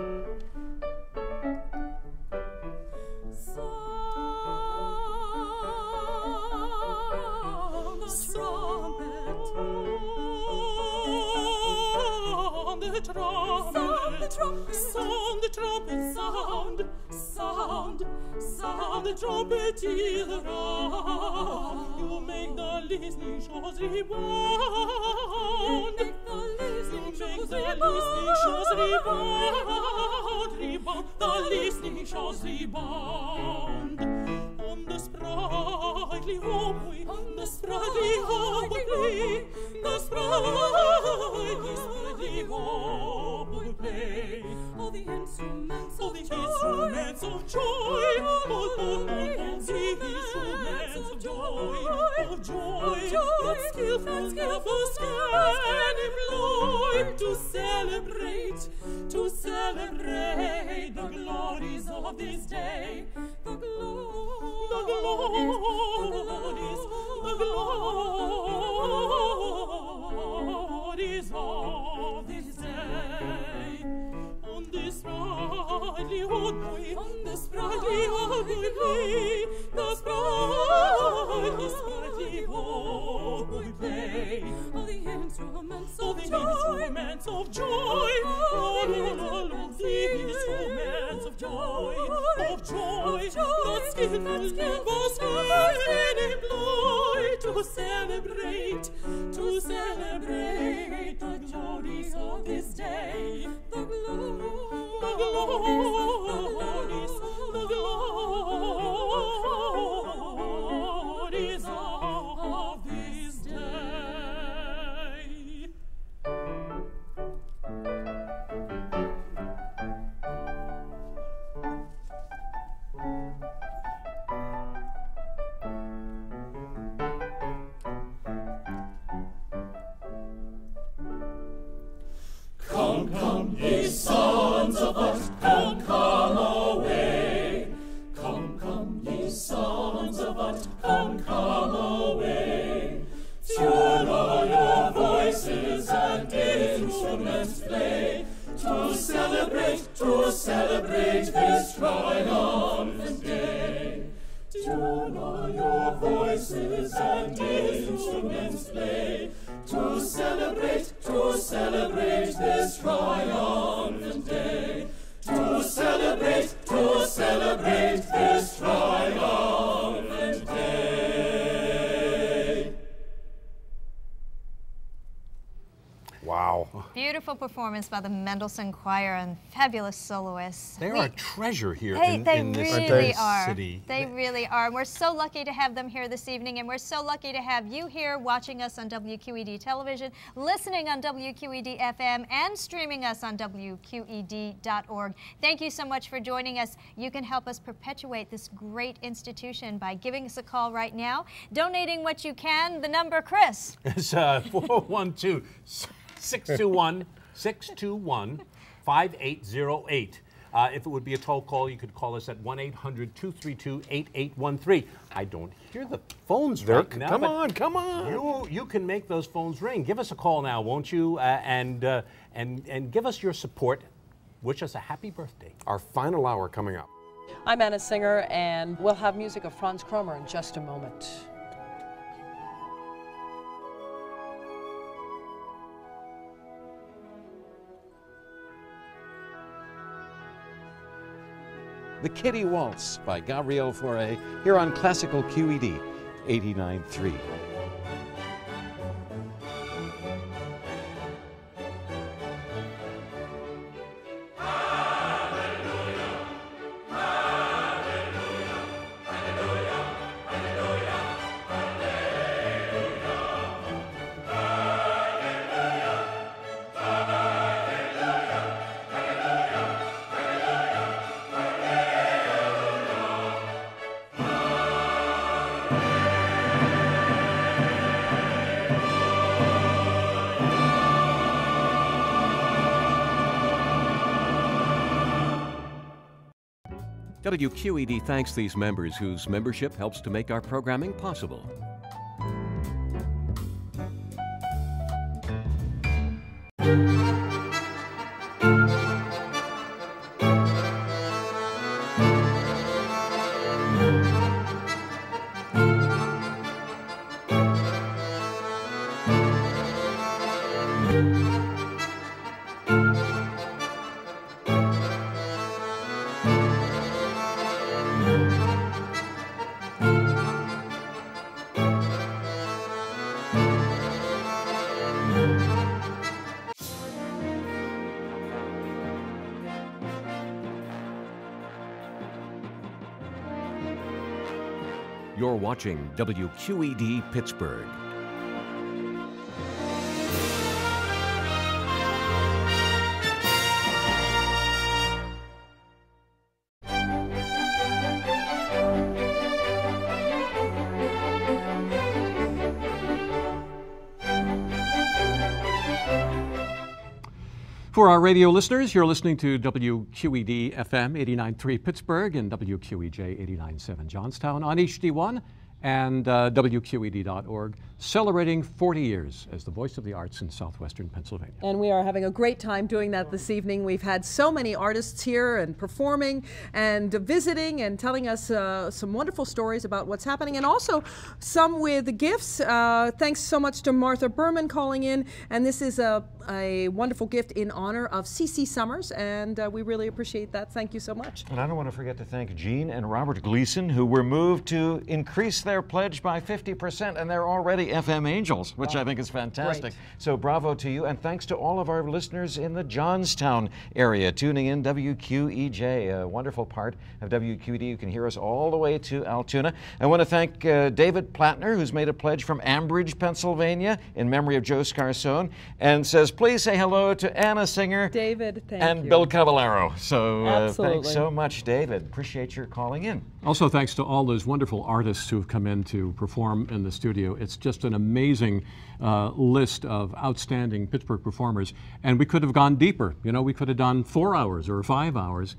Sound the trumpet, sound the trumpet till the round. You make the listening shores rebound. You make the listening shores rebound. The listening shores rebound. On the sprightly hoboy, the sprightly hoboy, the sprightly hoboy play. All the instruments of joy, all the instruments of joy, that skillful can employ, to celebrate the glories of this day. The glories of this day. On this sprightly hoboy, the sprightly hoboy play, the sprightly hoboy play. All the instruments of joy, all the instruments of joy, that skillful can employ, to celebrate the glories of this day. The glories of this day. Come, ye sons of earth, come away. Come, ye sons of earth, come away. Tune all your voices and instruments play, to celebrate this triumphant day. Tune all your voices and instruments play, to celebrate this triumphant day. To celebrate this triumphant day. Wow. Beautiful. wonderful performance by the Mendelssohn Choir and fabulous soloists. They are a treasure here in this city. They really are. And we're so lucky to have them here this evening, and we're so lucky to have you here watching us on WQED television, listening on WQED-FM, and streaming us on WQED.org. Thank you so much for joining us. You can help us perpetuate this great institution by giving us a call right now, donating what you can. The number, Chris? It's 412-621-5808. If it would be a toll call, you could call us at 1-800-232-8813. I don't hear the phones right now. Come on. You can make those phones ring. Give us a call now, won't you? And give us your support. Wish us a happy birthday. Our final hour coming up. I'm Anna Singer, and we'll have music of Franz Kromer in just a moment. The Kitty Waltz by Gabriel Fauré here on Classical QED 89.3. WQED thanks these members whose membership helps to make our programming possible. You're watching WQED Pittsburgh. For our radio listeners, you're listening to WQED-FM 89.3 Pittsburgh and WQEJ 89.7 Johnstown on HD1 and WQED.org, celebrating 40 years as the voice of the arts in southwestern Pennsylvania. And we are having a great time doing that this evening. We've had so many artists here and performing and visiting and telling us some wonderful stories about what's happening, and also some with gifts. Thanks so much to Martha Berman calling in, and this is a wonderful gift in honor of C.C. Summers, and we really appreciate that. Thank you so much. And I don't want to forget to thank Jean and Robert Gleason, who were moved to increase their pledge by 50%, and they're already FM Angels, which I think is fantastic. Great. So bravo to you, and thanks to all of our listeners in the Johnstown area tuning in WQEJ, a wonderful part of WQED. You can hear us all the way to Altoona. I want to thank David Plattner, who's made a pledge from Ambridge, Pennsylvania, in memory of Joe Scarsone, and says, please say hello to Anna Singer, David, thank and you. Bill Cavallaro. So Absolutely. thanks so much, David. Appreciate your calling in. Also, thanks to all those wonderful artists who have come in to perform in the studio. It's just an amazing list of outstanding Pittsburgh performers, and we could have gone deeper. You know, we could have done 4 hours or 5 hours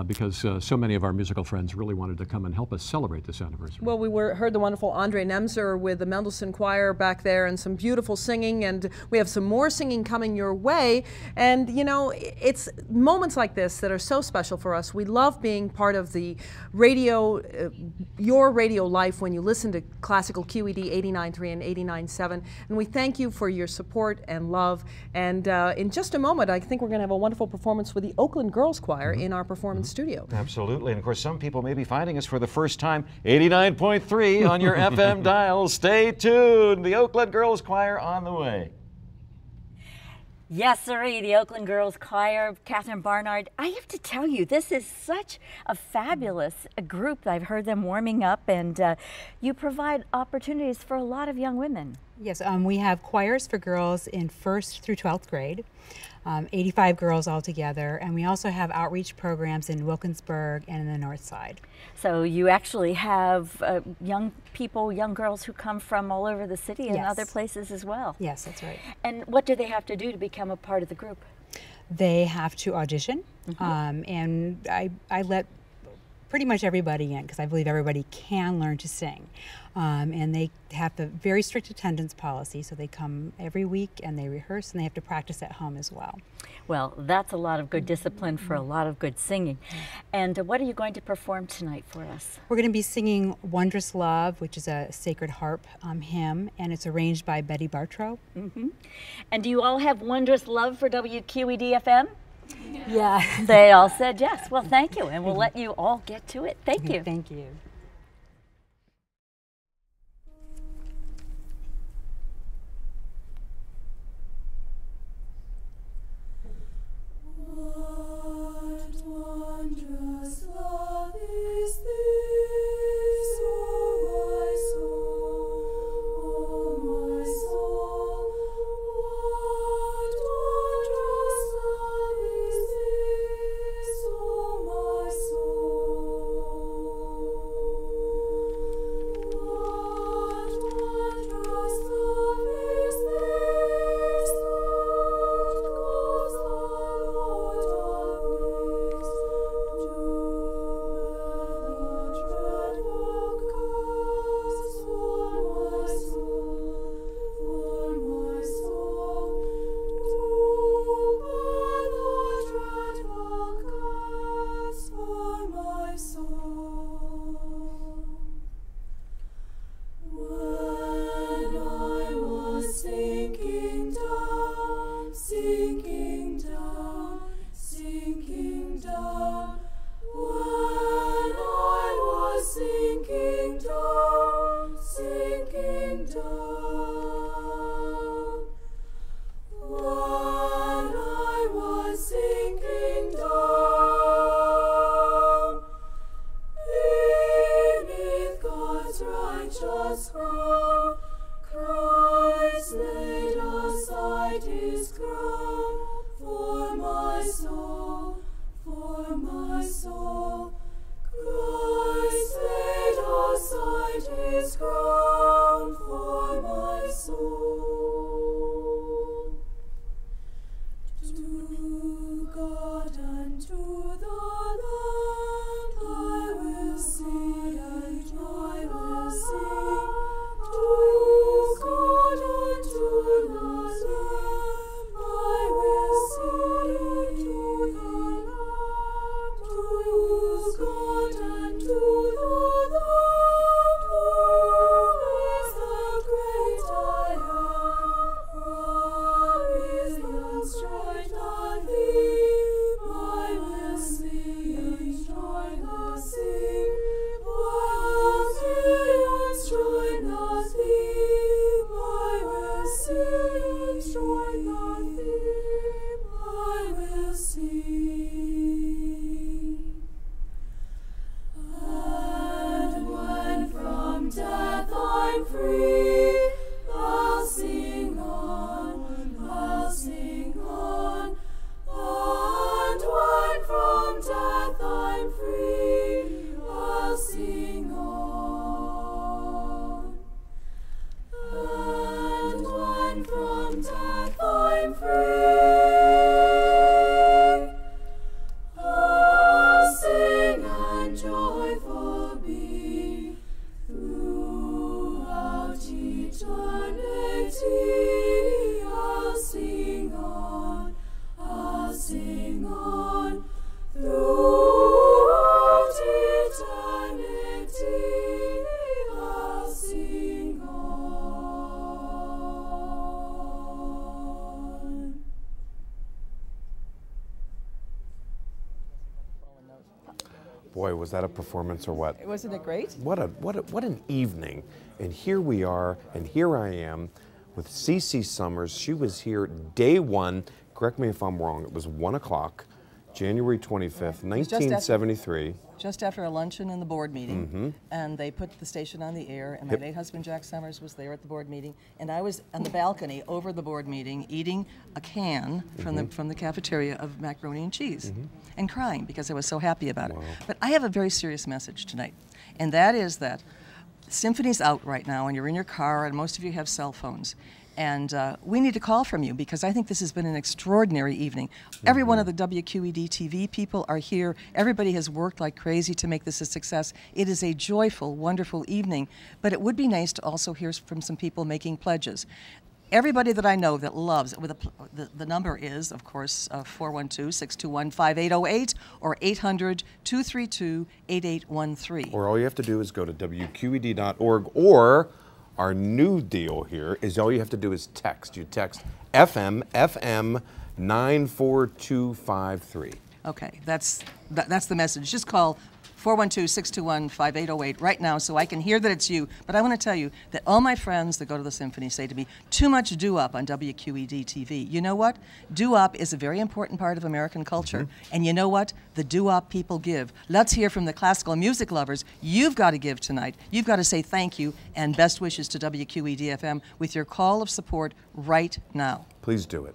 because so many of our musical friends really wanted to come and help us celebrate this anniversary. Well, we heard the wonderful Andre Nemser with the Mendelssohn Choir back there, and some beautiful singing, and we have some more singing coming your way. And you know, it's moments like this that are so special for us. We love being part of the radio, your radio life when you listen to Classical QED 89.3 and 89.7, and we thank you for your support and love. And in just a moment, I think we're going to have a wonderful performance with the Oakland Girls Choir in our performance studio. Absolutely, and of course some people may be finding us for the first time, 89.3 on your FM dial. Stay tuned, the Oakland Girls Choir on the way. Yes, sirree, the Oakland Girls Choir, Catherine Barnard. I have to tell you, this is such a fabulous group. I've heard them warming up, and you provide opportunities for a lot of young women. Yes, we have choirs for girls in 1st through 12th grade, 85 girls altogether, and we also have outreach programs in Wilkinsburg and in the North Side. So you actually have young people, young girls who come from all over the city and Yes. other places as well. Yes, that's right. And what do they have to do to become a part of the group? They have to audition, and I let pretty much everybody in because I believe everybody can learn to sing. And they have a very strict attendance policy, so they come every week and they rehearse and they have to practice at home as well. Well, that's a lot of good discipline for a lot of good singing. And what are you going to perform tonight for us? We're going to be singing Wondrous Love, which is a sacred harp hymn, and it's arranged by Betty Bartrow. And do you all have wondrous love for WQED-FM? Yeah. They all said yes. Well, thank you, and we'll let you all get to it. Thank you. Thank you. Wondrous love is this, oh my soul, oh my soul. What wondrous love is this, oh my soul. What wondrous love is this that calls the Lord of His sinking down, when I was sinking down, sinking down, when I was sinking down, beneath God's righteous crown, Christ laid aside his crown for my soul, for my soul. Christ laid aside his crown for my soul. To God and to the Lamb I will sing, and I will sing. To God and to the Lamb I will sing. To the Lamb, to God and to the Lamb, who is the great I am. Rise, strike the theme, I will sing. Strike the sing, rise, strike the theme, I will sing. Strike the theme, I will sing. And when from death I'm free, I'll sing on, I'll sing on. And when from death I'm free, I'll sing on. And when from death I'm free, I'll sing and joyful be throughout eternity. I'll sing on, I'll sing on throughout eternity. I'll sing on. Boy, was that a performance or what? Wasn't it great? What an evening. And here we are, and here I am with CeCe Summers. She was here day one. Correct me if I'm wrong. It was 1 o'clock, January 25th, 1973. Just after a luncheon and the board meeting, and they put the station on the air, and my late husband Jack Summers was there at the board meeting, and I was on the balcony over the board meeting eating a can from the cafeteria of macaroni and cheese, and crying because I was so happy about it. But I have a very serious message tonight, and that is that Symphony's out right now, and you're in your car, and most of you have cell phones. And we need to call from you because I think this has been an extraordinary evening. Every one of the WQED TV people are here. Everybody has worked like crazy to make this a success. It is a joyful, wonderful evening. But it would be nice to also hear from some people making pledges. Everybody that I know that loves, the number is, of course, 412-621-5808 or 800-232-8813. Or all you have to do is go to WQED.org, or our new deal here is all you have to do is text. You text FM 94253. Okay, that's the message. Just call 412-621-5808 right now so I can hear that it's you. But I want to tell you that all my friends that go to the Symphony say to me, too much doo-wop on WQED TV. You know what? Doo-wop is a very important part of American culture. And you know what? The doo-wop people give. Let's hear from the classical music lovers. You've got to give tonight. You've got to say thank you and best wishes to WQED-FM with your call of support right now. Please do it.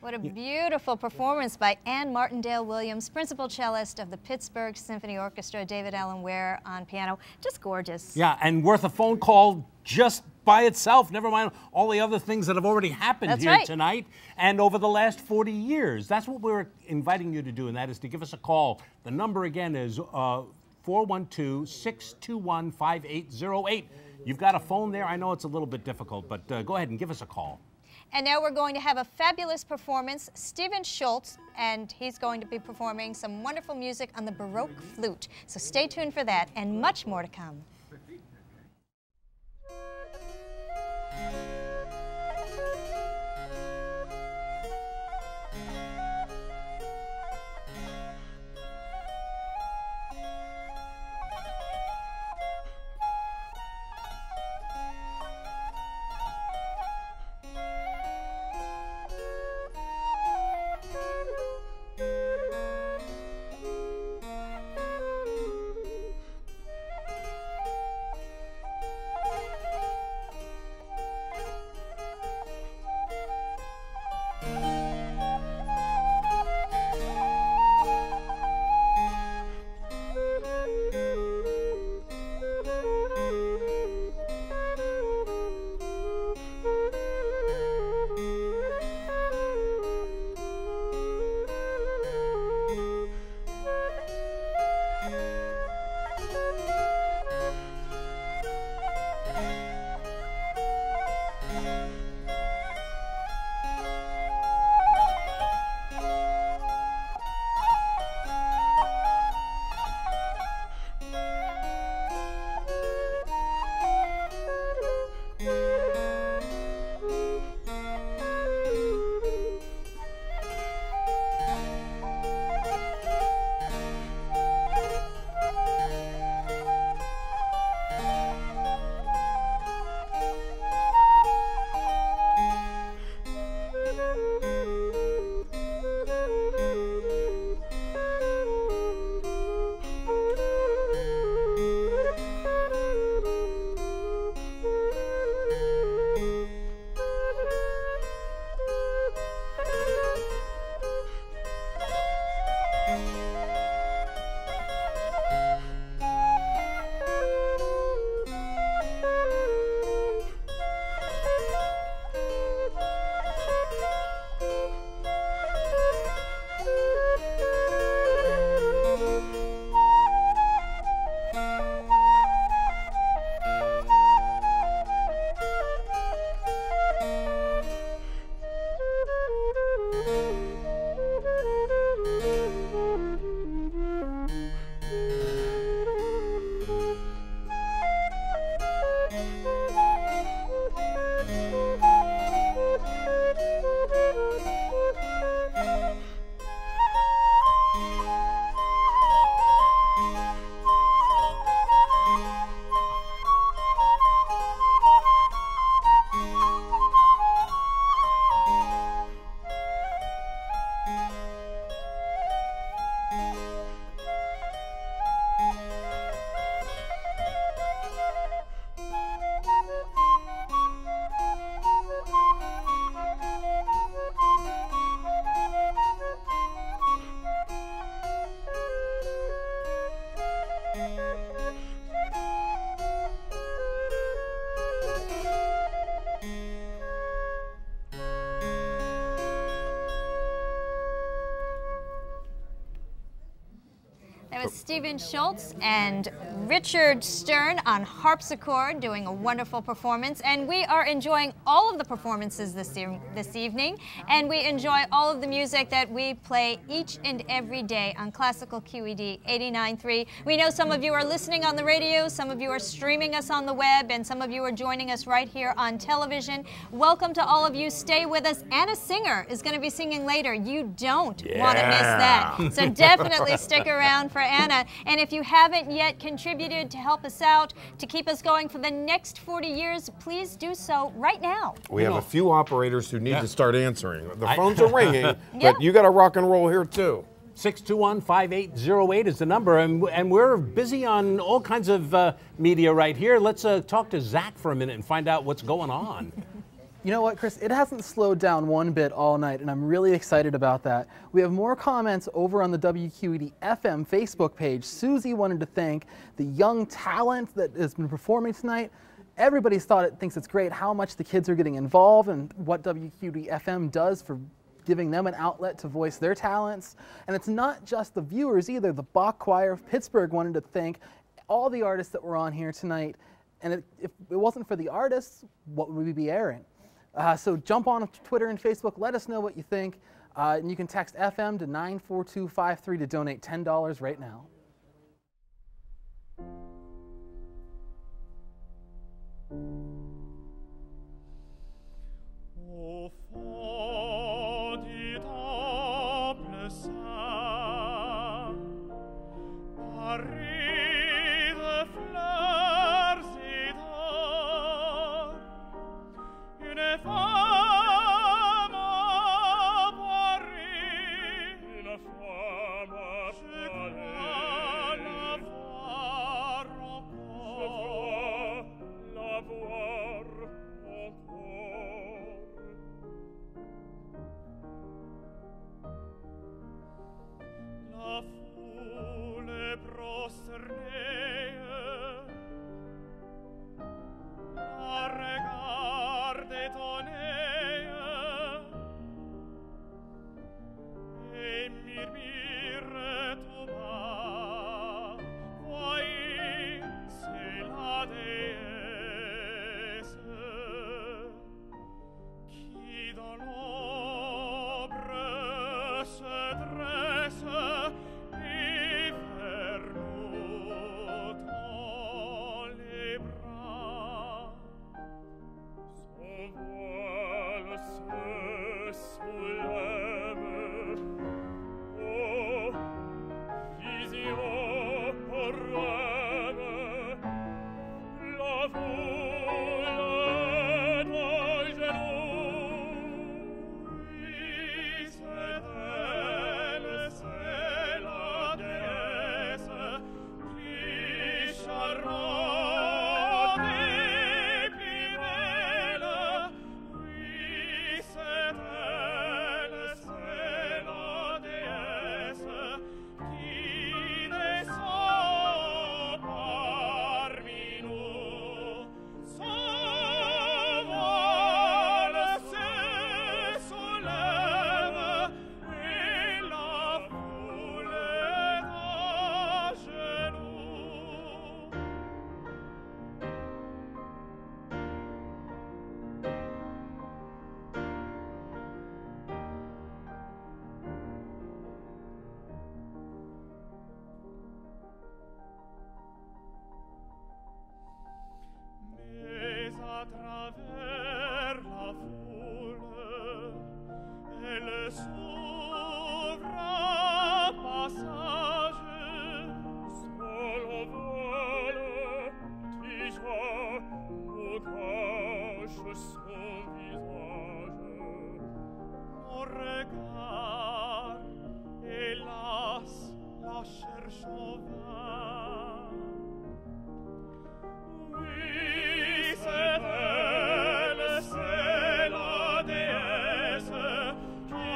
What a beautiful performance by Ann Martindale Williams, principal cellist of the Pittsburgh Symphony Orchestra, David Allen Ware on piano. Just gorgeous. Yeah, and worth a phone call just by itself, never mind all the other things that have already happened tonight and over the last 40 years. That's what we're inviting you to do, and that is to give us a call. The number again is 412-621-5808. You've got a phone there. I know it's a little bit difficult, but go ahead and give us a call. And now we're going to have a fabulous performance. Stephen Schultz, and he's going to be performing some wonderful music on the Baroque flute. So stay tuned for that and much more to come. was Stephen Schultz and Richard Stern on harpsichord doing a wonderful performance. And we are enjoying all of the performances this evening. And we enjoy all of the music that we play each and every day on Classical QED 89.3. We know some of you are listening on the radio, some of you are streaming us on the web, and some of you are joining us right here on television. Welcome to all of you. Stay with us. Anna Singer is going to be singing later. You don't want to miss that. So definitely stick around for Anna. And if you haven't yet contributed to help us out, to keep us going for the next 40 years, please do so right now. We have a few operators who need to start answering. The phones are ringing, but you got to rock and roll here too. 621-5808 is the number, and we're busy on all kinds of media right here. Let's talk to Zach for a minute and find out what's going on. You know what, Chris? It hasn't slowed down one bit all night, and I'm really excited about that. We have more comments over on the WQED-FM Facebook page. Susie wanted to thank the young talent that has been performing tonight. Everybody thinks it's great how much the kids are getting involved and what WQED-FM does for giving them an outlet to voice their talents. And it's not just the viewers either. The Bach Choir of Pittsburgh wanted to thank all the artists that were on here tonight. And if it wasn't for the artists, what would we be airing? So jump on Twitter and Facebook, let us know what you think, and you can text FM to 94253 to donate $10 right now. Au fond du temple saint, Paris de fleurs et d'or, une femme à Paris, une femme à Paris, je crois la voir encore. La foule prosternée la regarde étonnée et murmure tout bas, voyez, c'est la déesse qui dans l'ombre se dresse et vers nous tend les bras. Son voile se soulève, oh, vision, oh, rêve, la foule est à genoux. Oui, c'est elle, c'est la déesse, plus charmante et plus belle. Oui, c'est elle, c'est la déesse qui descend parmi nous. Son voile se soulève et la foule est à genoux. Mais à travers la foule, elle s'ouvre un passage. Seul voile déjà nous cache son visage. Mon regard, hélas, la cherche en vain. Oui, c'est elle, c'est la déesse qui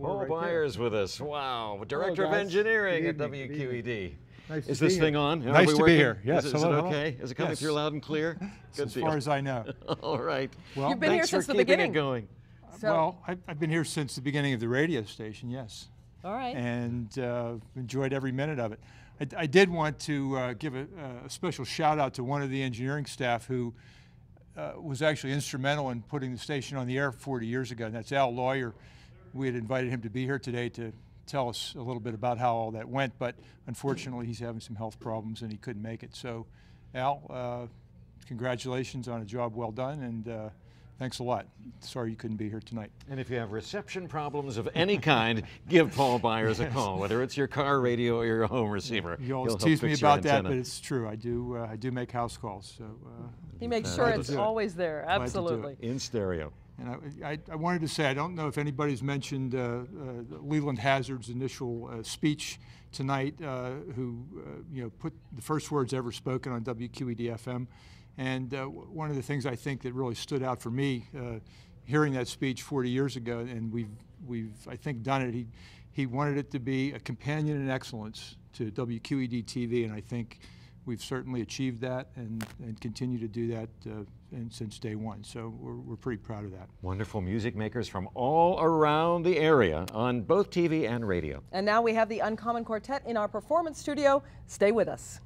Paul Byers with us. Wow, Director of Engineering at WQED. Nice Is to this be thing here. on? Are Nice we to be working? here. Yes. Is it Hello, okay? Is it coming yes. through loud and clear? Good As deal. far as I know. All right. Well, You've been here thanks since for the keeping beginning. it going. So- Well, I've been here since the beginning of the radio station, yes. All right. And enjoyed every minute of it. I did want to give a special shout out to one of the engineering staff who was actually instrumental in putting the station on the air 40 years ago, and that's Al Lawyer. We had invited him to be here today to tell us a little bit about how all that went, but unfortunately he's having some health problems and he couldn't make it. So Al, congratulations on a job well done, and thanks a lot. Sorry you couldn't be here tonight. And if you have reception problems of any kind, give Paul Byers a call, whether it's your car radio or your home receiver. You always He'll help tease me fix your about that, antenna. but it's true. I do make house calls. So He makes sure it's always there. Glad to do Absolutely. it. In stereo. And I wanted to say, I don't know if anybody's mentioned Leland Hazard's initial speech tonight, who put the first words ever spoken on WQED-FM. And one of the things I think that really stood out for me, hearing that speech 40 years ago, and we've I think done it. He wanted it to be a companion in excellence to WQED TV, and I think we've certainly achieved that and continue to do that since day one. So we're pretty proud of that. Wonderful music makers from all around the area on both TV and radio. And now we have the Uncommon Quartet in our performance studio. Stay with us.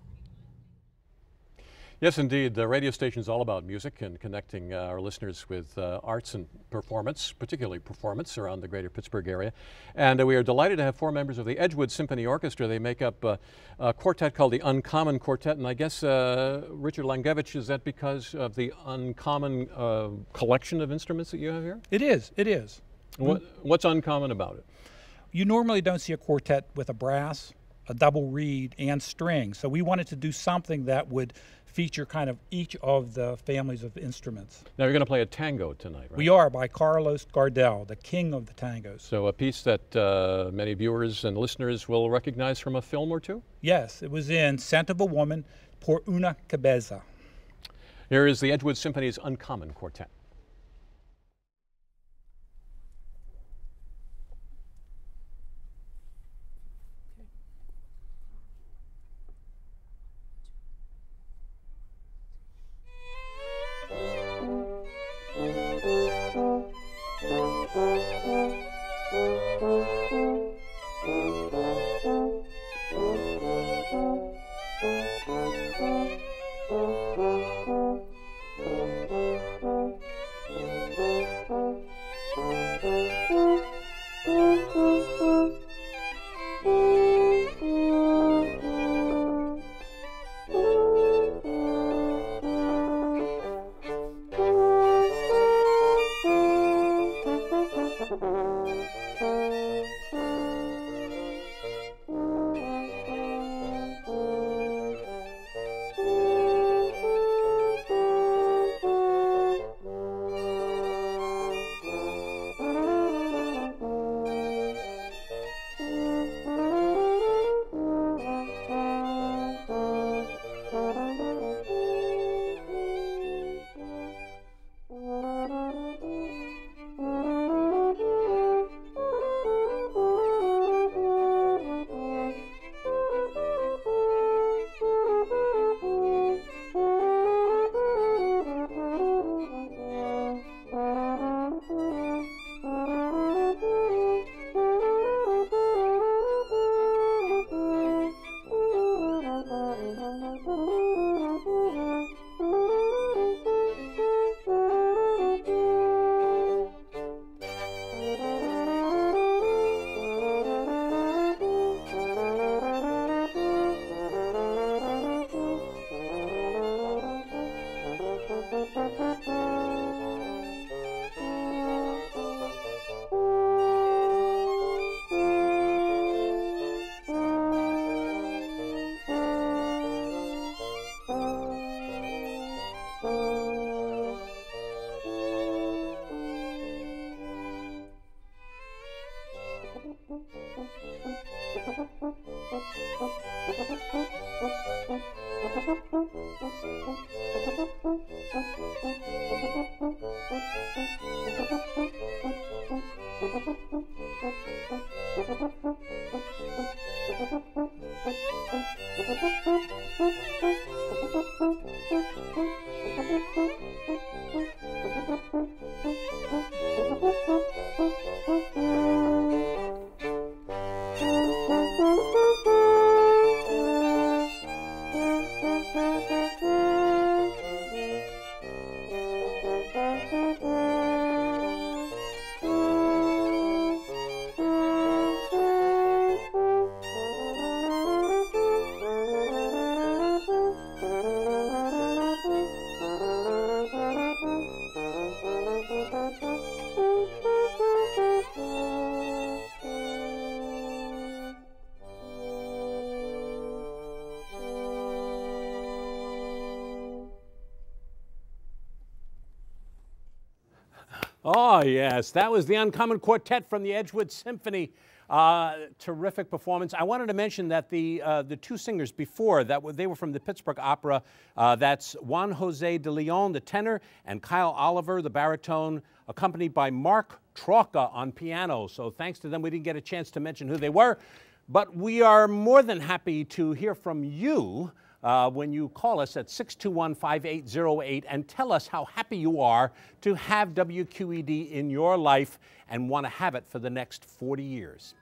Yes, indeed. The radio station is all about music and connecting our listeners with arts and performance, particularly performance around the greater Pittsburgh area. And we are delighted to have 4 members of the Edgewood Symphony Orchestra. They make up a quartet called the Uncommon Quartet. And I guess, Richard Langevich, is that because of the uncommon collection of instruments that you have here? It is. It is. What's uncommon about it? You normally don't see a quartet with a brass, a double reed, and strings. So we wanted to do something that would feature kind of each of the families of instruments. Now you're going to play a tango tonight, right? We are, by Carlos Gardel, the king of the tangos. So a piece that many viewers and listeners will recognize from a film or two? Yes, it was in Scent of a Woman, Por una Cabeza. Here is the Edgewood Symphony's Uncommon Quartet. Oh, yes, that was the Uncommon Quartet from the Edgewood Symphony. Terrific performance. I wanted to mention that the two singers before that they were from the Pittsburgh Opera. That's Juan Jose de Leon, the tenor, and Kyle Oliver, the baritone, accompanied by Mark Trocca on piano. So thanks to them, we didn't get a chance to mention who they were, but we are more than happy to hear from you when you call us at 621-5808 and tell us how happy you are to have WQED in your life and want to have it for the next 40 years.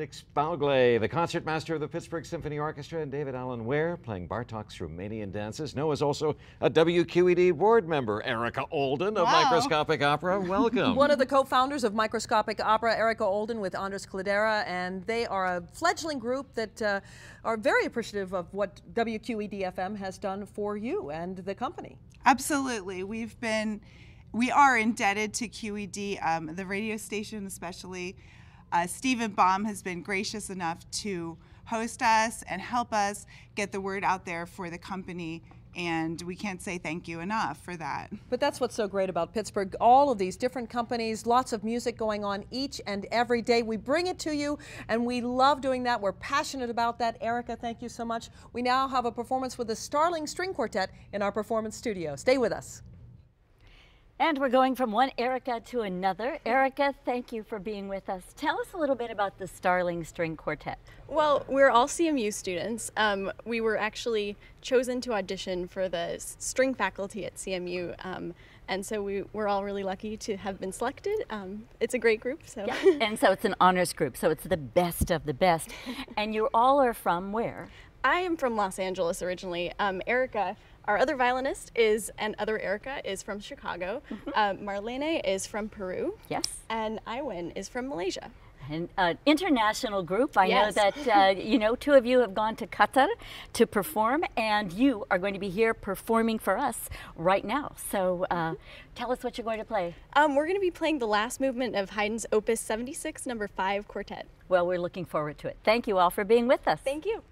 Benedict Spaugle, the concertmaster of the Pittsburgh Symphony Orchestra, and David Allen Ware playing Bartók's Romanian dances. Noah's also a WQED board member. Erica Olden of Microscopic Opera, welcome. One of the co-founders of Microscopic Opera, Erica Olden with Andres Cladera, and they are a fledgling group that are very appreciative of what WQED-FM has done for you and the company. Absolutely. We are indebted to QED, the radio station especially. Stephen Baum has been gracious enough to host us and help us get the word out there for the company, and we can't say thank you enough for that. But that's what's so great about Pittsburgh. All of these different companies, lots of music going on each and every day. We bring it to you, and we love doing that. We're passionate about that. Erica, thank you so much. We now have a performance with the Starling String Quartet in our performance studio. Stay with us. And we're going from one Erica to another. Erica, thank you for being with us. Tell us a little bit about the Starling String Quartet. Well, we're all CMU students. We were actually chosen to audition for the string faculty at CMU, and so we're all really lucky to have been selected. It's a great group. So. Yeah. And so it's an honors group, so it's the best of the best. And you all are from where? I am from Los Angeles originally. Erica, our other violinist, and other Erica is from Chicago. Marlene is from Peru. Yes. And Iwin is from Malaysia. An international group. I Yes. know that two of you have gone to Qatar to perform, and you are going to be here performing for us right now. So tell us what you're going to play. We're going to be playing the last movement of Haydn's Opus 76, number 5 quartet. Well, we're looking forward to it. Thank you all for being with us. Thank you.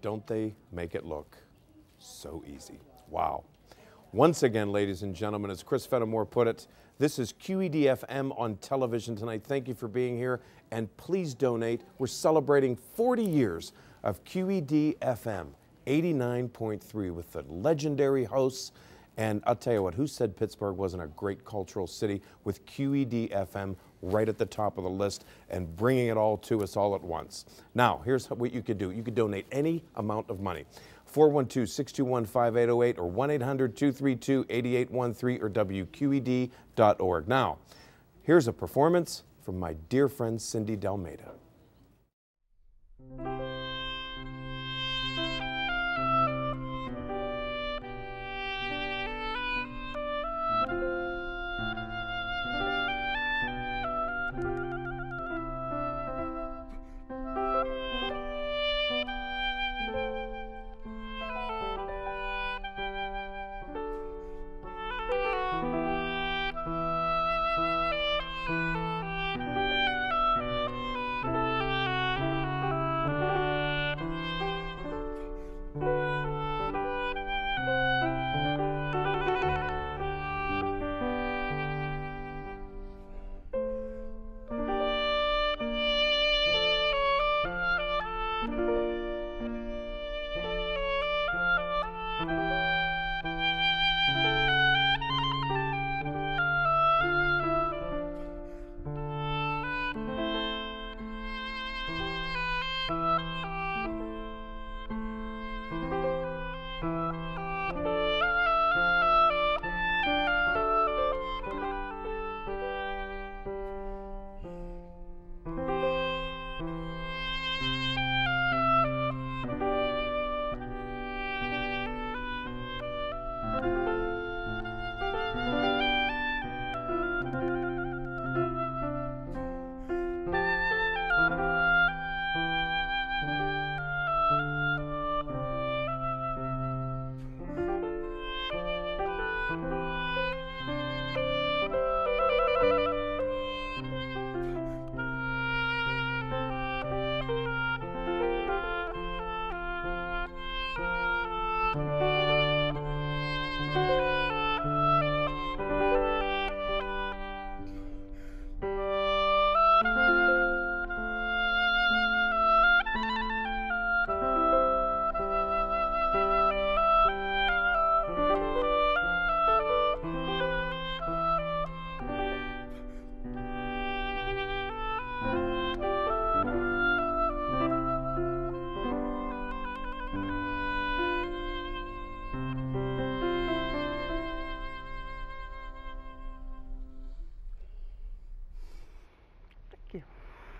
don't they make it look so easy? Wow. Once again, ladies and gentlemen, as Chris Fenimore put it, this is QED-FM on television tonight. Thank you for being here, and please donate. We're celebrating 40 years of QED-FM 89.3 with the legendary hosts. And I'll tell you what, who said Pittsburgh wasn't a great cultural city with QED-FM right at the top of the list and bringing it all to us all at once. Now, here's what you could do. You could donate any amount of money. 412-621-5808 or 1-800-232-8813 or WQED.org. Now, here's a performance from my dear friend Cindy Dalmeda.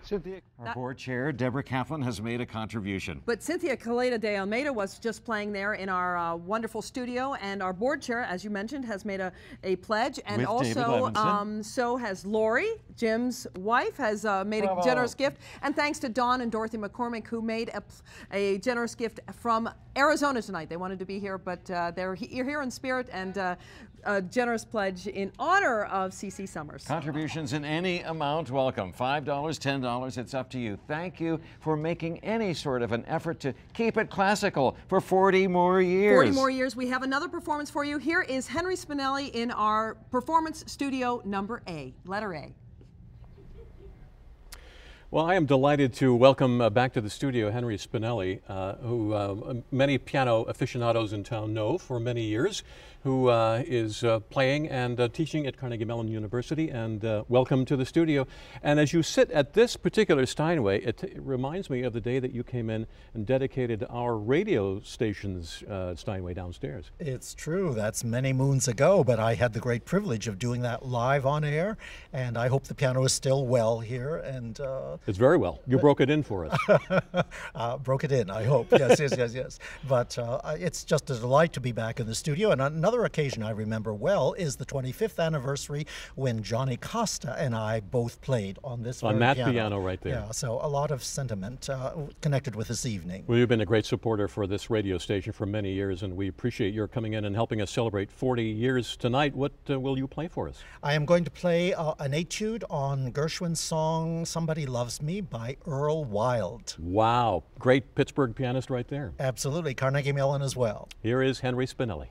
Cynthia, our board chair, Deborah Kaplan, has made a contribution. But Cynthia Caleta de Almeida was just playing there in our wonderful studio, and our board chair, as you mentioned, has made a pledge, and with also so has Lori, Jim's wife, has made a generous gift, and thanks to Dawn and Dorothy McCormick, who made a generous gift from Arizona tonight. They wanted to be here, but they're here in spirit, and a generous pledge in honor of C.C. Summers. Contributions in any amount, welcome. $5, $10, it's up to you. Thank you for making any sort of an effort to keep it classical for 40 more years. 40 more years. We have another performance for you. Here is Henry Spinelli in our performance studio number A, letter A. Well, I am delighted to welcome back to the studio Henry Spinelli, who many piano aficionados in town know for many years, who is playing and teaching at Carnegie Mellon University, and welcome to the studio. And as you sit at this particular Steinway, it reminds me of the day that you came in and dedicated our radio station's Steinway downstairs. It's true, that's many moons ago, but I had the great privilege of doing that live on air, and I hope the piano is still well here. And it's very well. You broke it in for us. Broke it in, I hope. Yes, yes, yes, yes. But it's just a delight to be back in the studio. And another another occasion I remember well is the 25th anniversary when Johnny Costa and I both played on this On that piano right there. Yeah, so a lot of sentiment connected with this evening. Well, you've been a great supporter for this radio station for many years, and we appreciate your coming in and helping us celebrate 40 years tonight. What will you play for us? I am going to play an etude on Gershwin's song Somebody Loves Me by Earl Wild. Wow, great Pittsburgh pianist right there. Absolutely, Carnegie Mellon as well. Here is Henry Spinelli.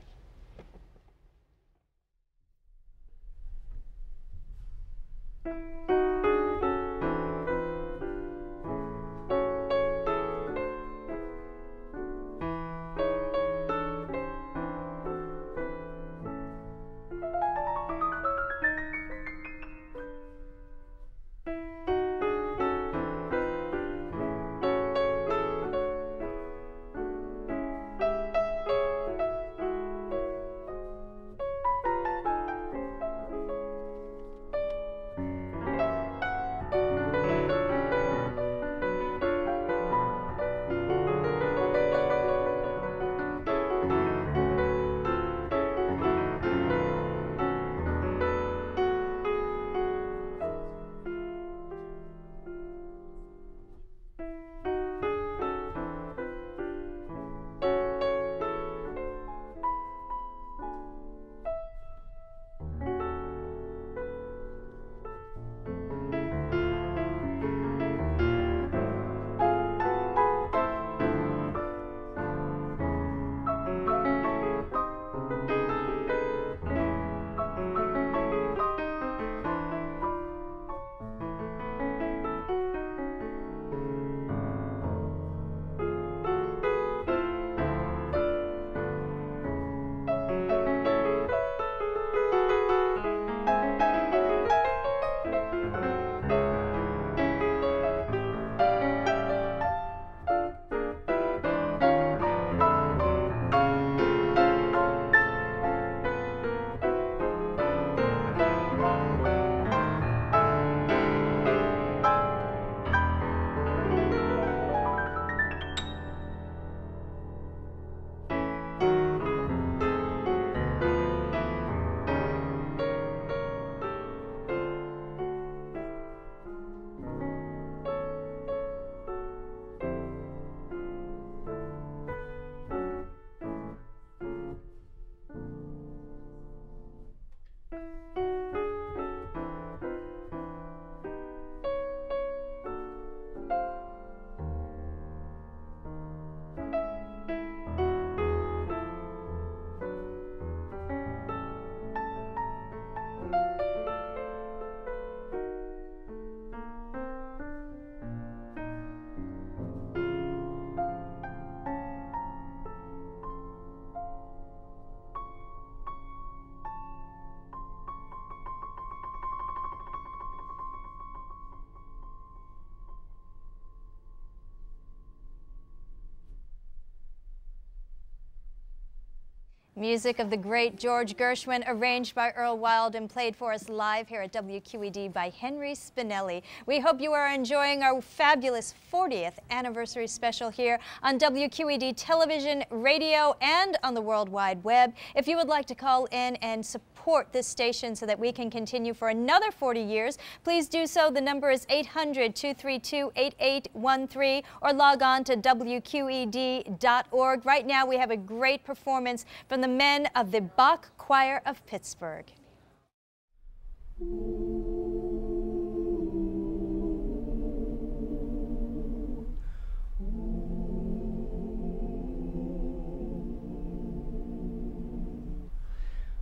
Music of the great George Gershwin, arranged by Earl Wild and played for us live here at WQED by Henry Spinelli. We hope you are enjoying our fabulous 40th anniversary special here on WQED television, radio, and on the World Wide Web. If you would like to call in and support this station so that we can continue for another 40 years, please do so. The number is 800-232-8813 or log on to WQED.org. Right now we have a great performance from the men of the Bach Choir of Pittsburgh.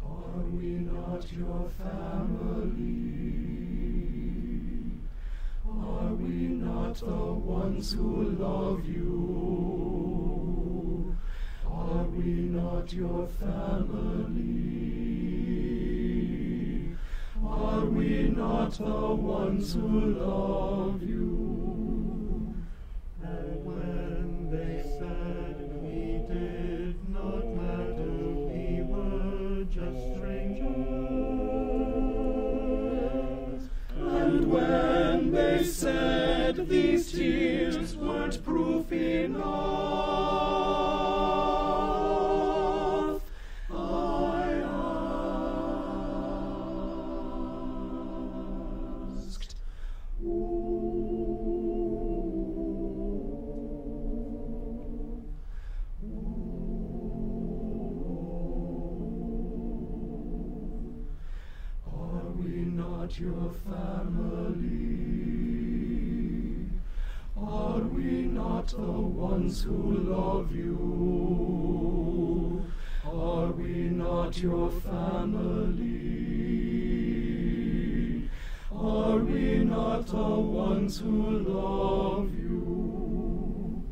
Are we not your family? Are we not the ones who love you? Are we not your family? Are we not the ones who love you? And when they said we did not matter, we were just strangers. And when they said these tears weren't proof enough, I not your family? Are we not the ones who love you? Are we not your family? Are we not the ones who love you?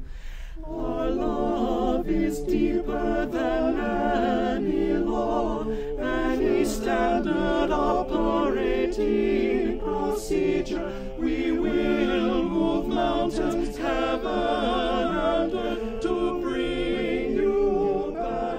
Our love is deeper than any law, any standard operating procedure. We will move mountains, heaven and earth, to bring you back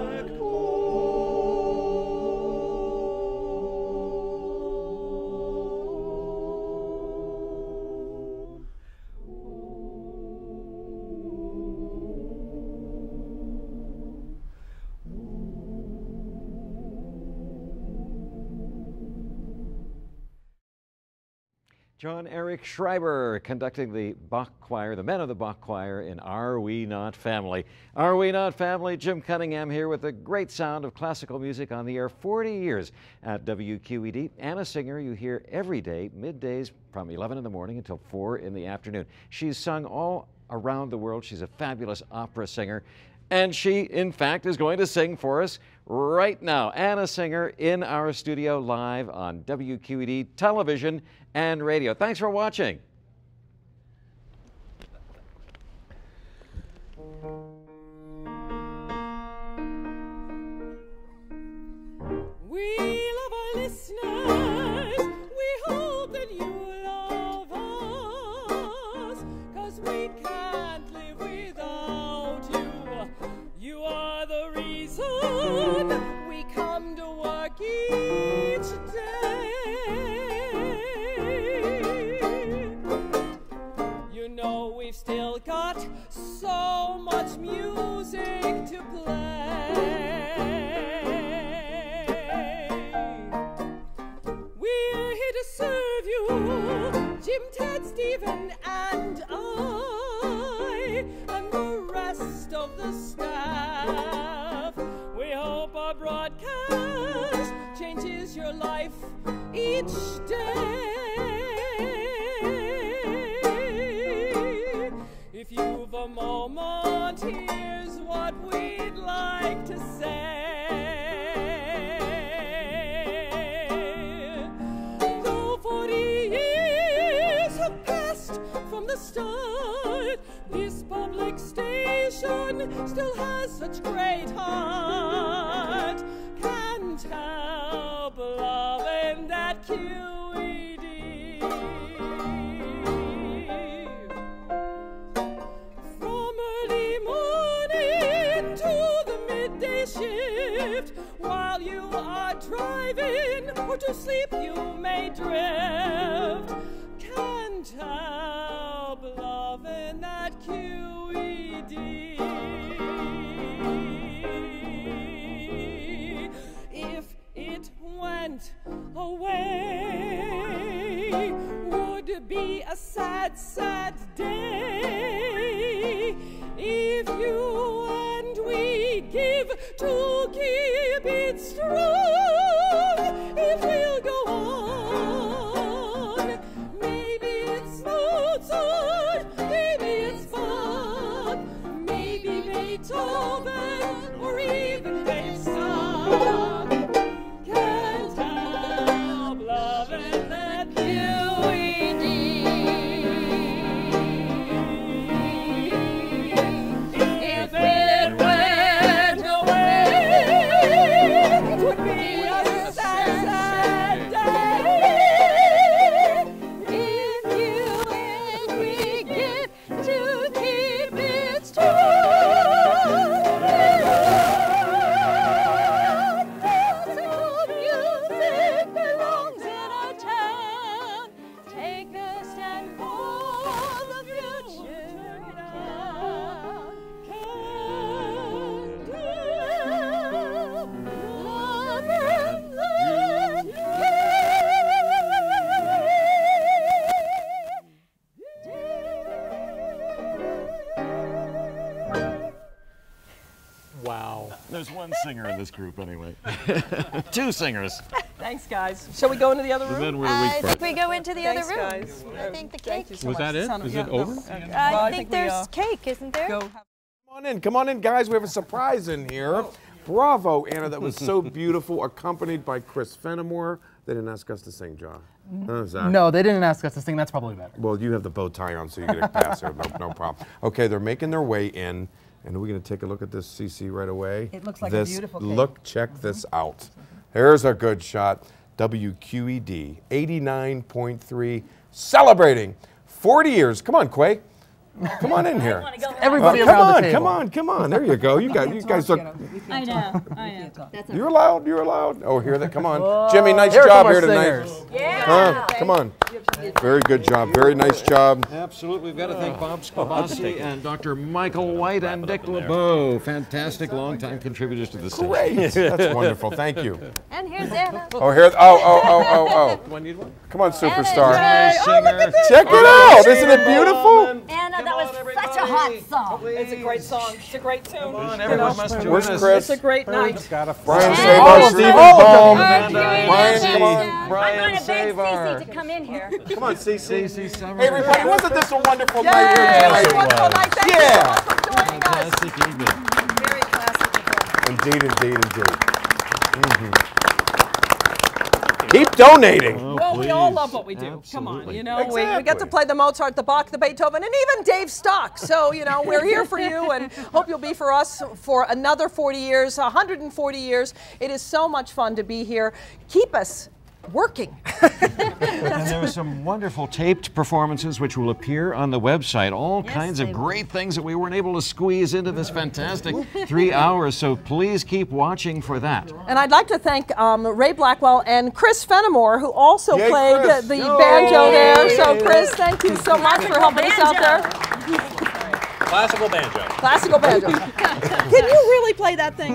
John Eric Schreiber conducting the Bach Choir, the men of the Bach Choir in Are We Not Family? Are We Not Family? Jim Cunningham here with the great sound of classical music on the air 40 years at WQED. Anna Singer you hear every day, middays from 11 in the morning until 4 in the afternoon. She's sung all around the world. She's a fabulous opera singer. And she, in fact, is going to sing for us right now. Anna Singer in our studio live on WQED television and radio. Thanks for watching. We love our listeners. We hope that you love us, 'cause we can't live without you. You are the reason we come to work each day. You know we've still got so much music to play. We're here to serve you, Jim, Ted, Stephen, and I, and the rest of the staff. We hope our broadcast changes your life each day. If you've a moment, here's what we'd like to say. Though 40 years have passed from the start, this public station still has such great heart. Can't help loving that QED. From early morning to the midday shift, while you are driving or to sleep you may drift. Can't help loving that QED. If it went away, would be a sad, sad day. If you and we give to keep it strong, if we'll go on, maybe it's Mozart, maybe it's Bach, maybe Beethoven, or even Mendelssohn. Can't help loving that QED. If it went away, it would be a sad, sad day. If you and we get to keep it strong, classical music belongs in our town. Take a stand for the future now. Wow. There's one singer in this group anyway. Two singers. Thanks, guys. Shall we go into the other room? I think we go into the other room. Guys. I think the cake. Was that it? Is it over? I think there's cake, isn't there? Come on in, guys. We have a surprise in here. Bravo, Anna. That was so beautiful, accompanied by Chris Fenimore. They didn't ask us to sing, John. No, they didn't ask us to sing. That's probably better. Well, you have the bow tie on, so you get a pass here. No problem. Okay, they're making their way in. And we're going to take a look at this, CC, right away. It looks like a beautiful cake. Look, check this out. Here's a good shot. WQED 89.3, celebrating 40 years. Come on, Quay. Come on in here. Everybody around the table. Come on. There you go. You guys look. I know. You're allowed. Oh, here they come on. Jimmy, nice job here tonight. Yeah. Come on. Very good job. Very nice job. Absolutely. We've got to thank Bob Scalabasi and Dr. Michael White and Dick LeBeau. Fantastic longtime contributors to the station. Great. That's wonderful. Thank you. And here's Anna. Oh. Do I need one? Come on, superstar. Singer. Check it out. Isn't it beautiful? Anna, that was such a hot song. It's a great song. It's a great tune. Come on, everyone must join Where's us. Chris? It's a great night. Brian Savar, Stephen Baum. Brian, come on. I'm Brian going to beg Savar. Cece to come in here. Come on, CC. CC Summers. Hey, everybody, wasn't this a wonderful night here It was tonight? a wonderful night. Thank you so much for joining us. Fantastic evening. Very classic. Indeed. Keep donating. Well, we all love what we do. Come on, you know, we get to play the Mozart, the Bach, the Beethoven, and even Dave Stock. So, you know, we're here for you and hope you'll be for us for another 40 years, 140 years. It is so much fun to be here. Keep us working. And there were some wonderful taped performances which will appear on the website. All kinds of great things that we weren't able to squeeze into this fantastic 3 hours. So please keep watching for that. And I'd like to thank Ray Blackwell and Chris Fenimore, who also Yay, played Chris. the banjo there. So Chris, thank you so much for helping us out there. Classical banjo. Classical banjo. Can you really play that thing?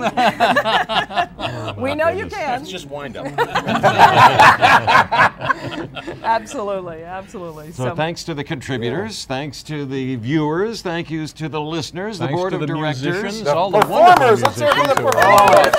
We know you can. It's just wind up. Absolutely. So thanks to the contributors, thanks to the viewers, thank yous to the listeners, the board of directors, musicians, all the performers. Let's hear from the performers.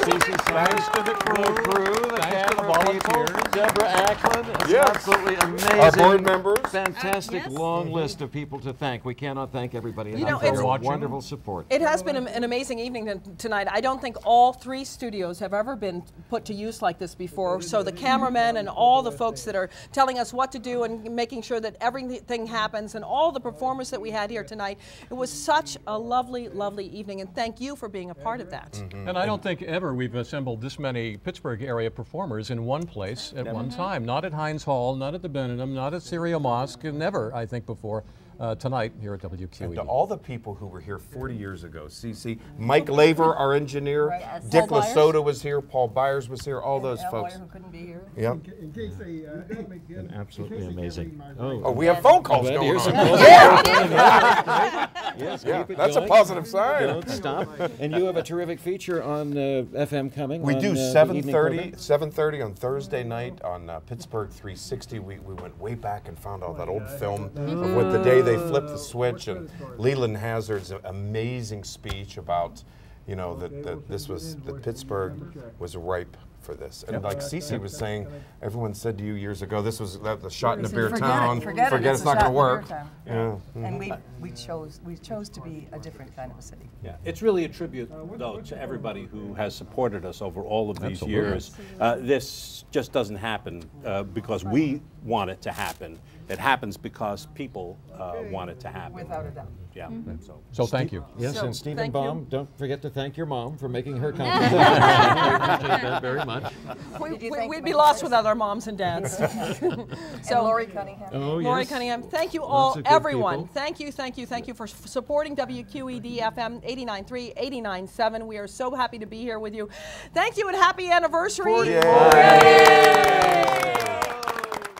Thanks to the crew, the camera people, Deborah Ackland. It's Yes. absolutely amazing. Our board members. Fantastic long list of people to thank. We cannot thank everybody You know, enough for wonderful support. It has been an amazing evening tonight. I don't think all 3 studios have ever been put to use like this before. So the cameramen and all the folks that are telling us what to do and making sure that everything happens and all the performers that we had here tonight. It was such a lovely, lovely evening, and thank you for being a part of that. And I don't think ever we've assembled this many Pittsburgh area performers in one place at one time. Not at Heinz Hall, not at the Benedum, not at Syria Mosque, never, I think, before. Tonight here at WQED. And to all the people who were here 40 years ago, CC, Mike Laver, our engineer, Dick Lasota was here, Paul Byers was here, all those folks. Who couldn't be here. Yep. In case they Absolutely amazing. Oh, we have phone calls going Here's on. some calls. Yes, that's a positive sign. Don't stop. And you have a terrific feature on FM coming. We on, do the 7:30 on Thursday night on Pittsburgh 360. We went way back and found all that old film of what the day they flipped the switch, and Leland Hazard's amazing speech about, you know, that Pittsburgh was ripe for this. And like Cece was saying, everyone said to you years ago, this was the shot in a beer town. Forget it. It's not going to work. Yeah. And we chose to be a different kind of a city. Yeah, it's really a tribute, though, to everybody who has supported us over all of these years. This just doesn't happen because we want it to happen. It happens because people want it to happen. Without a doubt. Yeah. So thank you. Yes, So, and Stephen thank Baum, you. don't forget to thank your mom for making her contribution. We appreciate that very much. We'd be lost without our moms and dads. So Lori Cunningham. Oh, Lori yes. Cunningham, thank you Lots all, of good everyone. people. Thank you for supporting WQED-FM 89.3, 89.7. We are so happy to be here with you. Thank you and happy anniversary. 48.